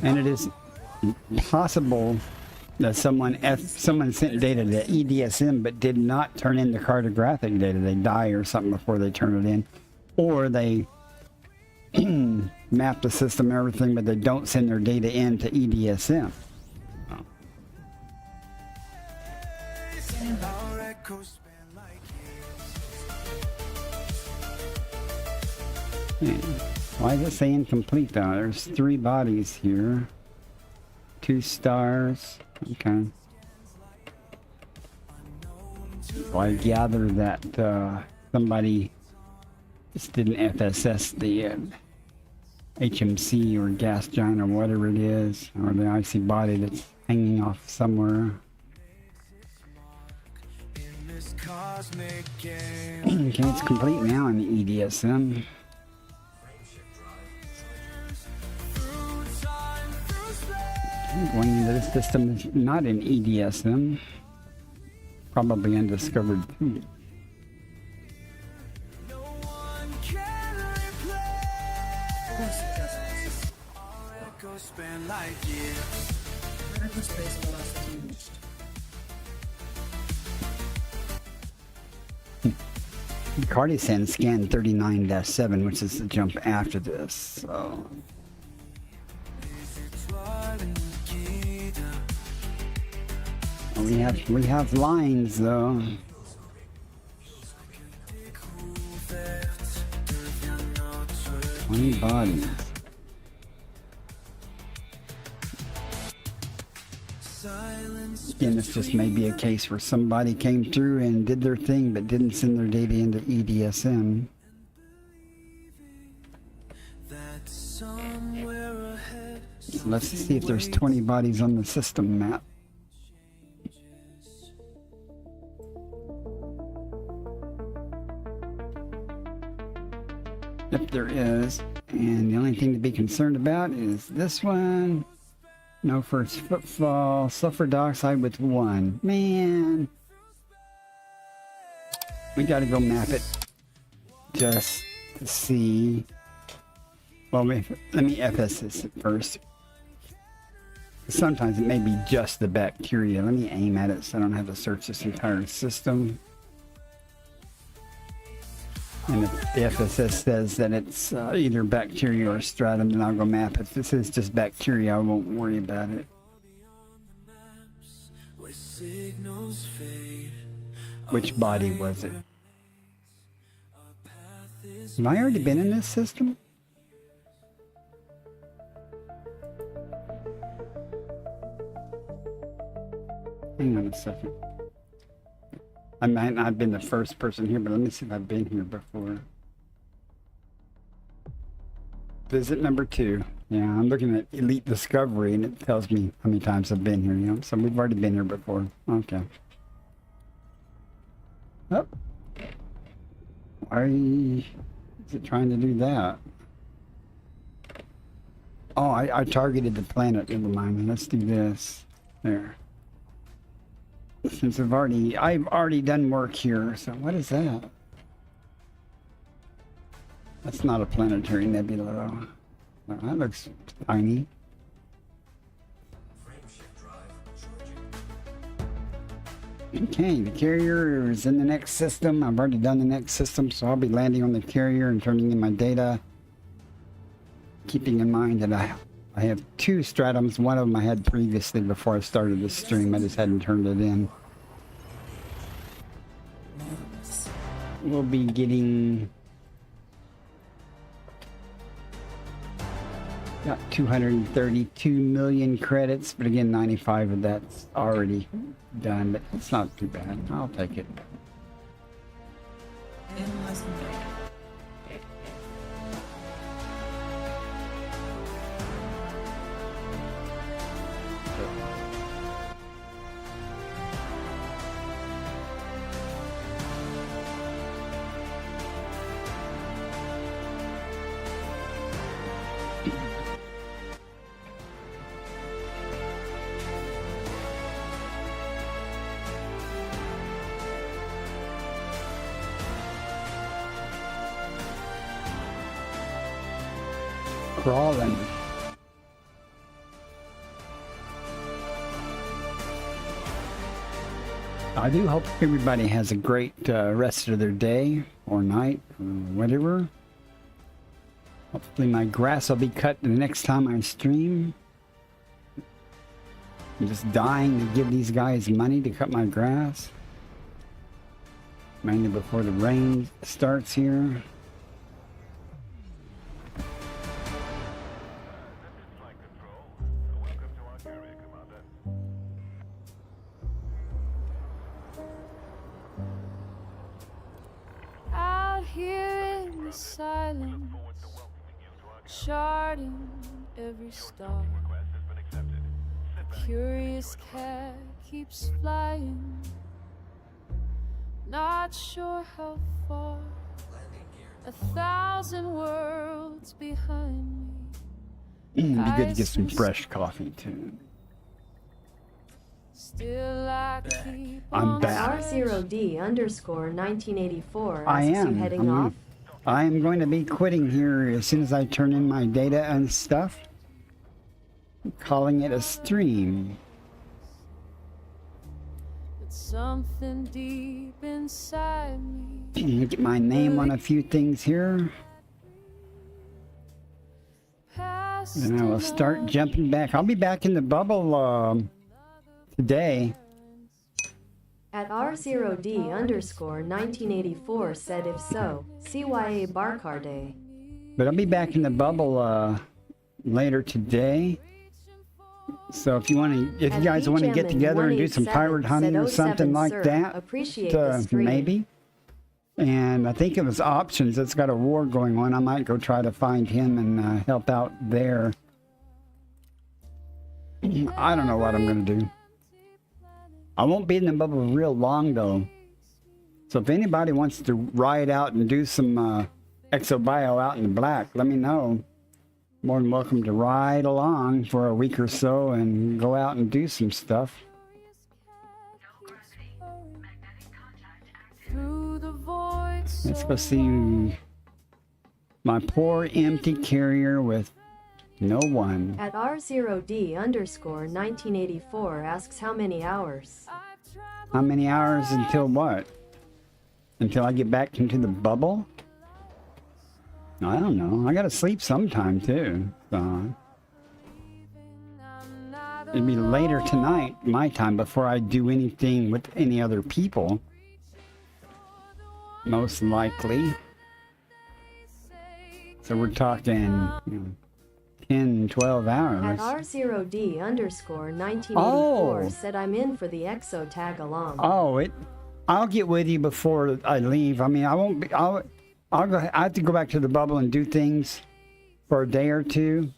And it is possible that someone sent data to EDSM but did not turn in the cartographic data. They die or something before they turn it in, or they map the system and everything, but they don't send their data in to EDSM. Our echoes span like Why is it say incomplete though? There's 3 bodies here. 2 stars. Okay. So I gather that somebody just didn't FSS the HMC or gas giant or whatever it is, or the icy body that's hanging off somewhere. in this cosmic game. Okay, it's complete now in the EDSM. Through time, through space. Going into this system is not in EDSM. Probably undiscovered too. No one can replace. Course adjustments. Our echoes span like years. Hyperspace velocity reached. Cardisan scanned 39-7, which is the jump after this. So we have lines though. Twenty bodies. Again, this just may be a case where somebody came through and did their thing but didn't send their data into EDSM. So let's see if there's 20 bodies on the system map. Yep, there is. And the only thing to be concerned about is this one. No first footfall. Sulfur dioxide with 1. Man. We gotta go map it. Just to see. Well, let me FS this at first. Sometimes it may be just the bacteria. Let me aim at it so I don't have to search this entire system. And if the FSS says that it's either bacteria or stratum, then I'll go map it. If this is just bacteria, I won't worry about it. Which body was it? Have I already been in this system? Hang on a second. I might not have been the first person here, but let me see if I've been here before. Visit number 2. Yeah, I'm looking at Elite Discovery, and it tells me how many times I've been here, you know? So we've already been here before. Okay. Oh. Why is it trying to do that? Oh, I targeted the planet. Never mind. Let's do this. There. Since I've already done work here, so what is that? That's not a planetary nebula though. Well, that looks tiny. Okay, the carrier is in the next system. I've already done the next system, so I'll be landing on the carrier and turning in my data. Keeping in mind that I have 2 stratums. One of them I had previously before I started this stream. I just hadn't turned it in. We'll be getting got 232 million credits, but again, 95 of that's already done, but it's not too bad. I'll take it. Analyzing data. Crawling. I do hope everybody has a great rest of their day or night or whatever. Hopefully my grass will be cut the next time I stream. I'm just dying to give these guys money to cut my grass. Mainly before the rain starts here. Out here in the silence, charting every star. A curious cat keeps flying, not sure how far. 1,000 worlds behind me. It'd be good to get some fresh coffee too. Still I keep I'm on back. R0D_1984 I asks you am. heading off. I am going to be quitting here as soon as I turn in my data and stuff. I'm calling it a stream. something deep inside me. Get my name on a few things here. And I will start jumping back. I'll be back in the bubble today. At R0D_1984 said if so, CYA Barcarde. But I'll be back in the bubble later today. So if you guys want to get together and do some pirate hunting or something like that, appreciate the stream. maybe. And I think it was Options that's got a war going on. I might go try to find him and help out there. I don't know what I'm going to do. I won't be in the bubble real long, though. So if anybody wants to ride out and do some exobio out in the black, let me know. More than welcome to ride along for a week or so and go out and do some stuff. Let's go see my poor empty carrier with no one. At R0D_1984 asks how many hours. How many hours until what? Until I get back into the bubble? I don't know. I gotta sleep sometime too. So it'd be later tonight, my time, before I do anything with any other people. Most likely. So we're talking 10, 12 hours. At R0D_1984 said I'm in for the EXO tag along. Oh, I'll get with you before I leave. I mean, I won't be. I have to go back to the bubble and do things for a day or two,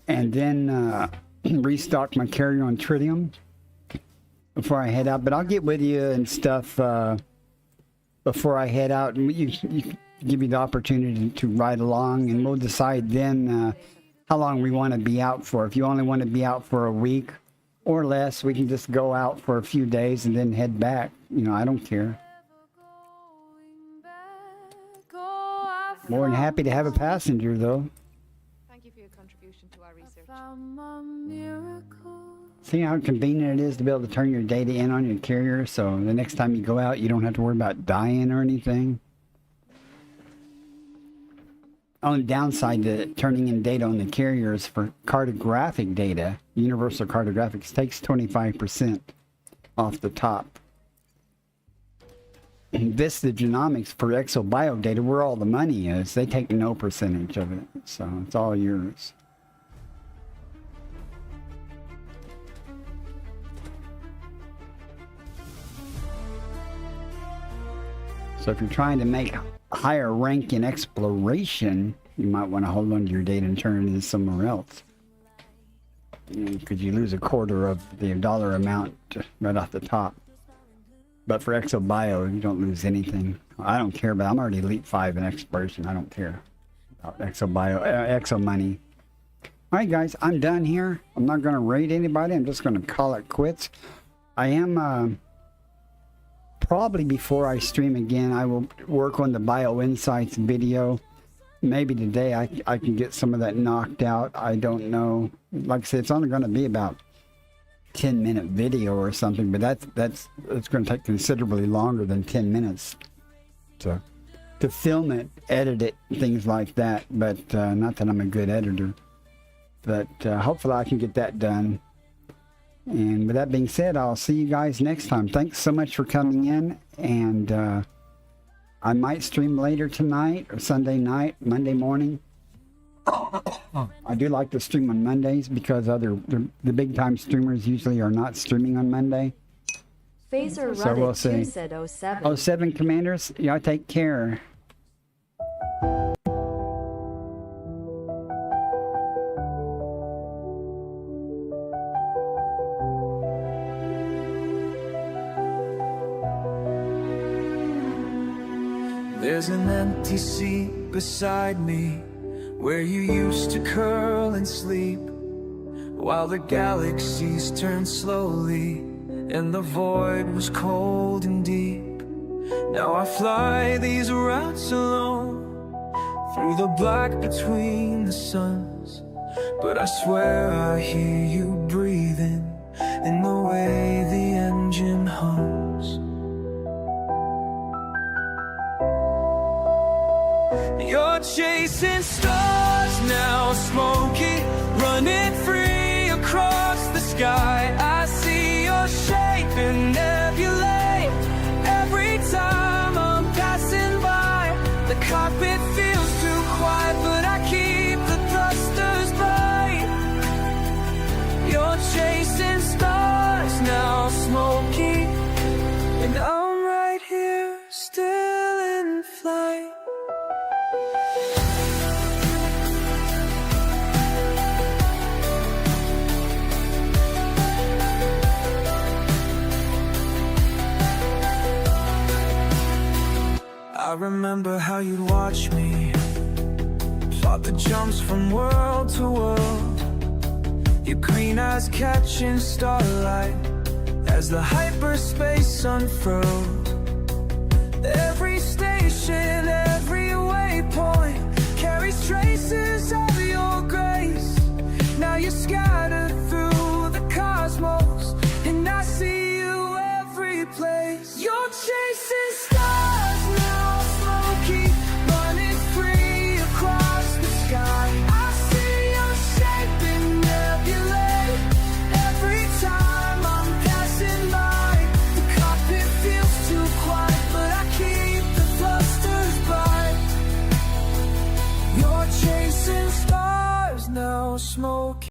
and then restock my carrier on tritium before I head out. But I'll get with you and stuff before I head out, and you give me the opportunity to ride along, and we'll decide then how long we want to be out for. If you only want to be out for a week or less, we can just go out for a few days and then head back. You know, I don't care. More than happy to have a passenger, though. Thank you for your contribution to our research. See how convenient it is to be able to turn your data in on your carrier, so the next time you go out, you don't have to worry about dying or anything. Only downside to turning in data on the carrier is for cartographic data. Universal Cartographics takes 25% off the top. Vista Genomics for ExoBio data, where all the money is, they take no percentage of it, so it's all yours. So if you're trying to make higher rank in exploration, you might want to hold on to your data and turn it into somewhere else. Because you lose a quarter of the dollar amount right off the top. But for ExoBio, you don't lose anything. I don't care, but I'm already Elite 5 in exploration. I don't care about ExoBio, Exo money. Alright guys, I'm done here. I'm not going to raid anybody. I'm just going to call it quits. I am... probably before I stream again, I will work on the Bio Insights video. Maybe today I can get some of that knocked out. I don't know. Like I said, it's only going to be about 10-minute video or something, but it's going to take considerably longer than 10 minutes to film it, edit it, things like that. But not that I'm a good editor. But hopefully I can get that done. And with that being said, I'll see you guys next time. Thanks so much for coming in, and I might stream later tonight or Sunday night, Monday morning. I do like to stream on Mondays because the big time streamers usually are not streaming on Monday. Phaser So we'll see. said 07. 07 Commanders, y'all take care. There's an empty seat beside me where you used to curl and sleep while the galaxies turned slowly and the void was cold and deep. Now I fly these routes alone through the black between the suns, but I swear I hear you breathing in the way the engine hums. smoky, and I'm right here, still in flight. I remember how you'd watch me plot the jumps from world to world, your green eyes catching starlight as the hyperspace unfurled. Every station, every waypoint carries traces of your grace. Now you're scattered through the cosmos, and I see you every place. You're chasing stars now, smoky, running free across the sky. I see your shape in nebulae every time I'm passing by. The cockpit feels too quiet, but I keep the thrusters bright. You're chasing stars now, smoky.